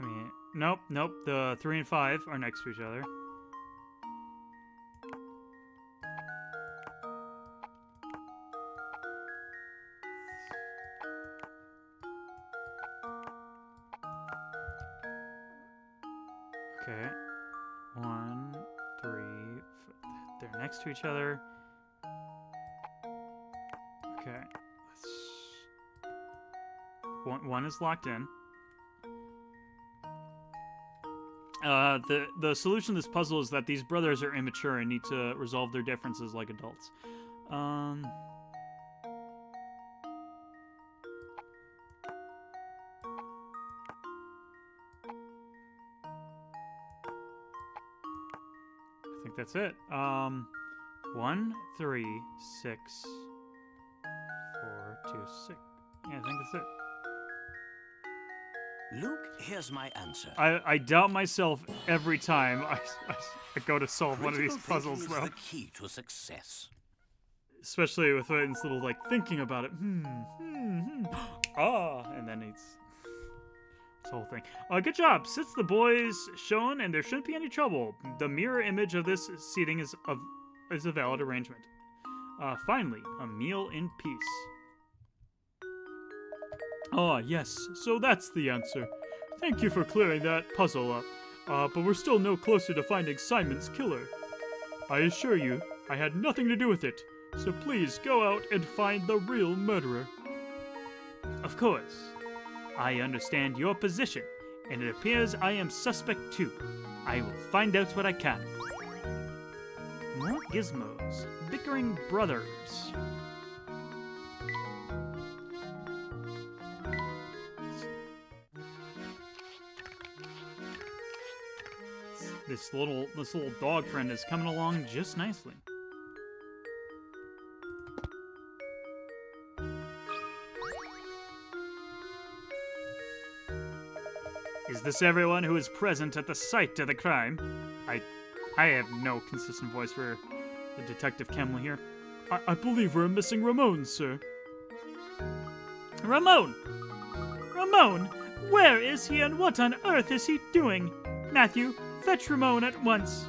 I mean, nope. The 3 and 5 are next to each other. Okay. 1, 3, they're next to each other. Okay. One is locked in. The solution to this puzzle is that these brothers are immature and need to resolve their differences like adults. I think that's it. 1, 3, 6, 4, 2, 6. Yeah, I think that's it. Luke, here's my answer. I doubt myself every time I go to solve one of these Critical puzzles, thinking though. is the key to success. Especially with Layton's little, like, thinking about it. And then it's this whole thing. Good job. Sits the boys shown, and there shouldn't be any trouble. The mirror image of this seating is a valid arrangement. Finally, a meal in peace. Ah, yes, so that's the answer. Thank you for clearing that puzzle up. But we're still no closer to finding Simon's killer. I assure you, I had nothing to do with it. So please go out and find the real murderer. Of course. I understand your position, and it appears I am suspect too. I will find out what I can. More gizmos. Bickering brothers. This little dog friend is coming along just nicely. Is this everyone who is present at the site of the crime? I have no consistent voice for the Detective Kemley here. I believe we're missing Ramon, sir. Ramon! Ramon! Where is he and what on earth is he doing? Matthew, fetch Ramon at once.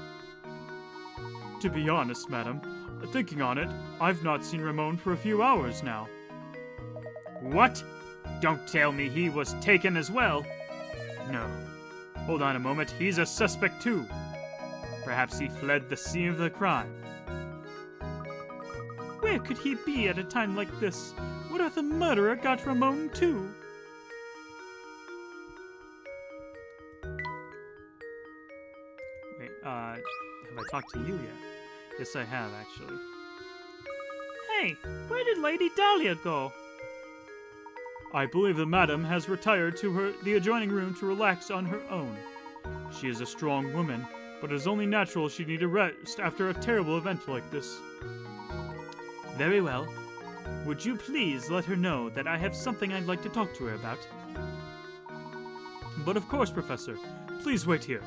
To be honest, madam, thinking on it, I've not seen Ramon for a few hours now. What? Don't tell me he was taken as well. No. Hold on a moment, he's a suspect too. Perhaps he fled the scene of the crime. Where could he be at a time like this? What if the murderer got Ramon too? Wait, have I talked to you yet? Yes, I have, actually. Hey, where did Lady Dahlia go? I believe the madam has retired to the adjoining room to relax on her own. She is a strong woman, but it is only natural she need a rest after a terrible event like this. Very well. Would you please let her know that I have something I'd like to talk to her about? But of course, Professor. Please wait here.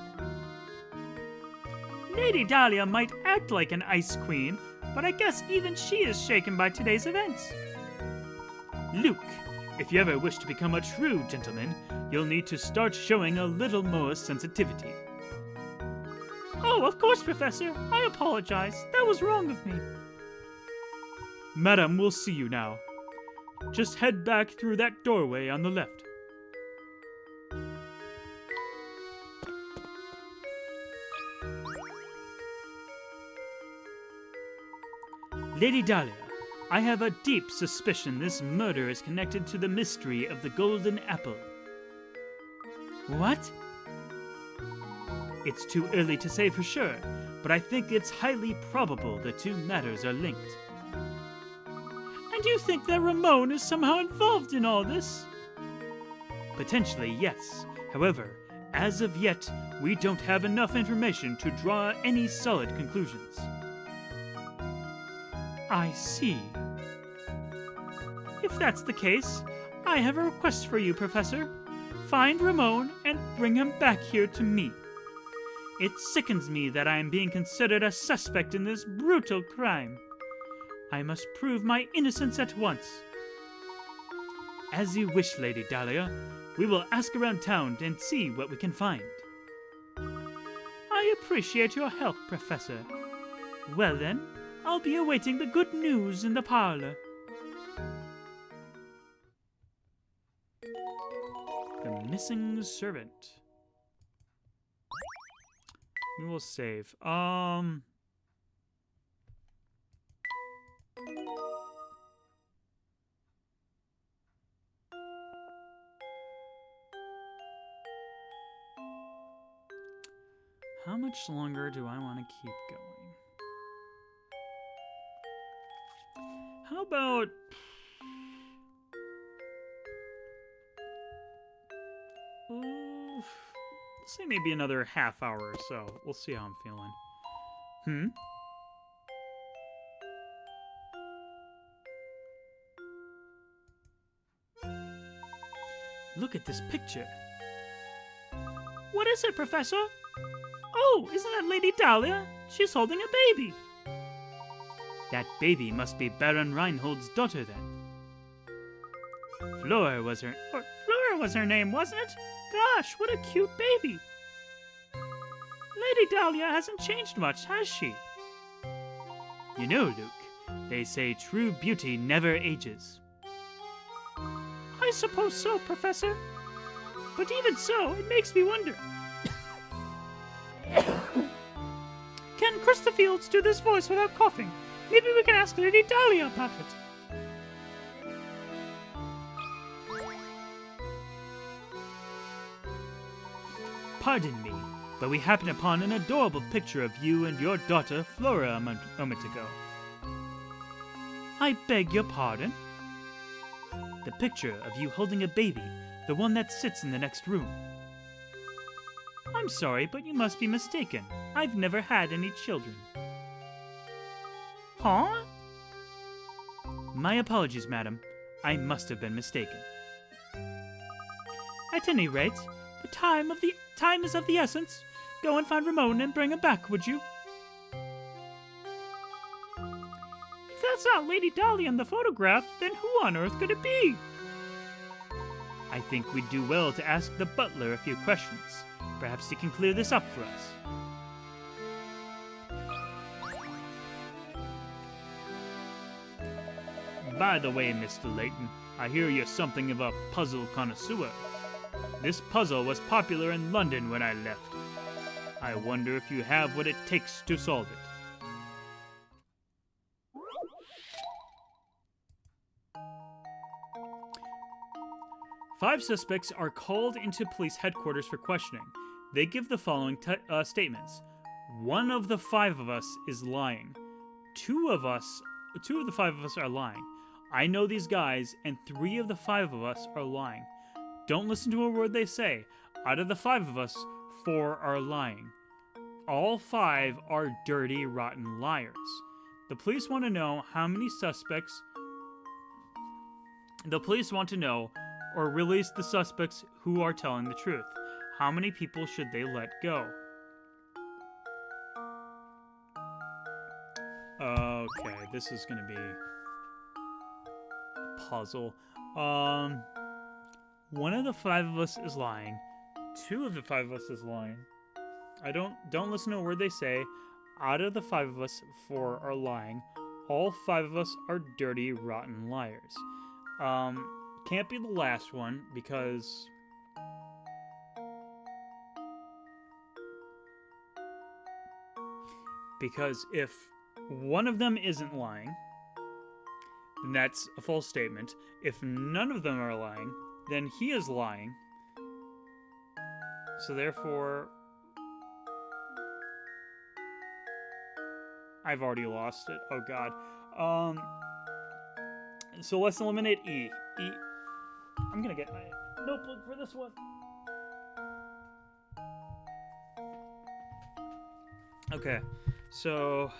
Lady Dahlia might act like an ice queen, but I guess even she is shaken by today's events. Luke, if you ever wish to become a true gentleman, you'll need to start showing a little more sensitivity. Oh, of course, Professor. I apologize. That was wrong of me. Madam, we'll see you now. Just head back through that doorway on the left. Lady Dahlia, I have a deep suspicion this murder is connected to the mystery of the golden apple. What? It's too early to say for sure, but I think it's highly probable the two matters are linked. And you think that Ramon is somehow involved in all this? Potentially, yes. However, as of yet, we don't have enough information to draw any solid conclusions. I see. If that's the case, I have a request for you, Professor. Find Ramon and bring him back here to me. It sickens me that I am being considered a suspect in this brutal crime. I must prove my innocence at once. As you wish, Lady Dahlia. We will ask around town and see what we can find. I appreciate your help, Professor. Well then, I'll be awaiting the good news in the parlor. The missing servant. We will save. How much longer do I want to keep going? How about... let's say maybe another half hour or so. We'll see how I'm feeling. Look at this picture. What is it, Professor? Oh, isn't that Lady Dahlia? She's holding a baby. That baby must be Baron Reinhold's daughter, then. Flora was her name, wasn't it? Gosh, what a cute baby. Lady Dahlia hasn't changed much, has she? You know, Luke, they say true beauty never ages. I suppose so, Professor. But even so, it makes me wonder. Can Krista Fields do this voice without coughing? Maybe we can ask Lady Dahlia about it. Pardon me, but we happened upon an adorable picture of you and your daughter Flora a moment ago. I beg your pardon? The picture of you holding a baby, the one that sits in the next room. I'm sorry, but you must be mistaken. I've never had any children. Huh? My apologies, madam. I must have been mistaken. At any rate, the time is of the essence. Go and find Ramon and bring him back, would you? If that's not Lady Dahlia in the photograph, then who on earth could it be? I think we'd do well to ask the butler a few questions. Perhaps he can clear this up for us. By the way, Mr. Layton, I hear you're something of a puzzle connoisseur. This puzzle was popular in London when I left. I wonder if you have what it takes to solve it. 5 suspects are called into police headquarters for questioning. They give the following statements. 1 of the 5 of us is lying. 2 of the 5 of us are lying. I know these guys, and 3 of the 5 of us are lying. Don't listen to a word they say. Out of the 5 of us, 4 are lying. All 5 are dirty, rotten liars. The police want to know how many suspects... The police want to know or release the suspects who are telling the truth. How many people should they let go? Okay, this is gonna be a puzzle. 1 of the 5 of us is lying. 2 of the 5 of us is lying. Don't listen to a word they say. Out of the 5 of us, 4 are lying. All 5 of us are dirty, rotten liars. Can't be the last one because if one of them isn't lying, then that's a false statement. If none of them are lying, then he is lying. So therefore, I've already lost it. Oh god. So let's eliminate E. I'm gonna get my notebook for this one. Okay, so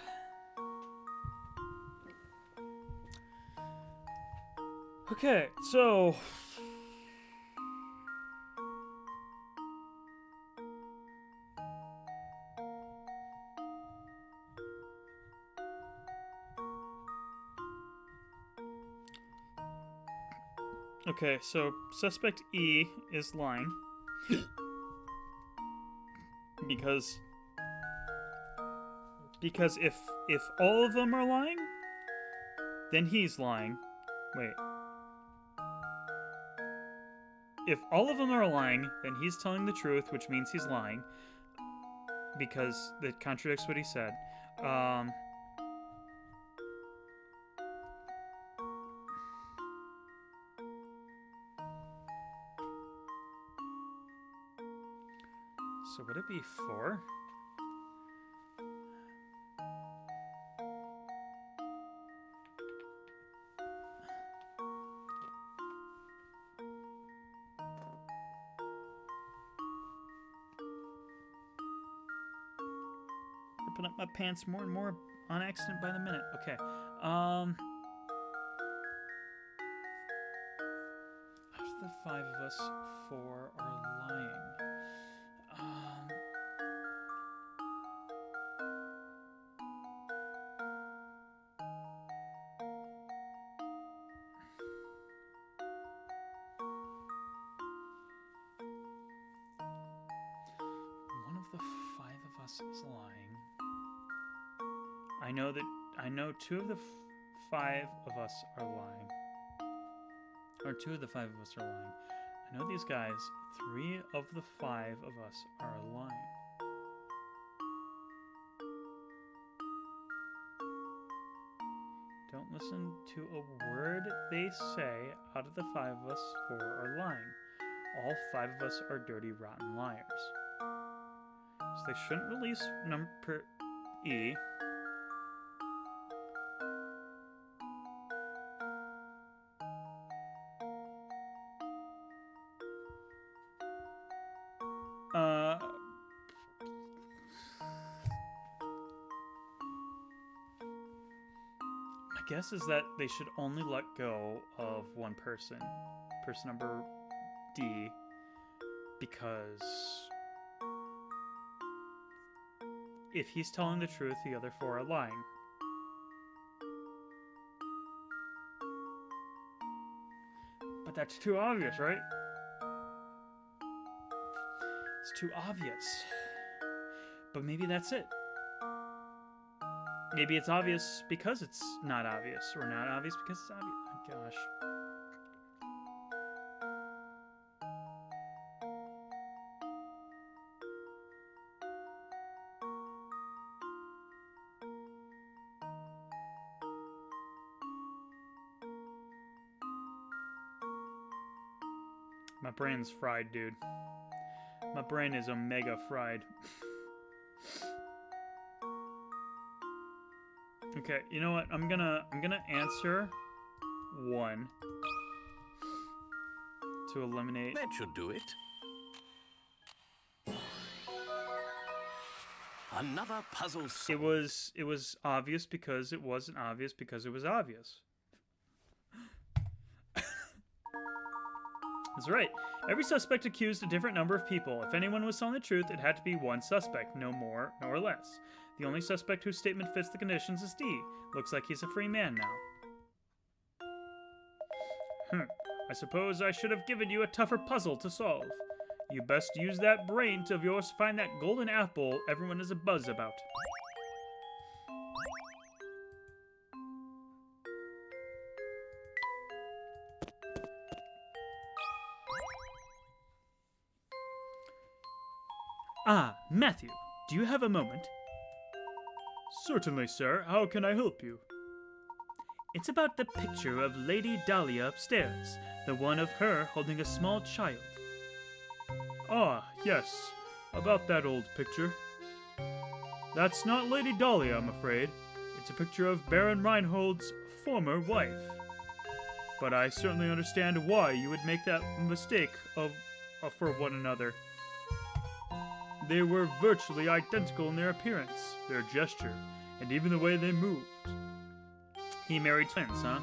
so suspect E is lying because if all of them are lying, then he's lying. Wait. If all of them are lying, then he's telling the truth, which means he's lying because it contradicts what he said. So would it be 4? Ripping up my pants more and more on accident by the minute. Okay. Out of the 5 of us, 4 are lying. One of the 5 of us is lying. I know 2 of the 5 of us are lying. Or 2 of the 5 of us are lying. I know these guys, 3 of the 5 of us are lying. Don't listen to a word they say. Out of the 5 of us, 4 are lying. All 5 of us are dirty, rotten liars. So they shouldn't release number E. My guess is that they should only let go of one person, person number D, because if he's telling the truth, the other 4 are lying. But that's too obvious, right? It's too obvious. But maybe that's it. Maybe it's obvious because it's not obvious, or not obvious because it's obvious. Oh, gosh. My brain's fried, dude. My brain is omega fried. Okay, you know what? I'm gonna answer 1 to eliminate. That should do it. Another puzzle solved. It was obvious because it wasn't obvious because it was obvious. That's right. Every suspect accused a different number of people. If anyone was telling the truth, it had to be 1 suspect, no more nor less. The only suspect whose statement fits the conditions is D. Looks like he's a free man now. I suppose I should have given you a tougher puzzle to solve. You best use that brain of yours to find that golden apple everyone is abuzz about. Ah, Matthew, do you have a moment? Certainly, sir. How can I help you? It's about the picture of Lady Dahlia upstairs, the one of her holding a small child. Ah, yes, about that old picture. That's not Lady Dahlia, I'm afraid. It's a picture of Baron Reinhold's former wife. But I certainly understand why you would make that mistake for one another. They were virtually identical in their appearance, their gesture, and even the way they moved. He married twins, huh?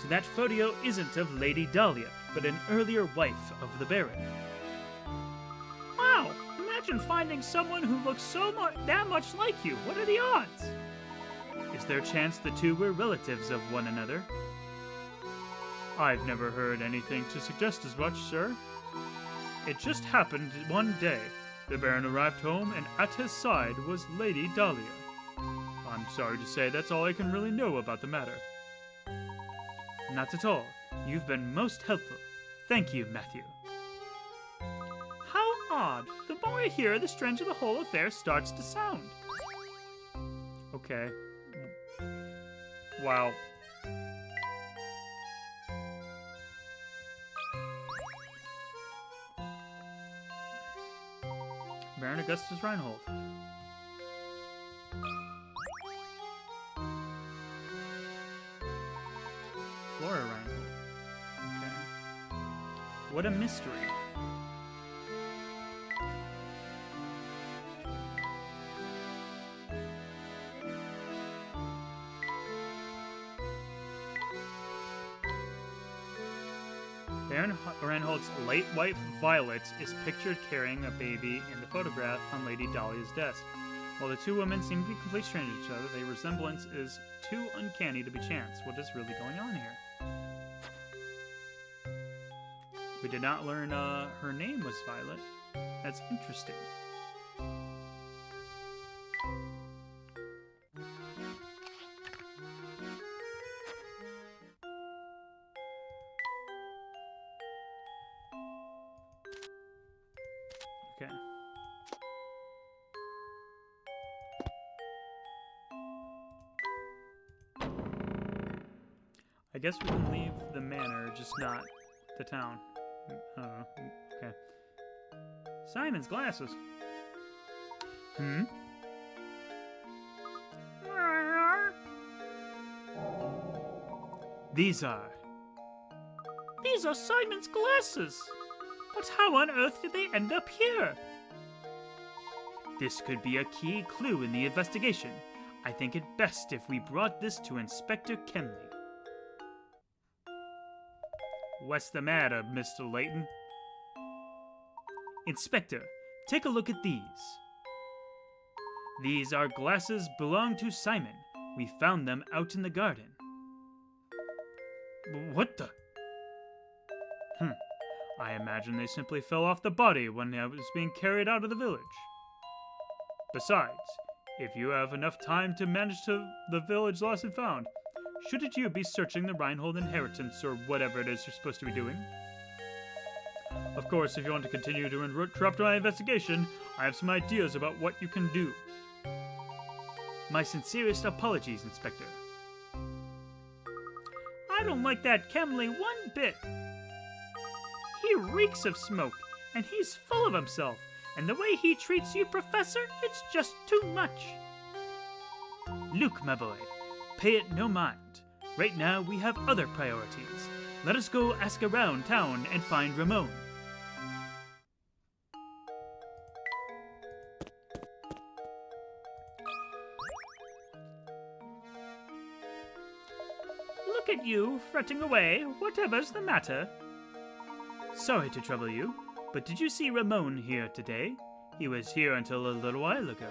So that photo isn't of Lady Dahlia, but an earlier wife of the Baron. Wow! Imagine finding someone who looks that much like you. What are the odds? Is there a chance the two were relatives of one another? I've never heard anything to suggest as much, sir. It just happened one day. The Baron arrived home, and at his side was Lady Dahlia. I'm sorry to say that's all I can really know about the matter. Not at all. You've been most helpful. Thank you, Matthew. How odd. The more I hear, the stranger the whole affair starts to sound. Okay. Wow. Baron Augustus Reinhold. Flora Reinhold. Okay. What a mystery. Baron Reinhold's late wife, Violet, is pictured carrying a baby in the photograph on Lady Dahlia's desk. While the two women seem to be complete strangers to each other, their resemblance is too uncanny to be chance. What is really going on here? We did not learn her name was Violet. That's interesting. Okay. I guess we can leave the manor, just not the town. I don't know. Okay. Simon's glasses. Hmm? These are Simon's glasses! But how on earth did they end up here? This could be a key clue in the investigation. I think it best if we brought this to Inspector Kenley. What's the matter, Mr. Layton? Inspector, take a look at these. These are glasses belong to Simon. We found them out in the garden. What the? I imagine they simply fell off the body when it was being carried out of the village. Besides, if you have enough time to manage the village lost and found, shouldn't you be searching the Reinhold inheritance or whatever it is you're supposed to be doing? Of course, if you want to continue to interrupt my investigation, I have some ideas about what you can do. My sincerest apologies, Inspector. I don't like that Kemley one bit. He reeks of smoke, and he's full of himself, and the way he treats you, Professor, it's just too much. Luke, my boy, pay it no mind. Right now, we have other priorities. Let us go ask around town and find Ramon. Look at you, fretting away. Whatever's the matter? Sorry to trouble you, but did you see Ramon here today? He was here until a little while ago.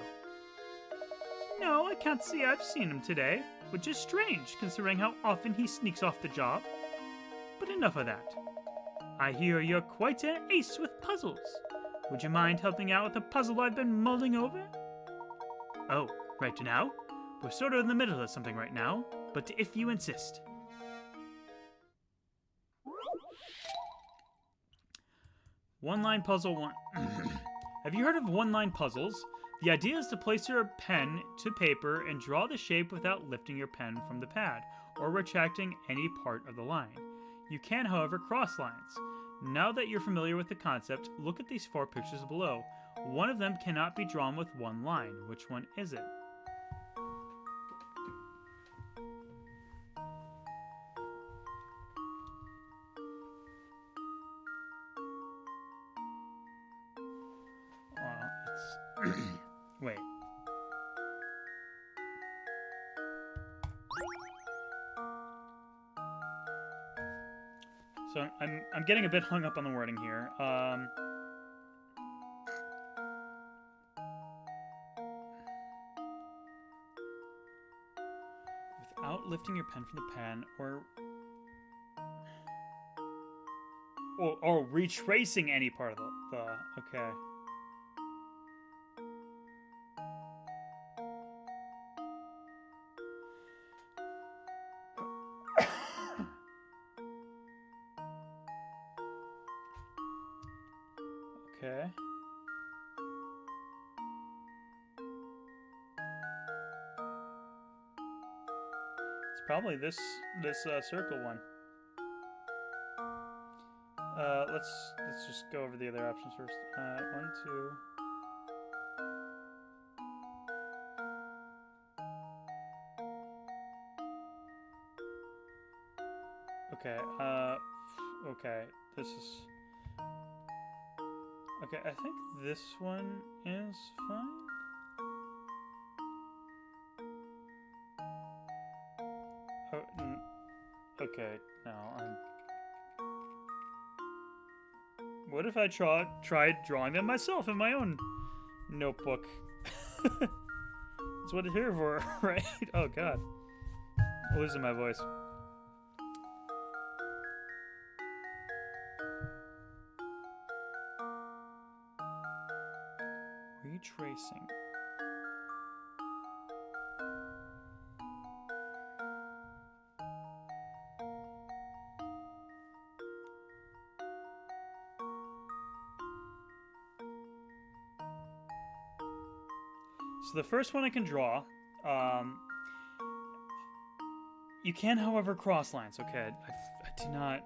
No, I can't say I've seen him today, which is strange considering how often he sneaks off the job. But enough of that. I hear you're quite an ace with puzzles. Would you mind helping out with a puzzle I've been mulling over? Oh, right now? We're sort of in the middle of something right now, but if you insist. One-line puzzle one. Have you heard of one-line puzzles? The idea is to place your pen to paper and draw the shape without lifting your pen from the pad or retracting any part of the line. You can, however, cross lines. Now that you're familiar with the concept, look at these 4 pictures below. One of them cannot be drawn with one line. Which one is it? Wait. So I'm getting a bit hung up on the wording here. Without lifting your pen from the pen or retracing any part of the okay. Okay. It's probably this circle one. Let's just go over the other options first. 1, 2. Okay. Okay. This is. Okay, I think this one is fine. Oh, okay, now I'm... What if I tried drawing them myself in my own notebook? That's what it's here for, right? Oh, God. I'm losing my voice. Retracing. So the first one I can draw. You can, however, cross lines. Okay, I do not...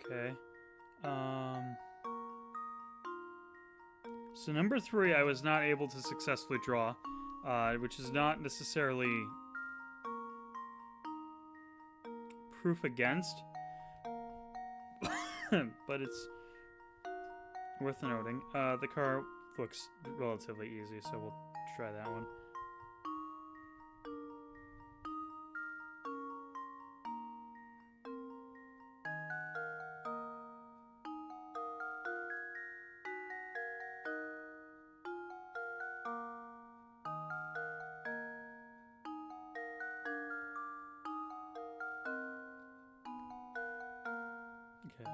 Okay. So number 3, I was not able to successfully draw, which is not necessarily proof against, but it's worth noting. The car looks relatively easy, so we'll try that one. Okay.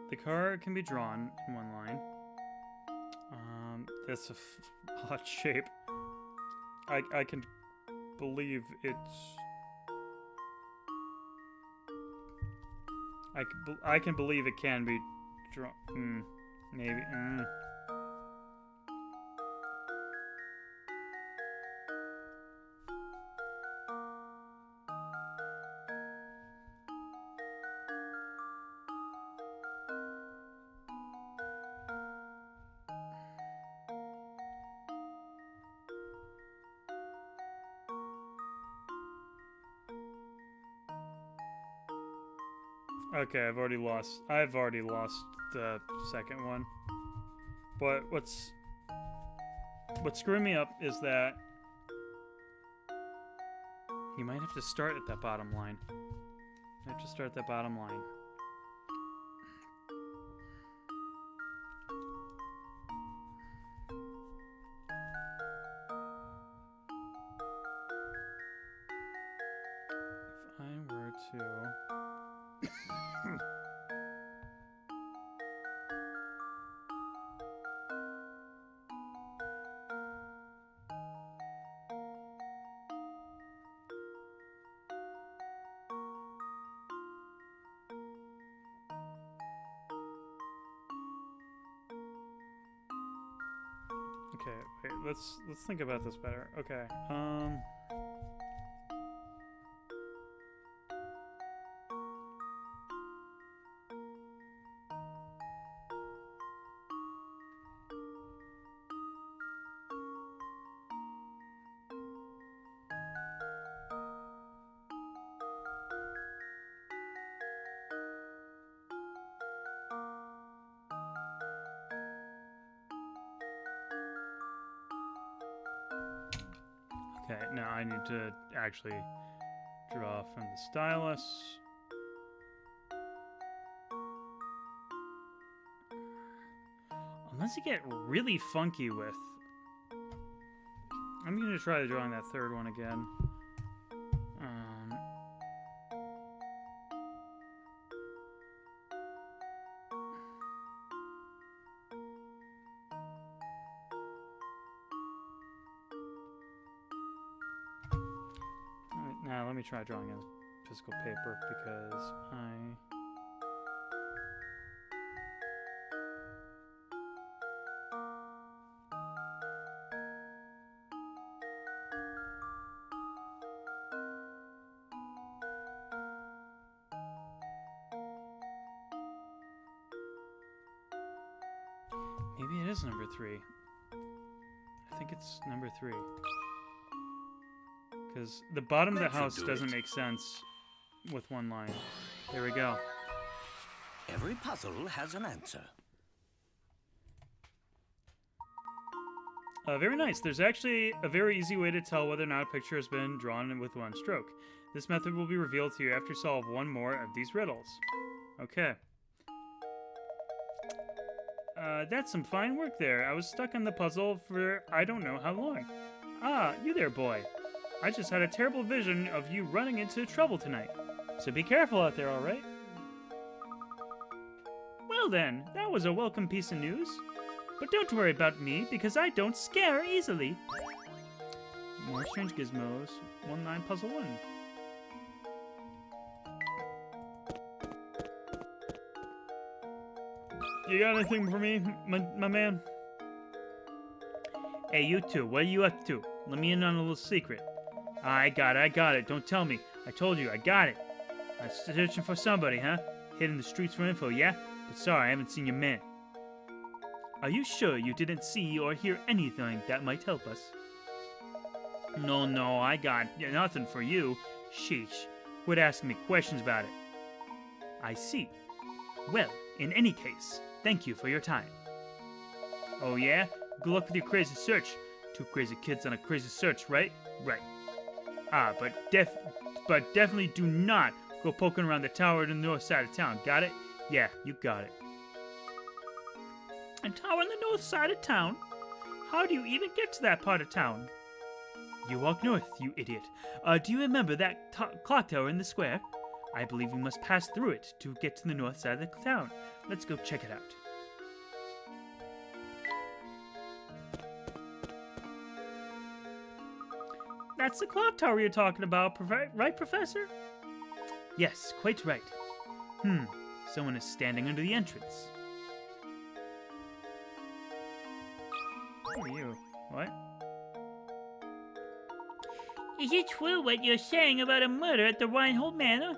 The car can be drawn in one line. That's a odd shape. I can believe it's. I can believe it can be drawn. Maybe. Okay, I've already lost the second one. But what's screwing me up is that you might have to start at that bottom line. You have to start at that bottom line. If I were to... Okay, wait, let's think about this better. Okay, okay, now I need to actually draw from the stylus. Unless you get really funky with... I'm going to try drawing that third one again. Alright, now let me try drawing on physical paper because maybe it is number 3. I think it's number 3. Because the bottom of the house doesn't make sense with one line. There we go. Every puzzle has an answer. Very nice. There's actually a very easy way to tell whether or not a picture has been drawn with one stroke. This method will be revealed to you after you solve one more of these riddles. Okay. That's some fine work there. I was stuck on the puzzle for I don't know how long. Ah, you there, boy. I just had a terrible vision of you running into trouble tonight. So be careful out there, alright? Well then, that was a welcome piece of news. But don't worry about me, because I don't scare easily. More strange gizmos. 1-9 puzzle 1. You got anything for me, my man? Hey, you two, what are you up to? Let me in on a little secret. I got it. Don't tell me. I told you, I got it. I'm searching for somebody, huh? Hitting the streets for info, yeah? But sorry, I haven't seen your man. Are you sure you didn't see or hear anything that might help us? No, I got nothing for you. Sheesh. Quit asking me questions about it. I see. Well, in any case, thank you for your time. Oh yeah? Good luck with your crazy search. 2 crazy kids on a crazy search, right? Right. Ah, but definitely do not go poking around the tower on the north side of town. Got it? Yeah, you got it. A tower on the north side of town? How do you even get to that part of town? You walk north, you idiot. Do you remember that clock tower in the square? I believe we must pass through it to get to the north side of the town. Let's go check it out. That's the clock tower you're talking about, right, Professor? Yes, quite right. Someone is standing under the entrance. Who are you? What? Is it true what you're saying about a murder at the Reinhold Manor?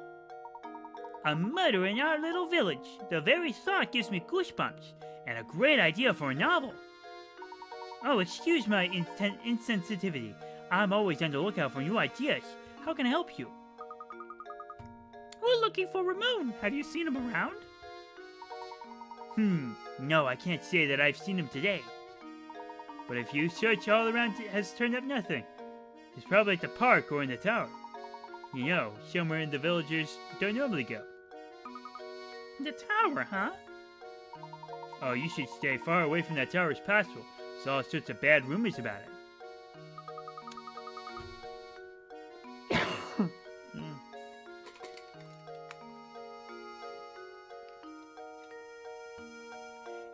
A murder in our little village. The very thought gives me goosebumps, and a great idea for a novel. Oh, excuse my insensitivity. I'm always on the lookout for new ideas. How can I help you? We're looking for Ramon. Have you seen him around? No, I can't say that I've seen him today. But if you search all around, it has turned up nothing. He's probably at the park or in the tower. You know, somewhere in the villagers don't normally go. The tower, huh? Oh, you should stay far away from that tower as possible. There's all sorts of bad rumors about it.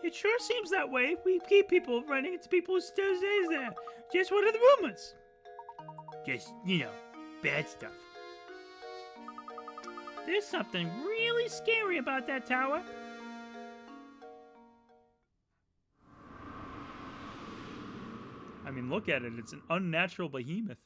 It sure seems that way. We keep people running into people who still stays there. Just what are the rumors? Just, you know, bad stuff. There's something really scary about that tower. I mean, look at it. It's an unnatural behemoth.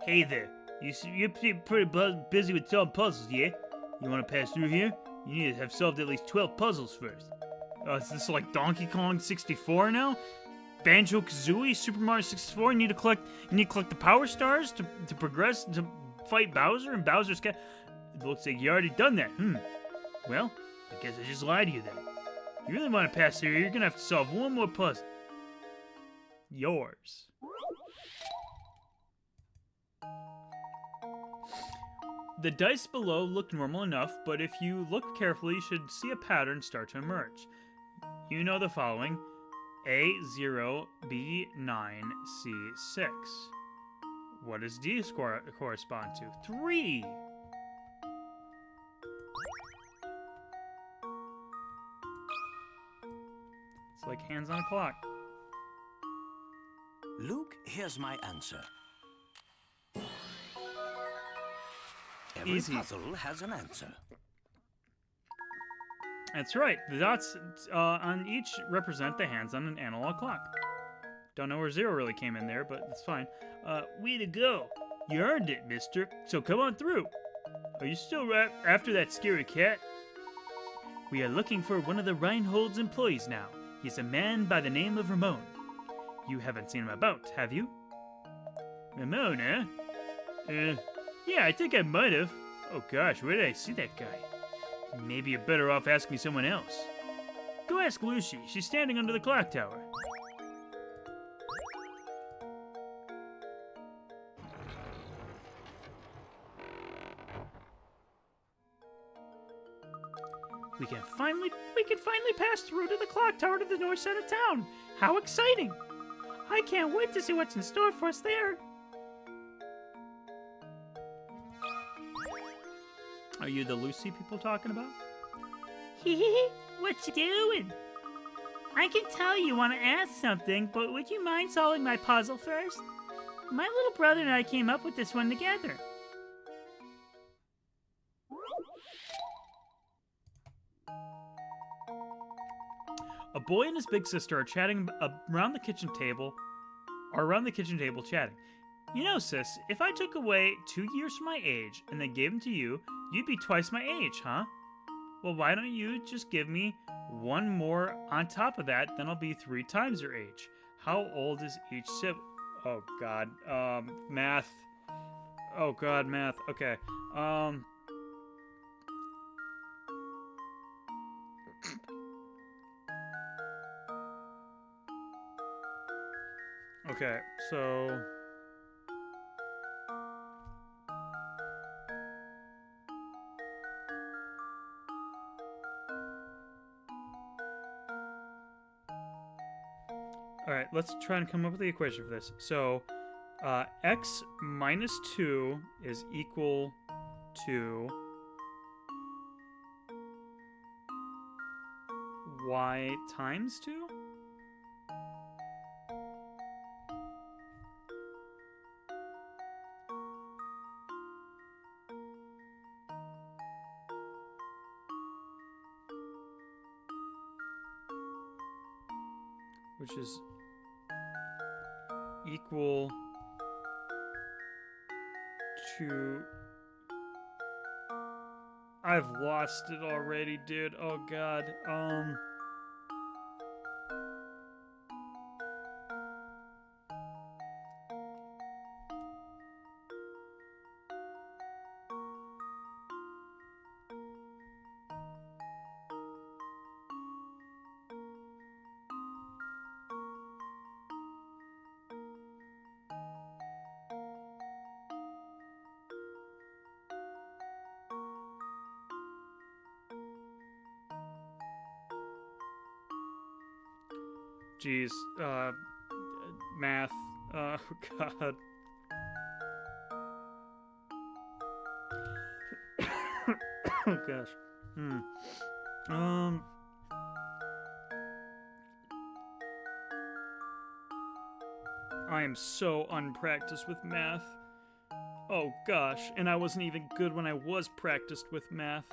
Hey there, you're pretty busy with solving puzzles, yeah? You want to pass through here? You need to have solved at least 12 puzzles first. Is this like Donkey Kong 64 now? Banjo-Kazooie, Super Mario 64? You need to collect the power stars to progress to fight Bowser and Bowser's cat. It looks like you already done that. Well, I guess I just lied to you then. You really want to pass through here, you're gonna have to solve one more puzzle. Yours. The dice below look normal enough, but if you look carefully, you should see a pattern start to emerge. You know the following: A0, B9, C6. What does D correspond to? 3! It's like hands on a clock. Luke, here's my answer. Every Easy. puzzle has an answer. That's right. The dots on each represent the hands on an analog clock. Don't know where 0 really came in there, but it's fine. Way to go. You earned it, mister. So come on through. Are you still after that scary cat? We are looking for one of the Reinhold's employees now. He's a man by the name of Ramon. You haven't seen him about, have you? Ramon, huh? Yeah, I think I might have. Oh gosh, where did I see that guy? Maybe you're better off asking someone else. Go ask Lucy. She's standing under the clock tower. We can finally pass through to the clock tower to the north side of town. How exciting! I can't wait to see what's in store for us there. Are you the Lucy people talking about? Hee what you doing? I can tell you want to ask something, but would you mind solving my puzzle first? My little brother and I came up with this one together. A boy and his big sister are chatting around the kitchen table chatting. You know, sis, if I took away 2 years from my age and then gave them to you, you'd be twice my age, huh? Well, why don't you just give me one more on top of that, then I'll be 3 times your age. How old is each sibling? Oh, God. Math. Oh, God, math. Okay. Okay, so... Alright, let's try and come up with the equation for this. So, x minus 2 is equal to y times 2? Which is equal to... I've lost it already, dude. Oh, God. Jeez. Math. Oh, God. Oh, gosh. I am so unpracticed with math. Oh, gosh. And I wasn't even good when I was practiced with math.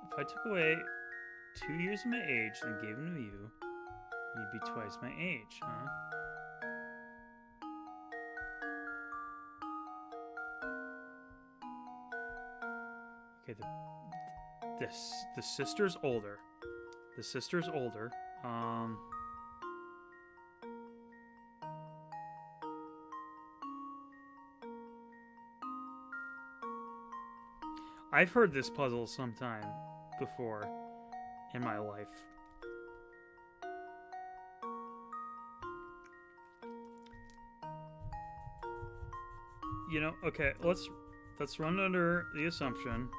If I took away 2 years of my age and gave them to you, you'd be twice my age, huh? Okay, the sister's older. The sister's older. I've heard this puzzle sometime before in my life. You know, okay, let's run under the assumption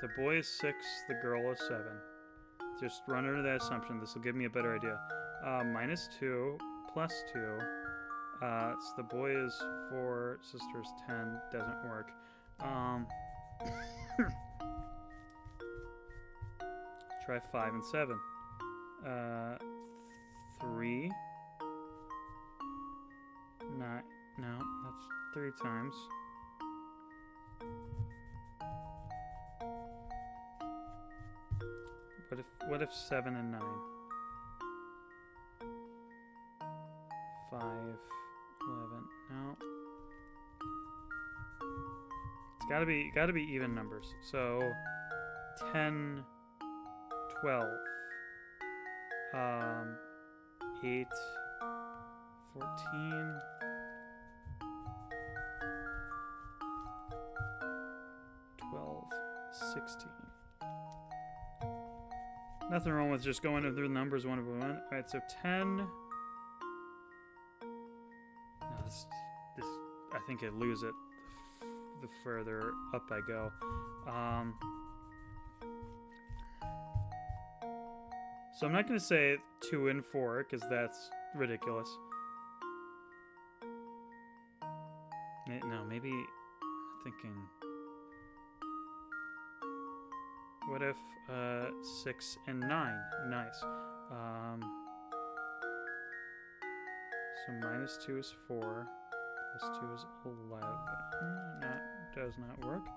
the boy is 6, the girl is 7. Just run under that assumption. This will give me a better idea. -2 plus 2. So the boy is 4, sister is 10. Doesn't work. Try 5 and 7. 3. 9. No, that's 3 times. What if 7 and 9? 5, 11. No. It's gotta be even numbers. So 10, 12. 8, 14. 12, 16. Nothing wrong with just going through the numbers one by one. Alright, so 10. No, this I think I lose it the further up I go. So I'm not going to say 2 and 4 because that's ridiculous. No, maybe I'm thinking. What if 6 and 9? Nice. So -2 is 4, plus 2 is 11. Does not work.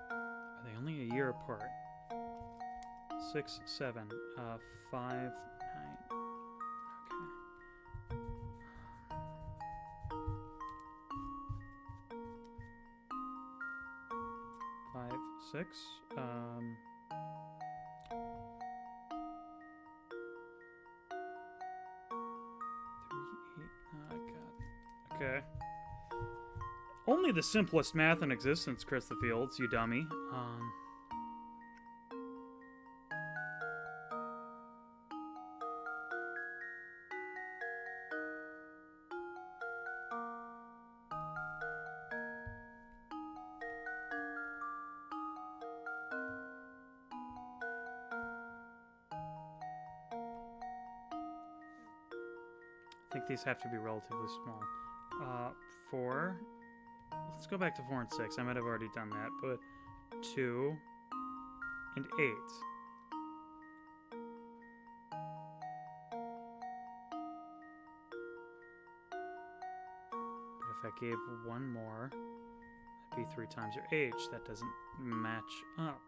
Are they only a year apart? 6, 7, 5, 9. Okay. 5, 6. 3, 8. Oh, God. Okay. Only the simplest math in existence, Chris the Fields, you dummy. I think these have to be relatively small. 4. Let's go back to 4 and 6. I might have already done that, but 2 and 8. But if I gave one more, that'd be 3 times your age. That doesn't match up.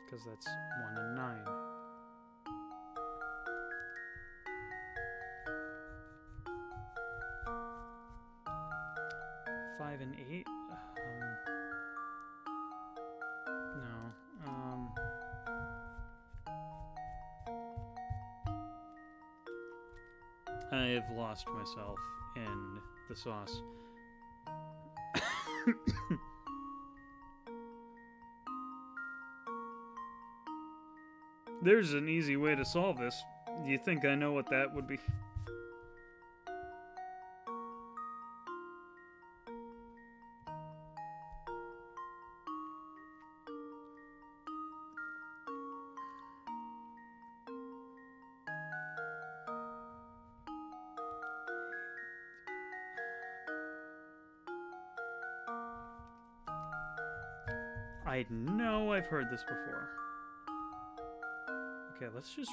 Because that's 1 and 9. 5 and 8? No. I have lost myself in the sauce. There's an easy way to solve this. Do you think I know what that would be? I know I've heard this before. Okay, let's just...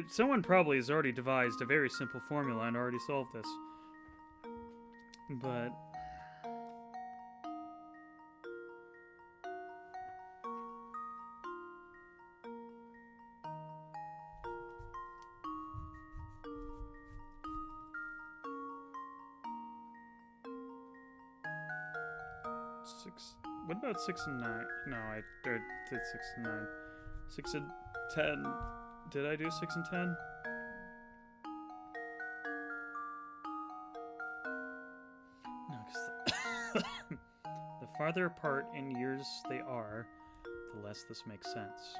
someone probably has already devised a very simple formula and already solved this. But... What about 6 and 9? No, I did 6 and 9. 6 and 10. Did I do 6 and 10? No, because the farther apart in years they are, the less this makes sense.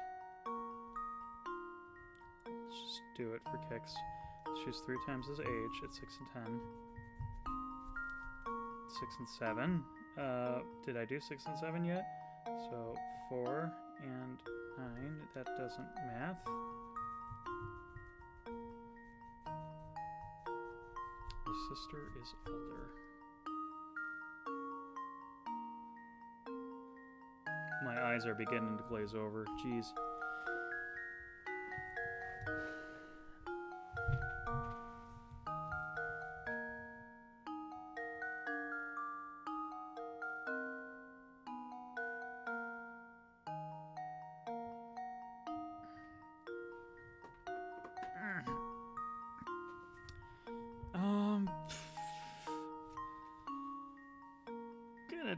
Let's just do it for kicks. Let's choose 3 times his age at 6 and 10. 6 and 7. Did I do 6 and 7 yet? So 4 and 9. That doesn't math. The sister is older. My eyes are beginning to glaze over. Jeez. Gonna...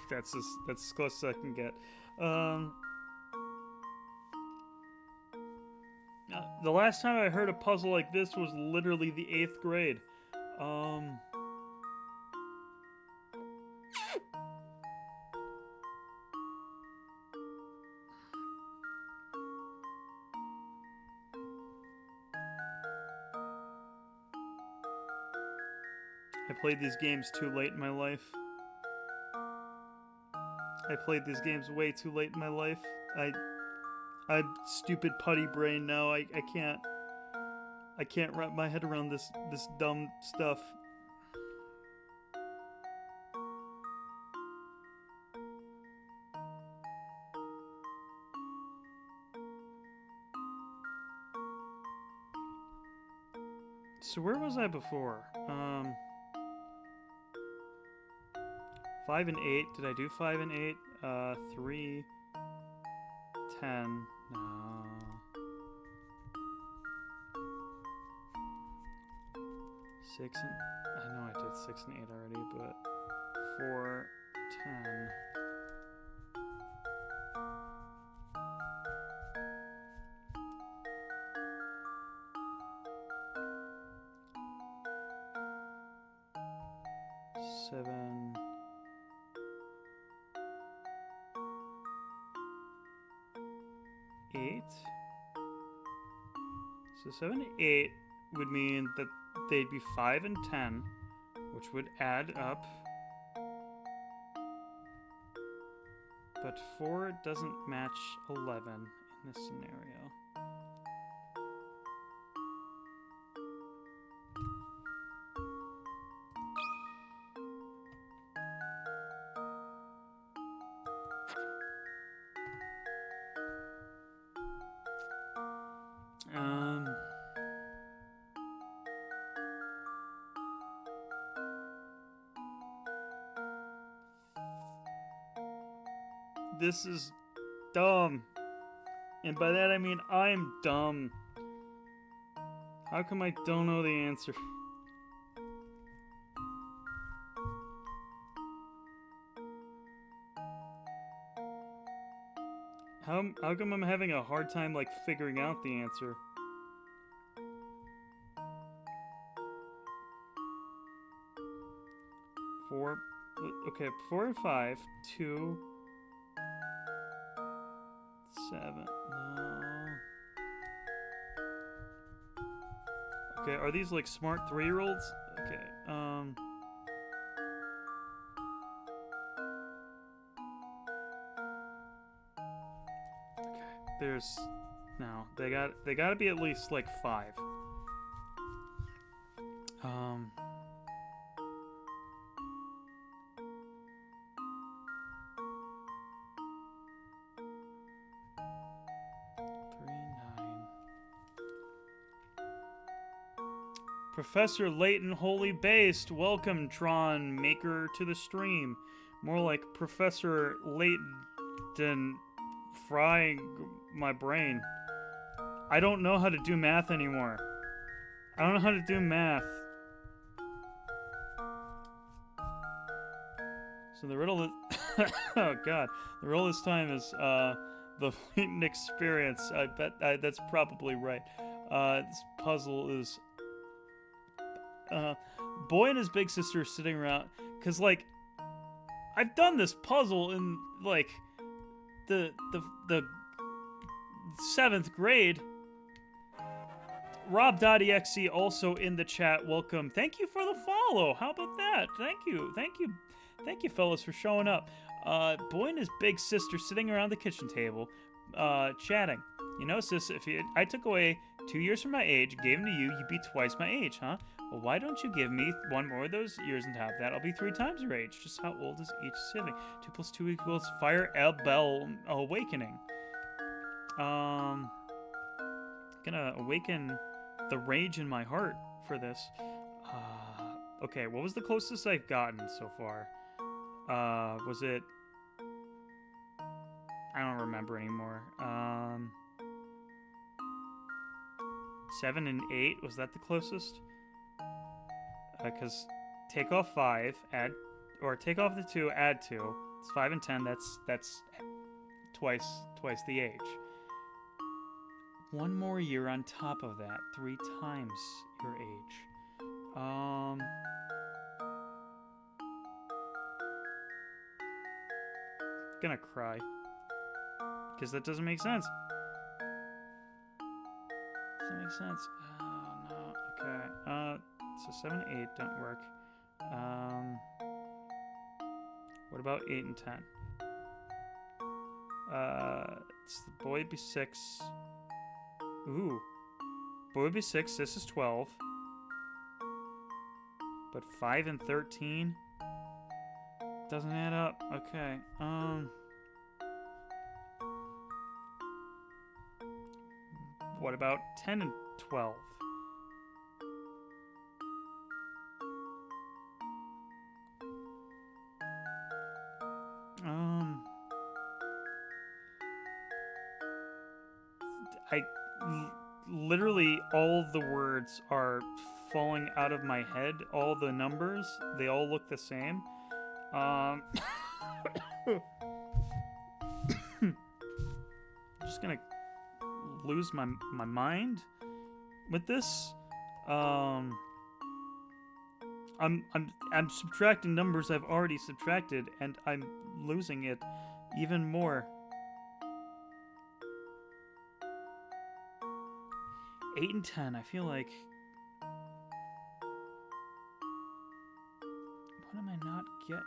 That's as close as I can get. The last time I heard a puzzle like this was literally the 8th grade. I played these games too late in my life. I played these games way too late in my life. I'm stupid putty brain now. I can't wrap my head around this dumb stuff. So where was I before? 5 and 8. Did I do 5 and 8? 3, 10. No. 6 and... I know I did 6 and 8 already, but 4, 10. So 7 and 8 would mean that they'd be 5 and 10, which would add up. But 4 doesn't match 11 in this scenario. This is dumb. And by that I mean I'm dumb. How come I don't know the answer? How come I'm having a hard time, like, figuring out the answer? Four. Okay, 4 and 5. 2. 7. No. Okay, are these like smart 3-year-olds? Okay, okay, there's no. They gotta be at least like 5. 3, 9. Professor Layton, holy based. Welcome, Tron Maker, to the stream. More like Professor Layton frying my brain. I don't know how to do math anymore. I don't know how to do math. So the riddle is... oh, God. The riddle this time is the Layton experience. I bet that's probably right. This puzzle is... Boy and his big sister are sitting around, because, like, I've done this puzzle in, like, the 7th grade. Rob.exe also in the chat. Welcome. Thank you for the follow. How about that? Thank you, fellas, for showing up. Boy and his big sister sitting around the kitchen table, chatting. You know, sis, I took away 2 years from my age, gave them to you, you'd be twice my age, huh? Well, why don't you give me 1 more of those years on top of that? I'll be 3 times your age. Just how old is each sibling? 2 plus 2 equals Fire Bell Awakening. Gonna awaken the rage in my heart for this. Okay, what was the closest I've gotten so far? Was it... I don't remember anymore. 7 and 8, was that the closest? Because take off 5, add, or take off the 2, add 2. It's 5 and 10. That's twice the age. 1 more year on top of that, 3 times your age. Gonna cry, because that doesn't make sense. Doesn't make sense. Oh no. Okay. So 7 and 8 don't work. What about 8 and 10? It's the boy would be 6. Ooh. Boy would be 6. This is 12. But 5 and 13 doesn't add up. Okay. What about 10 and 12? Literally all the words are falling out of my head. All the numbers, they all look the same. I'm just gonna lose my mind with this. I'm subtracting numbers I've already subtracted, and I'm losing it even more. 8 and 10. I feel like... What am I not getting?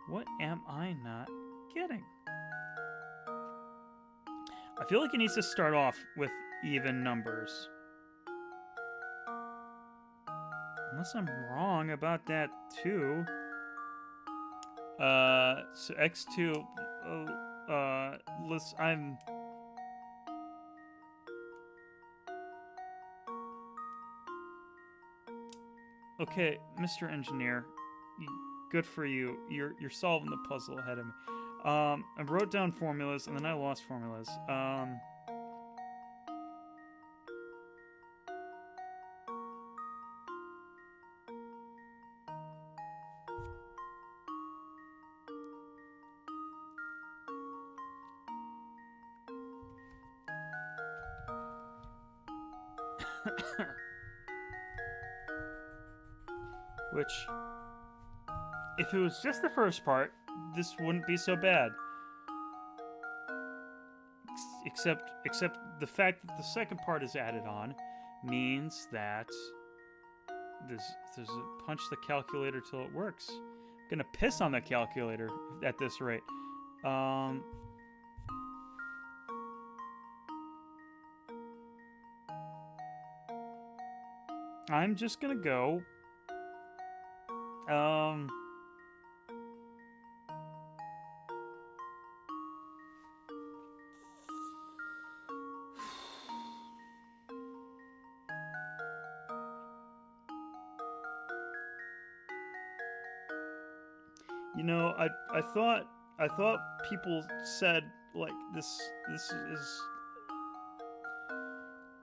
What am I not getting? I feel like it needs to start off with even numbers. Unless I'm wrong about that too. So X2, I'm... Okay, Mr. Engineer, good for you. You're solving the puzzle ahead of me. I wrote down formulas and then I lost formulas. Which, if it was just the first part, this wouldn't be so bad. Except the fact that the second part is added on means that there's a punch the calculator till it works. I'm gonna piss on the calculator at this rate. I'm just gonna go. You know, I thought people said like this is.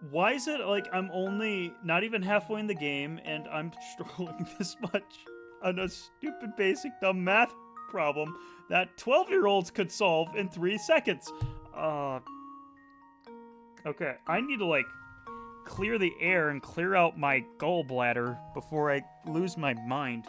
Why is it like I'm only not even halfway in the game and I'm struggling this much on a stupid basic dumb math problem that 12-year-olds could solve in 3 seconds? Okay, I need to like clear the air and clear out my gallbladder before I lose my mind.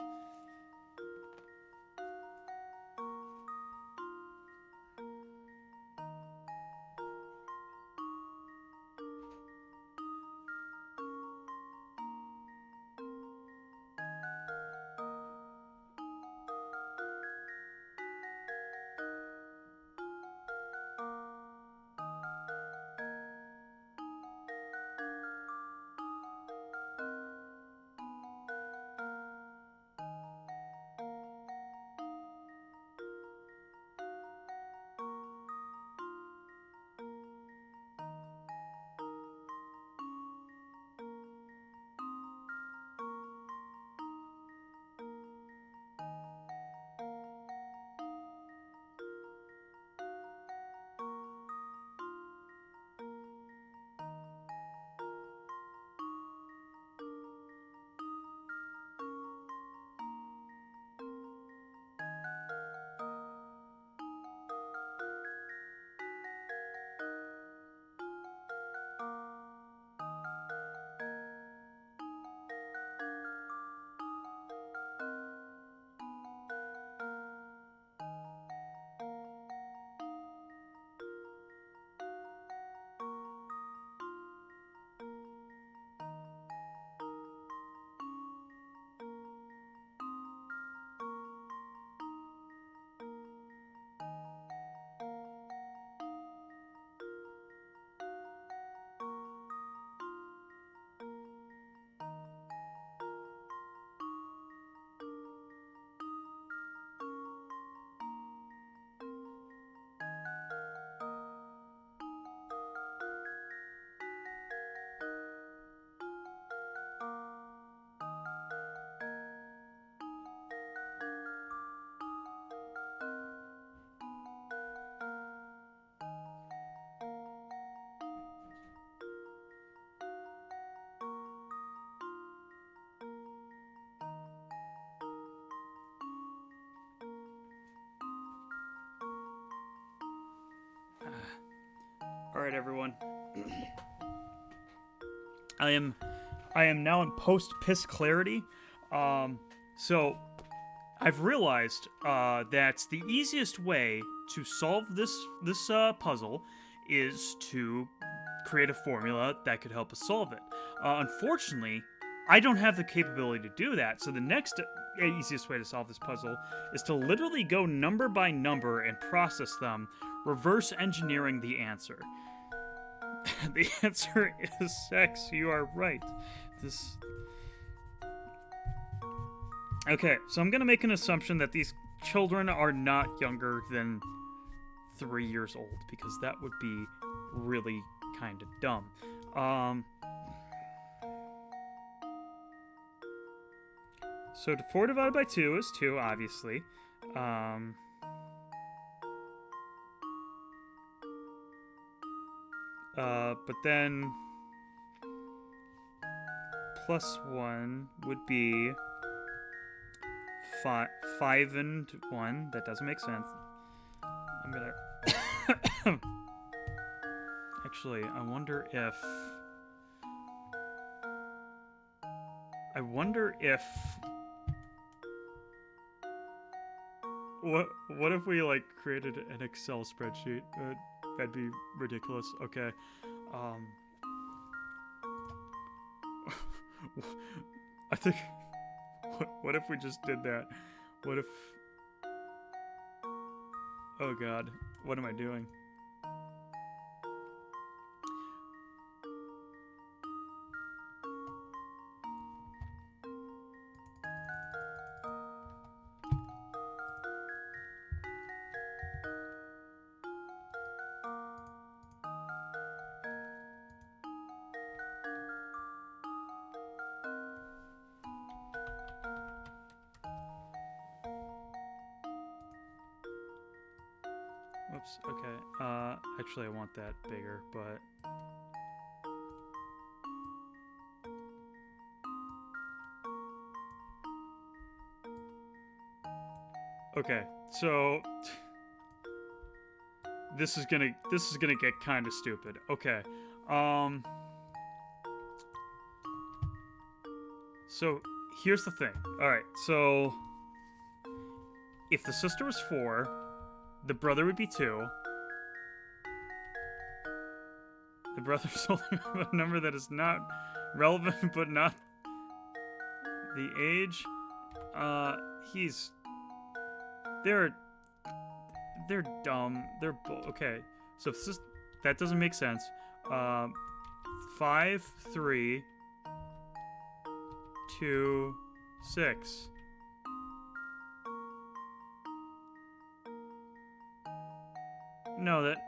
All right, everyone. I am now in post-piss clarity. So I've realized that the easiest way to solve this puzzle is to create a formula that could help us solve it. Unfortunately, I don't have the capability to do that, so the next easiest way to solve this puzzle is to literally go number by number and process them, reverse engineering the answer. The answer is sex. You are right. This. Okay, so I'm gonna make an assumption that these children are not younger than 3 years old, because that would be really kind of dumb. So 4 divided by 2 is 2, obviously. But then plus 1 would be 5 and 1. That doesn't make sense. I'm gonna... Actually, I wonder if... What if we, like, created an Excel spreadsheet? That'd be ridiculous. Okay. I think... What if we just did that? What if... Oh god. What am I doing? Whoops, okay. Actually, I want that bigger, but... Okay, so... This is gonna get kind of stupid. Okay, So, here's the thing. Alright, so... If the sister was 4... The brother would be 2. The brother's only a number that is not relevant, but not the age. They're dumb. They're okay. So if this, that doesn't make sense. 5, 3, 2, 6. No, that...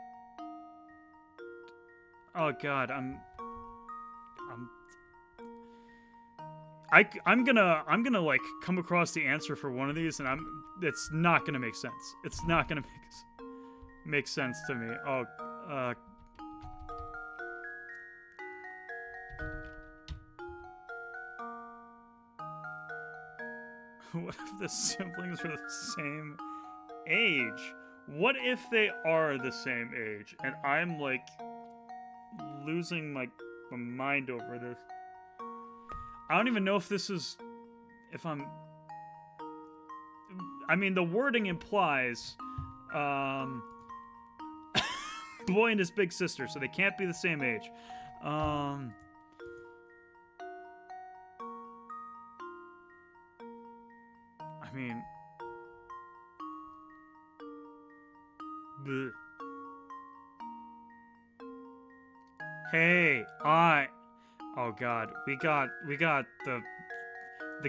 Oh god, I'm gonna like come across the answer for one of these, and it's not gonna make sense. It's not gonna make sense to me. Oh, what if the siblings are the same age? What if they are the same age, and I'm, like, losing my mind over this? I don't even know if this is... If I'm... I mean, the wording implies... boy and his big sister, so they can't be the same age. I mean... Bleh. Hey, oh god, we got the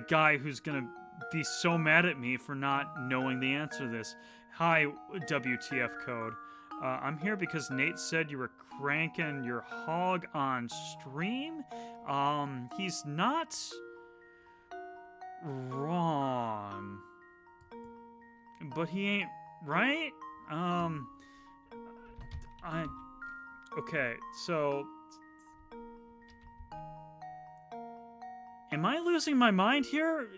guy who's gonna be so mad at me for not knowing the answer to this. Hi, WTF code. I'm here because Nate said you were cranking your hog on stream. He's not wrong, but he ain't right. Okay, so... Am I losing my mind here?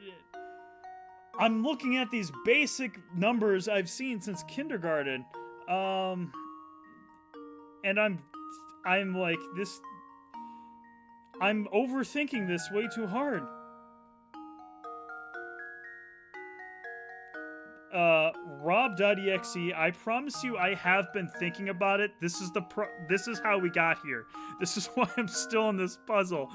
I'm looking at these basic numbers I've seen since kindergarten. And I'm like, this... I'm overthinking this way too hard. Rob.exe, I promise you I have been thinking about it. This is how we got here. This is why I'm still in this puzzle.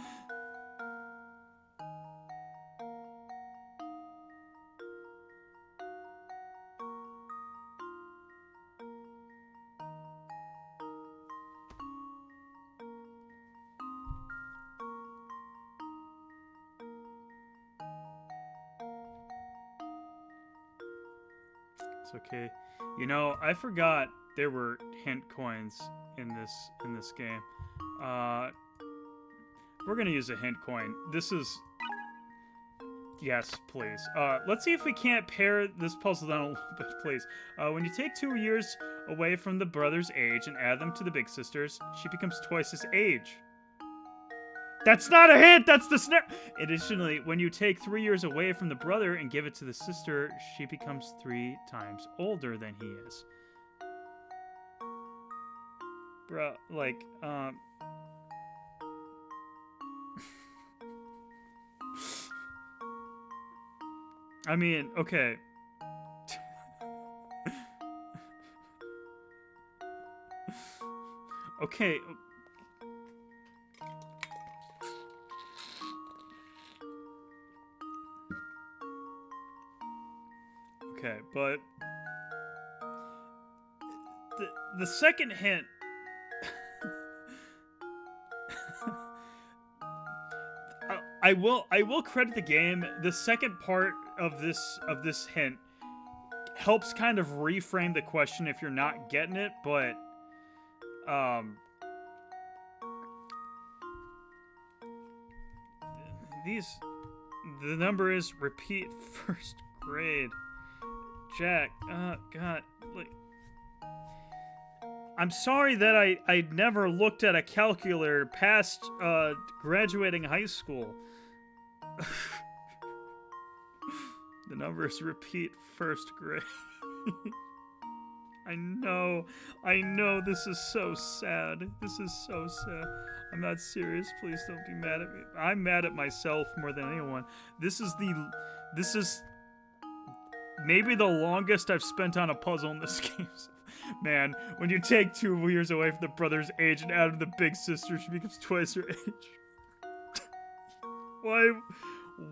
It's okay. You know, I forgot there were hint coins in this game. We're gonna use a hint coin. This is... Yes, please. Let's see if we can't pare this puzzle down a little bit, please. When you take 2 years away from the brother's age and add them to the big sister's, she becomes twice his age. That's not a hint! That's the snap! Additionally, when you take 3 years away from the brother and give it to the sister, she becomes 3 times older than he is. Bruh, like, I mean, okay. Okay. Okay, but the second hint I will credit the game. The second part of this hint helps kind of reframe the question if you're not getting it, but the number is repeat first grade. Jack, God, like, I'm sorry that I never looked at a calculator past graduating high school. The numbers repeat first grade. I know, this is so sad. This is so sad. I'm not serious, please don't be mad at me. I'm mad at myself more than anyone. This is maybe the longest I've spent on a puzzle in this game. Man, when you take 2 years away from the brother's age and add the big sister, she becomes twice her age.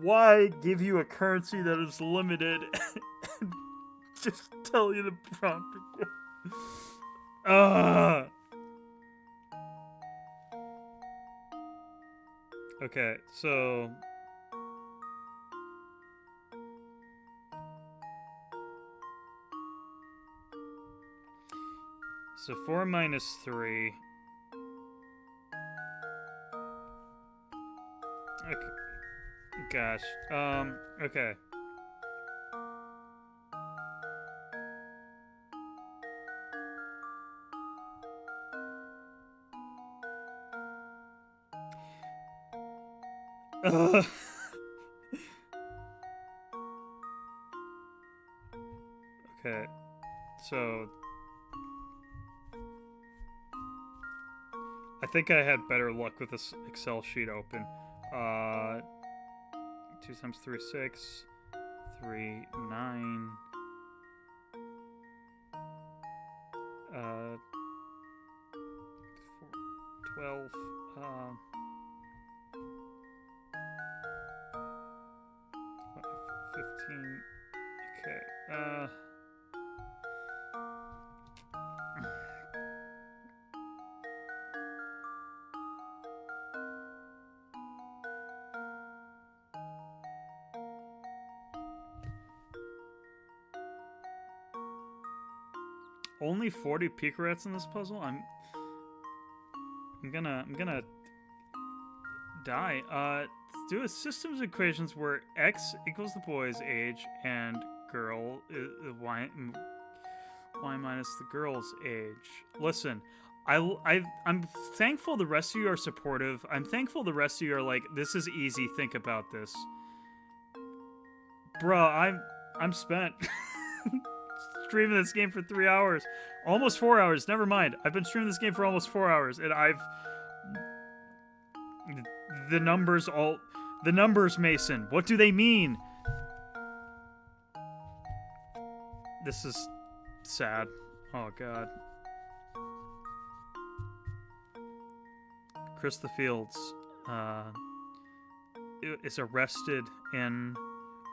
Why give you a currency that is limited and just tell you the prompt again? Okay, so... So 4 minus 3. Okay. Gosh. Okay. Okay. So... I think I had better luck with this Excel sheet open. 2 times 3, 6. 3, 9. 4, 12. 15. Okay. Only 40 picarets in this puzzle? I'm gonna die. Let's do a systems equations where x equals the boy's age and girl y minus the girl's age. Listen, I'm thankful the rest of you are supportive. I'm thankful the rest of you are like, this is easy, think about this. Bruh, I'm spent. Streaming this game for 3 hours. Almost 4 hours, never mind. I've been streaming this game for almost 4 hours, and the numbers, Mason, what do they mean? This is sad. Oh, God. Chris the Fields is arrested in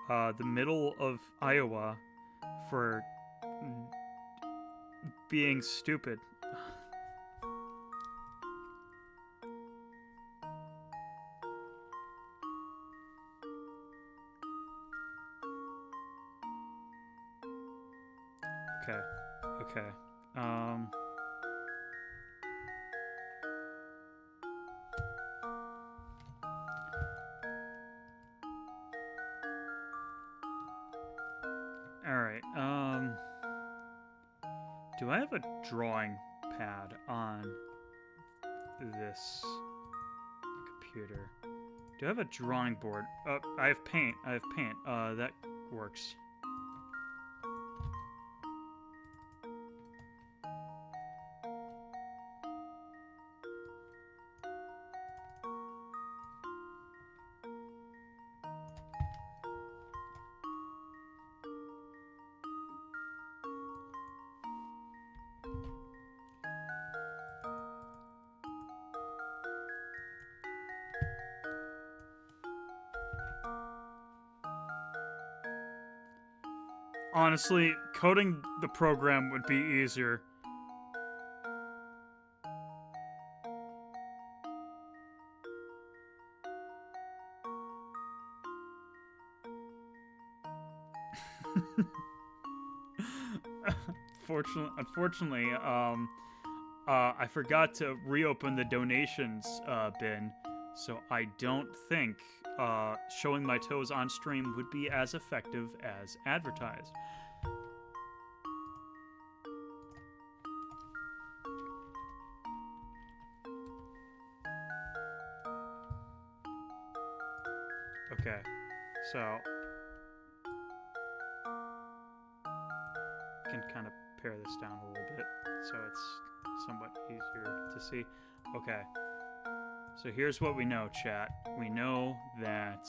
the middle of Iowa for being stupid. Okay. Okay. Alright, do I have a drawing pad on this computer? Do I have a drawing board? Oh, I have paint. That works. Honestly, coding the program would be easier. Unfortunately, I forgot to reopen the donations bin, so I don't think showing my toes on stream would be as effective as advertised. Okay, so can kind of pare this down a little bit so it's somewhat easier to see. Okay, so here's what we know, chat. We know that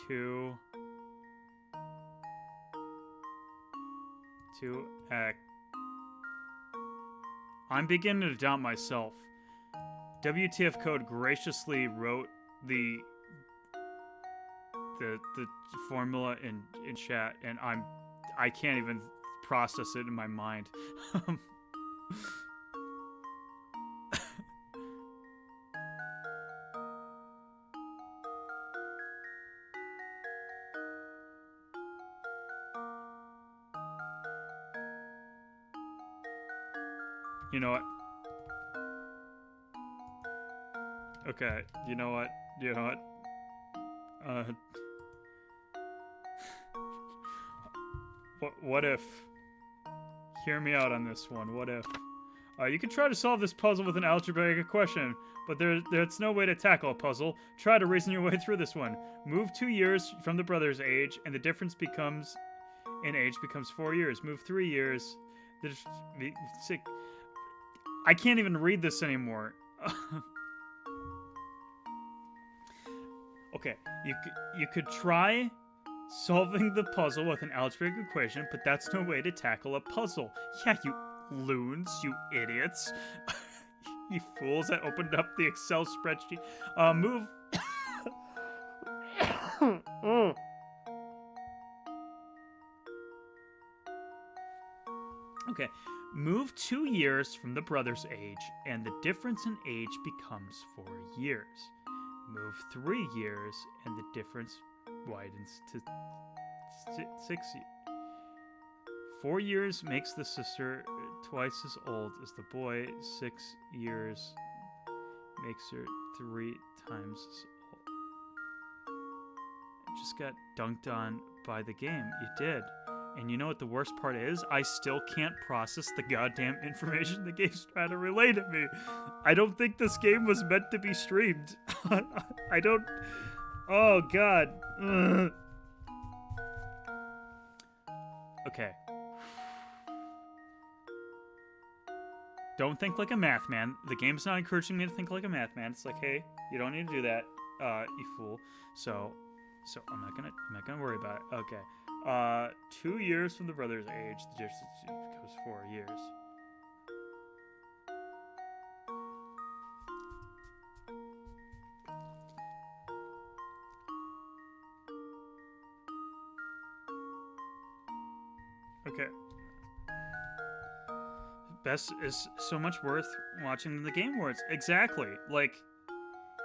two X. I'm beginning to doubt myself. WTF Code graciously wrote the formula in chat, and I can't even process it in my mind. You know what? Okay, you know what? What if... Hear me out on this one. What if... you can try to solve this puzzle with an algebraic equation, but there's no way to tackle a puzzle. Try to reason your way through this one. Move 2 years from the brother's age, and the difference in age becomes 4 years. Move 3 years... I can't even read this anymore. Okay, you could try solving the puzzle with an algebraic equation, but that's no way to tackle a puzzle. Yeah, you loons, you idiots. You fools that opened up the Excel spreadsheet. Move... Okay, move 2 years from the brother's age, and the difference in age becomes 4 years. Move 3 years, and the difference widens to 6 years. 4 years makes the sister twice as old as the boy. 6 years makes her 3 times as old. I just got dunked on by the game. You did. And you know what the worst part is? I still can't process the goddamn information the game's trying to relay to me. I don't think this game was meant to be streamed. I don't... Oh, God. Ugh. Okay. Don't think like a math man. The game's not encouraging me to think like a math man. It's like, hey, you don't need to do that, you fool. So, so I'm not gonna worry about it. Okay. 2 years from the brother's age, the distance goes 4 years. Okay. Best is so much worth watching the Game Awards. Exactly. Like,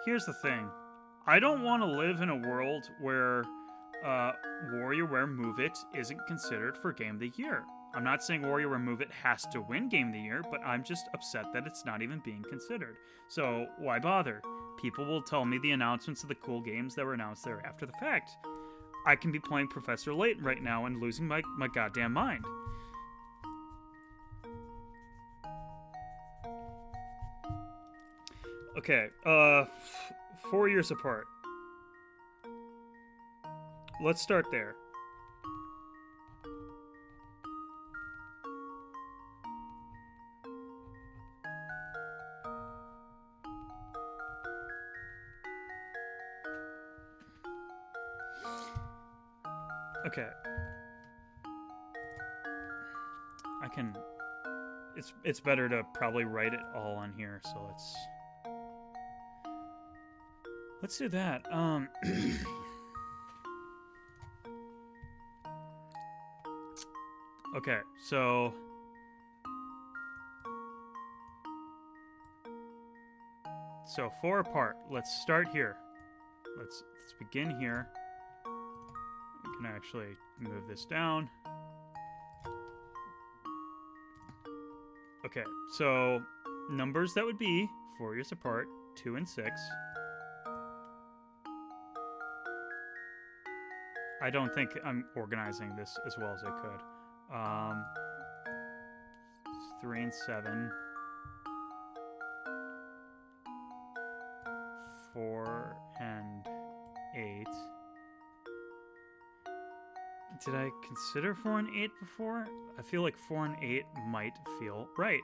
here's the thing. I don't want to live in a world where WarioWare Move It isn't considered for Game of the Year. I'm not saying WarioWare Move It has to win Game of the Year, but I'm just upset that it's not even being considered. So why bother? People will tell me the announcements of the cool games that were announced there after the fact. I can be playing Professor Layton right now and losing my goddamn mind. Okay, 4 years apart. Let's start there. Okay. I can... It's better to probably write it all on here, so let's do that. Okay, so 4 apart. Let's start here. Let's begin here. We can actually move this down. Okay, so numbers that would be 4 years apart, 2 and 6. I don't think I'm organizing this as well as I could. 3 and 7. 4 and 8. Did I consider 4 and 8 before? I feel like 4 and 8 might feel right.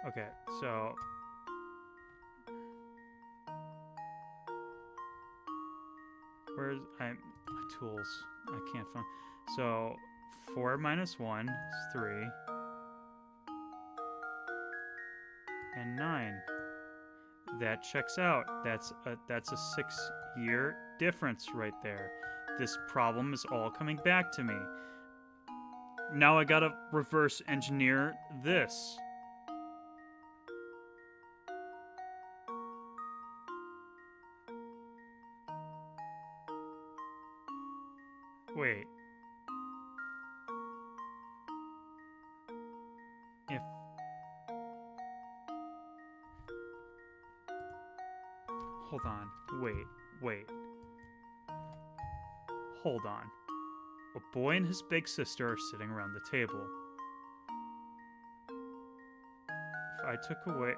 Okay, so where's my tools? I can't find. So 4 minus 1 is 3. And 9. That checks out. That's a 6-year difference right there. This problem is all coming back to me. Now I gotta reverse engineer this. Wait. If... Hold on. Wait. Hold on. A boy and his big sister are sitting around the table. If I took away...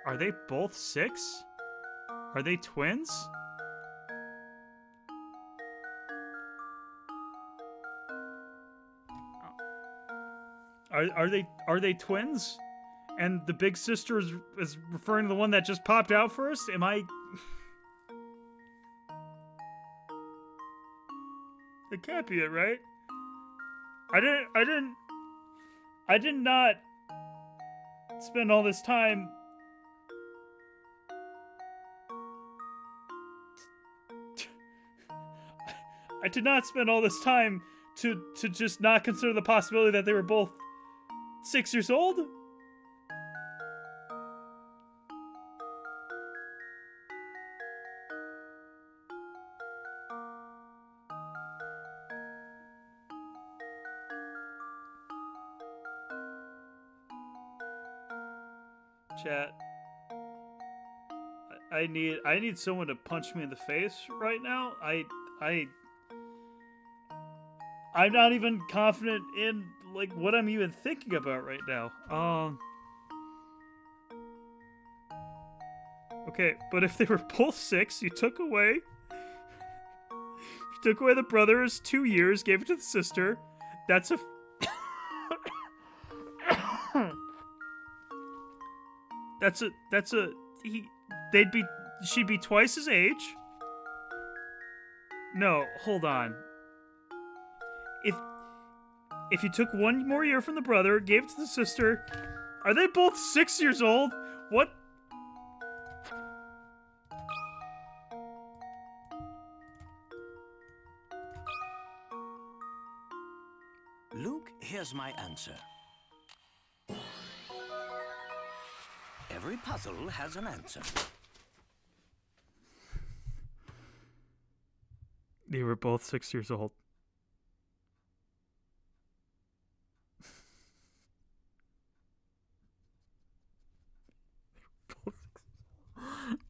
Are they both 6? Are they twins? Are they twins? And the big sister is referring to the one that just popped out first? Am I... It can't be it, right? I did not spend all this time I did not spend all this time to just not consider the possibility that they were both 6 years old? Chat. I need someone to punch me in the face right now. I'm not even confident in like what I'm even thinking about right now. Okay, but if they were both 6, you took away took away the brother's 2 years, gave it to the sister. That's a... she'd be twice his age. No, hold on. If you took 1 more year from the brother, gave it to the sister, are they both 6 years old? What? Luke, here's my answer. Every puzzle has an answer. They were both 6 years old.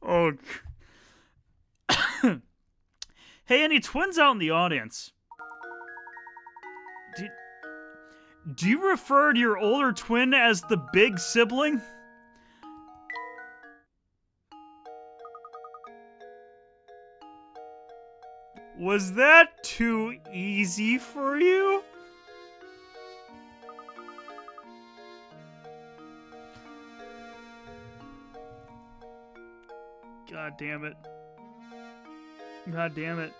Oh. Hey, any twins out in the audience? Do you refer to your older twin as the big sibling? Was that too easy for you? God damn it. God damn it.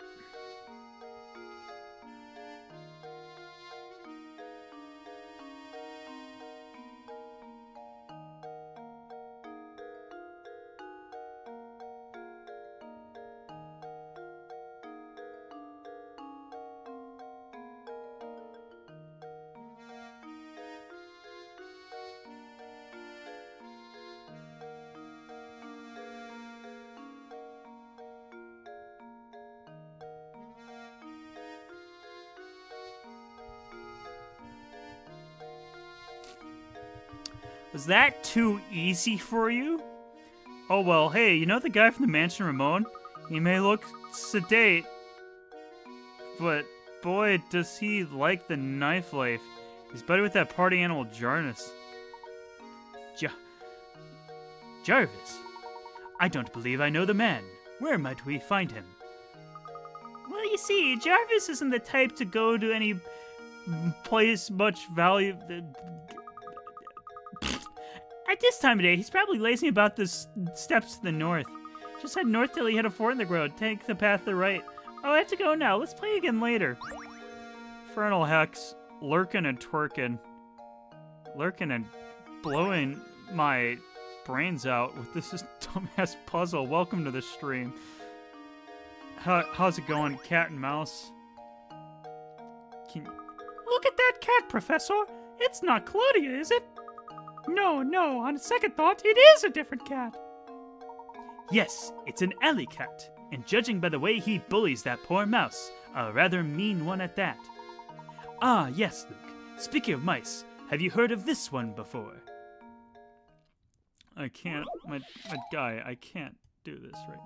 Was that too easy for you? Oh well, hey, you know the guy from the Mansion Ramon? He may look sedate, but boy, does he like the knife life. He's better with that party animal Jarvis. Jarvis? I don't believe I know the man. Where might we find him? Well, you see, Jarvis isn't the type to go to any place much value... At this time of day, he's probably lazing about the steps to the north. Just head north till he hit a fork in the road. Take the path to the right. Oh, I have to go now. Let's play again later. Infernal Hex, lurking and twerking. Lurking and blowing my brains out with this dumbass puzzle. Welcome to the stream. How's it going, cat and mouse? Look at that cat, Professor. It's not Claudia, is it? No, on second thought, it is a different cat. Yes, it's an alley cat, and judging by the way he bullies that poor mouse, a rather mean one at that. Ah, yes, Luke. Speaking of mice, have you heard of this one before? I can't, my guy, I can't do this right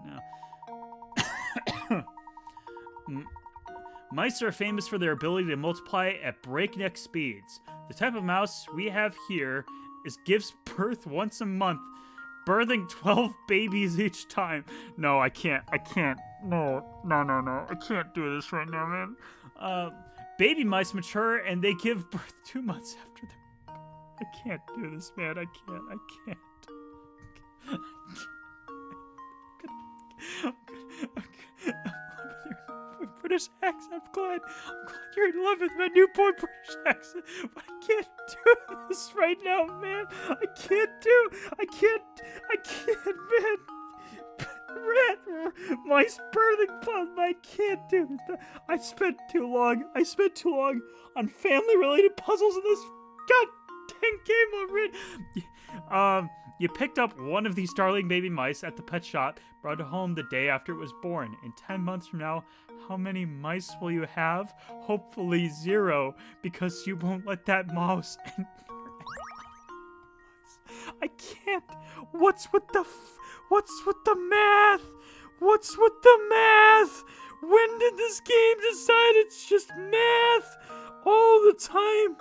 now. Mice are famous for their ability to multiply at breakneck speeds. The type of mouse we have here gives birth once a month, birthing 12 babies each time. No, I can't. No. I can't do this right now, man. Baby mice mature and they give birth 2 months after their... I can't do this, man. I can't. British accent. I'm glad you're in love with my newborn British accent, but I can't do this right now, man. I can't, man. Rat, mice birthing puzzle. I can't do this. I spent too long on family-related puzzles in this god dang game already. You picked up one of these darling baby mice at the pet shop, brought it home the day after it was born. In 10 months from now, how many mice will you have? Hopefully 0, because you won't let that mouse enter. I can't. What's with the math? What's with the math? When did this game decide it's just math all the time?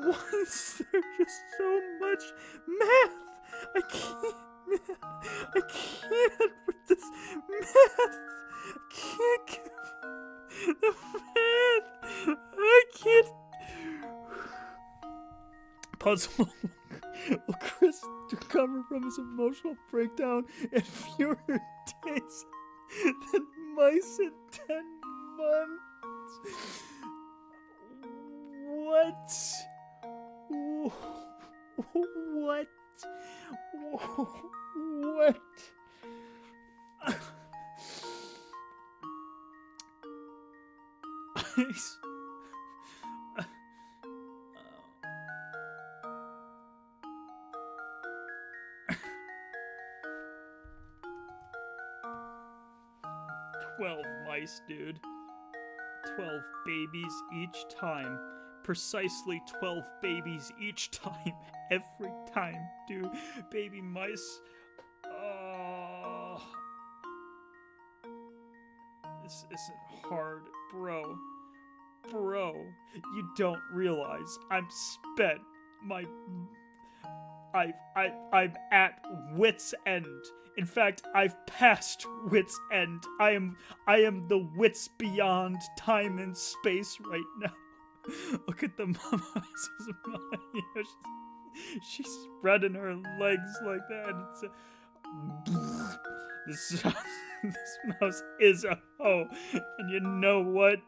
Why is there just so much math? I can't, Man, I can't with this math. I can't give the math. I can't. Puzzle will Chris recover from his emotional breakdown in fewer days than mice in 10 months? What? What? What? Ice. 12 mice, dude. 12 babies each time. Precisely 12 babies each time. Every time, dude. Baby mice. Oh. This isn't hard, bro. Bro, you don't realize I'm spent. I'm at wit's end. In fact, I've passed wit's end. I am the wits beyond time and space right now. Look at the mama. She's spreading her legs like that. This mouse is a hoe. And you know what?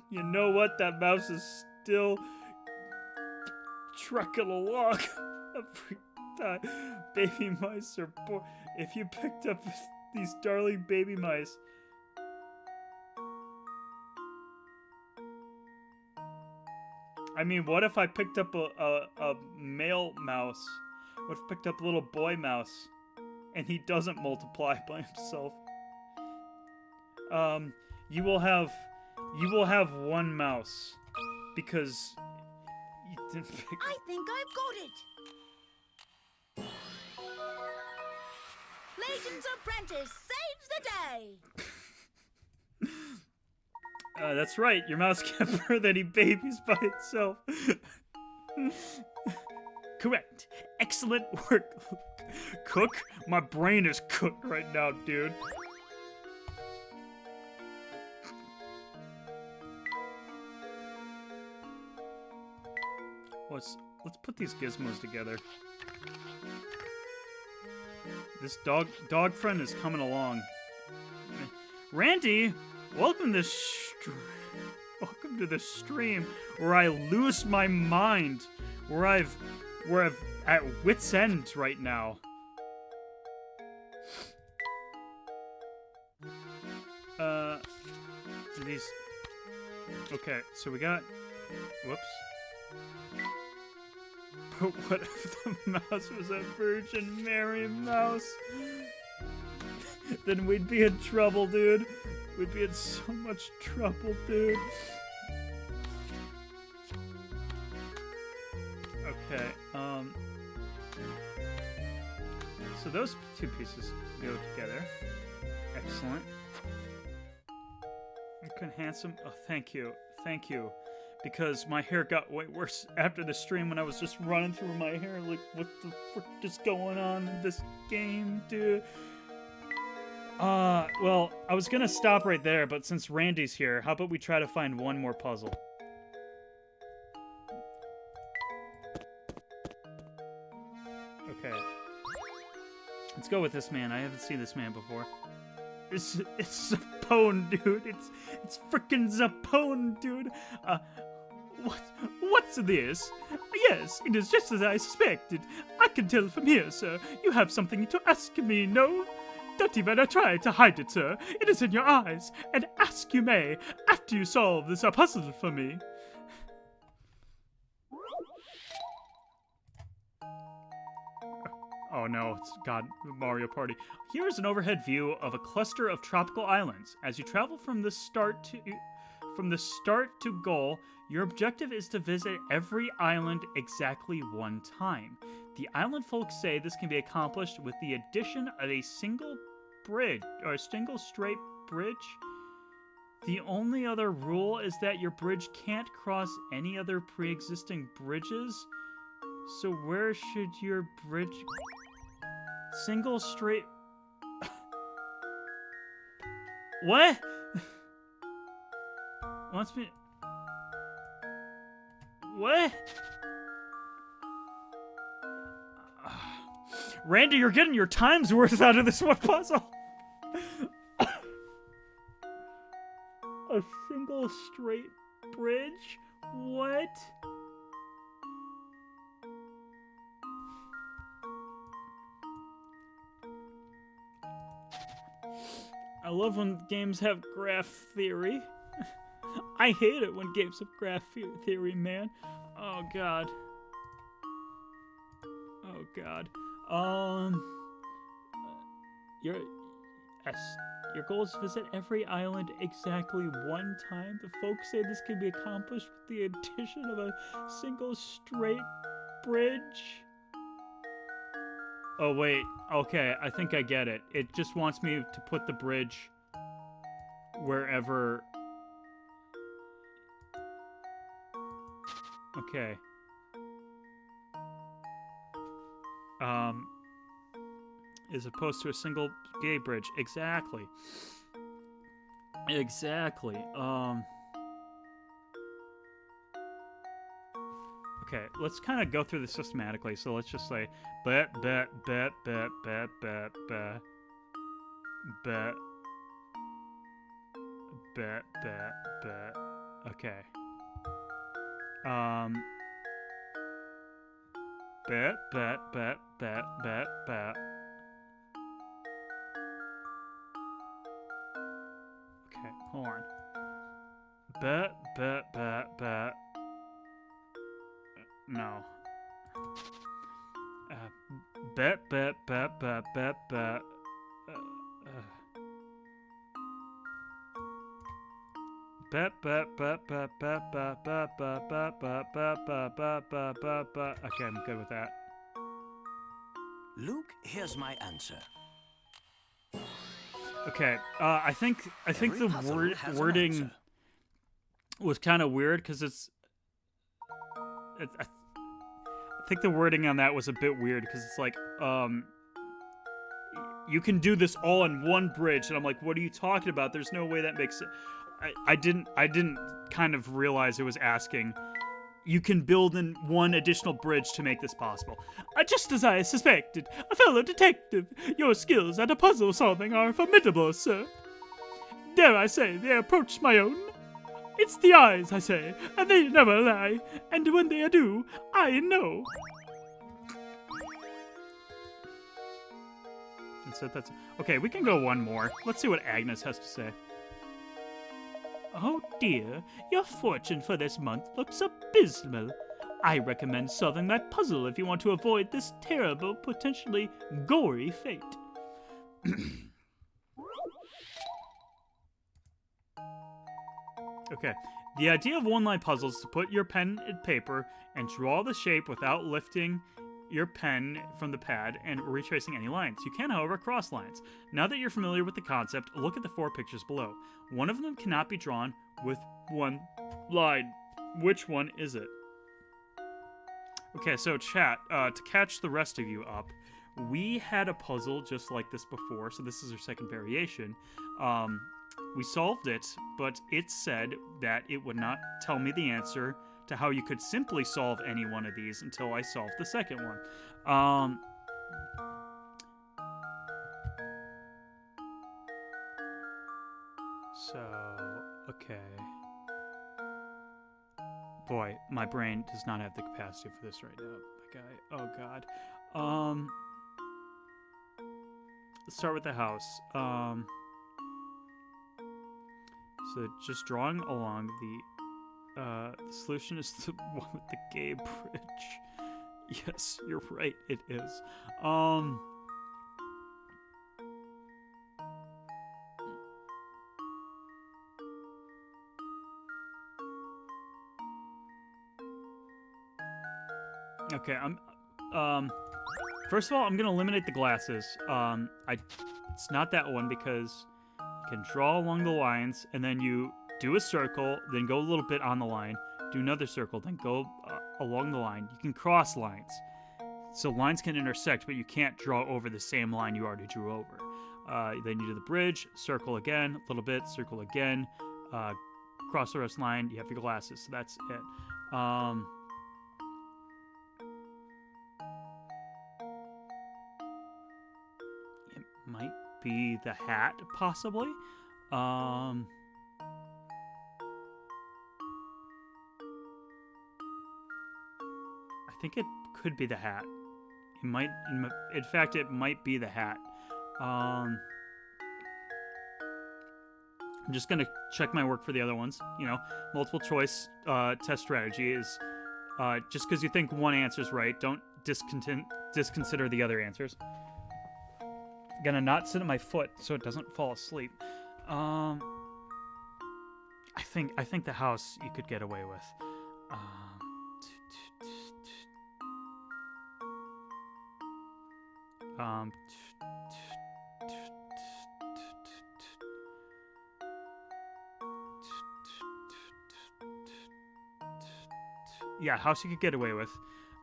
That mouse is still trucking along every time. Baby mice are born. If you picked up these darling baby mice, I mean, what if I picked up a male mouse? What if I picked up a little boy mouse and he doesn't multiply by himself? You will have one mouse because you didn't pick. I think I've got it. Layton's apprentice saves the day. That's right. Your mouse can't birth any babies by itself. Correct. Excellent work. Cook? My brain is cooked right now, dude. Let's put these gizmos together. This dog friend is coming along. Randy, welcome to the stream where I lose my mind, where I've at wit's end right now. These. Okay, so we got. Whoops. But what if the mouse was a Virgin Mary mouse? Then we'd be in trouble, dude. We'd be in so much trouble, dude. Okay, so those two pieces go together. Excellent. Okay, handsome. Oh, thank you. Because my hair got way worse after the stream when I was just running through my hair like, what the frick is going on in this game, dude? Well, I was gonna stop right there, but since Randy's here, how about we try to find one more puzzle? Okay. Let's go with this man. I haven't seen this man before. It's Zapone, dude. It's frickin' Zapone, dude. What's this? Yes, it is just as I suspected. I can tell from here, sir. You have something to ask me, no? Don't even try to hide it, sir. It is in your eyes, and ask you may, after you solve this puzzle for me. Oh no, it's God, Mario Party. Here is an overhead view of a cluster of tropical islands. As you travel from the start to goal, your objective is to visit every island exactly one time. The island folks say this can be accomplished with the addition of a single bridge, or a single straight bridge. The only other rule is that your bridge can't cross any other pre-existing bridges. So where should your bridge... Single straight... What? Wants me... What? Randy, you're getting your time's worth out of this one puzzle. A single straight bridge? What? I love when games have graph theory. I hate it when games have graph theory, man. Oh god. Oh god. Your goal is to visit every island exactly one time. The folks say this can be accomplished with the addition of a single straight bridge. Oh wait, okay, I think I get it. It just wants me to put the bridge wherever... Okay. As opposed to a single gay bridge. Exactly. Exactly. Okay, let's kind of go through this systematically. So let's just say bet. Okay. Bet. Okay, hold on. Bet. No. Bet. Okay, I'm good with that. Luke, here's my answer. Okay, I think the wording was kind of weird because I think the wording on that was a bit weird because it's like, you can do this all in one bridge, and I'm like, what are you talking about? There's no way that makes it. I didn't kind of realize it was asking. You can build in one additional bridge to make this possible. Just as I suspected, a fellow detective, your skills at puzzle solving are formidable, sir. Dare I say they approach my own? It's the eyes, I say, and they never lie, and when they do, I know. That's okay, we can go one more. Let's see what Agnes has to say. Oh dear, your fortune for this month looks abysmal. I recommend solving that puzzle if you want to avoid this terrible, potentially gory fate. Okay, the idea of one-line puzzles is to put your pen in paper and draw the shape without lifting your pen from the pad and retracing any lines. You can, however, cross lines. Now that you're familiar with the concept, look at the 4 pictures below. One of them cannot be drawn with one line. Which one is it? Okay, so chat, to catch the rest of you up, we had a puzzle just like this before, so this is our second variation. We solved it, but it said that it would not tell me the answer to how you could simply solve any one of these until I solved the second one. Okay. Boy, my brain does not have the capacity for this right now. Okay. Oh god. Let's start with the house. So just drawing along the solution is the one with the gay bridge. Yes, you're right, it is. Okay, first of all, I'm gonna eliminate the glasses. It's not that one because you can draw along the lines, and then you do a circle, then go a little bit on the line, do another circle, then go along the line. You can cross lines. so lines can intersect, but you can't draw over the same line you already drew over. Then you do the bridge, circle again, a little bit, circle again, cross the rest line, you have your glasses, so that's it. It might be the hat, possibly. I think it could be the hat. It might, in fact, it might be the hat. I'm just gonna check my work for the other ones. You know, multiple choice test strategy is just because you think one answer's right, don't disconsider the other answers. Gonna not sit on my foot so it doesn't fall asleep. I think the house you could get away with. Yeah, house you could get away with.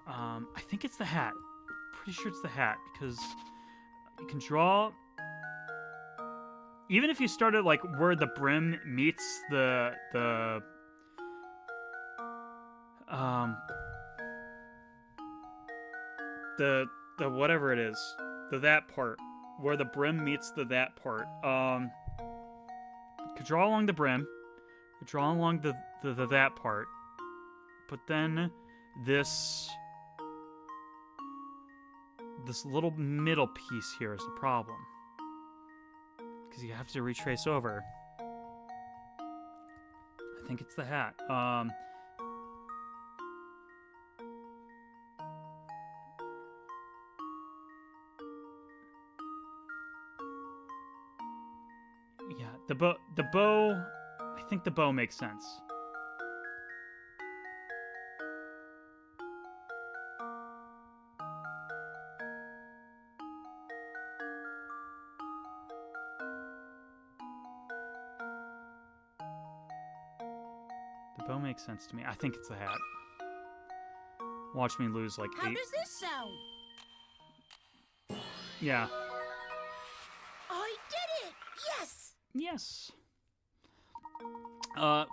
I think it's the hat. Pretty sure it's the hat because you can draw. Even if you started like where the brim meets the whatever it is, the that part, where the brim meets the that part. You could draw along the brim, you could draw along the that part, but then this little middle piece here is the problem. Because you have to retrace over. I think it's the hat. Yeah, the bow, I think the bow makes sense. The bow makes sense to me. I think it's the hat. Watch me lose like How 8. does this sound? Yeah. I did it! Yes! Yes.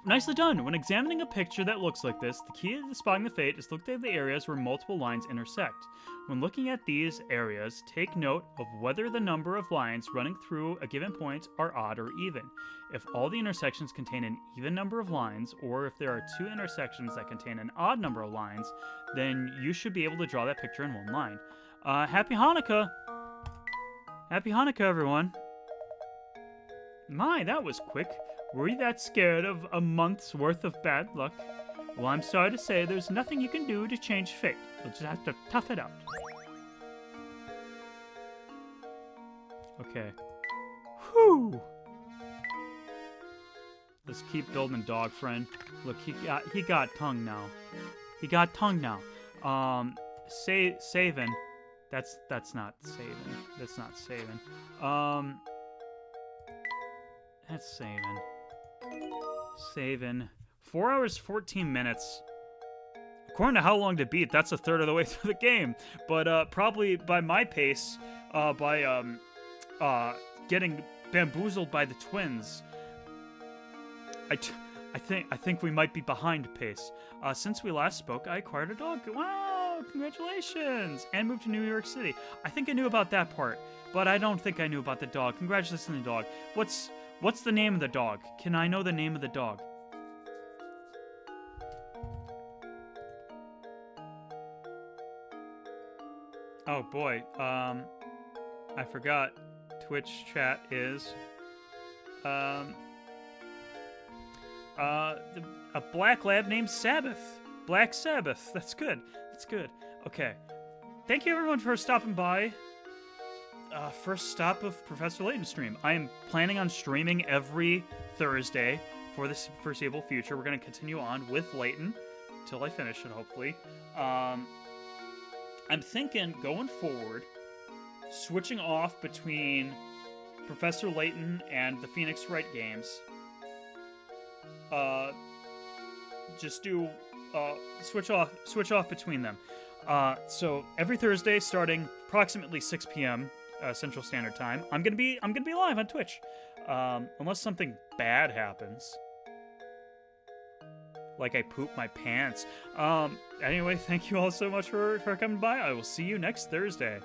Nicely done. When examining a picture that looks like this, the key to spotting the fate is to look at the areas where multiple lines intersect. When looking at these areas, take note of whether the number of lines running through a given point are odd or even. If all the intersections contain an even number of lines, or if there are 2 intersections that contain an odd number of lines, then you should be able to draw that picture in one line. Happy Hanukkah! Happy Hanukkah, everyone! My, that was quick. Were you that scared of a month's worth of bad luck? Well, I'm sorry to say there's nothing you can do to change fate. You'll just have to tough it out. Okay. Whew! Let's keep building dog friend. Look, he got tongue now. He got tongue now. Saving. That's not saving. That's not saving. That's saving. Saving. 4 hours, 14 minutes. According to how long to beat, that's a third of the way through the game. But probably by my pace, by getting bamboozled by the twins, I think we might be behind pace. Since we last spoke, I acquired a dog. Wow, congratulations! And moved to New York City. I think I knew about that part, but I don't think I knew about the dog. Congratulations on the dog. What's the name of the dog? Can I know the name of the dog? Oh boy, I forgot. Twitch chat is a black lab named Sabbath. Black Sabbath. That's good. That's good. Okay. Thank you everyone for stopping by. First stop of Professor Layton stream. I am planning on streaming every Thursday for the foreseeable future. We're going to continue on with Layton till I finish it, hopefully. I'm thinking, going forward, switching off between Professor Layton and the Phoenix Wright games. Just do switch off between them. So every Thursday, starting approximately 6 p.m. Central Standard Time, I'm gonna be live on Twitch, unless something bad happens, like I poop my pants. Anyway, thank you all so much for coming by. I will see you next Thursday.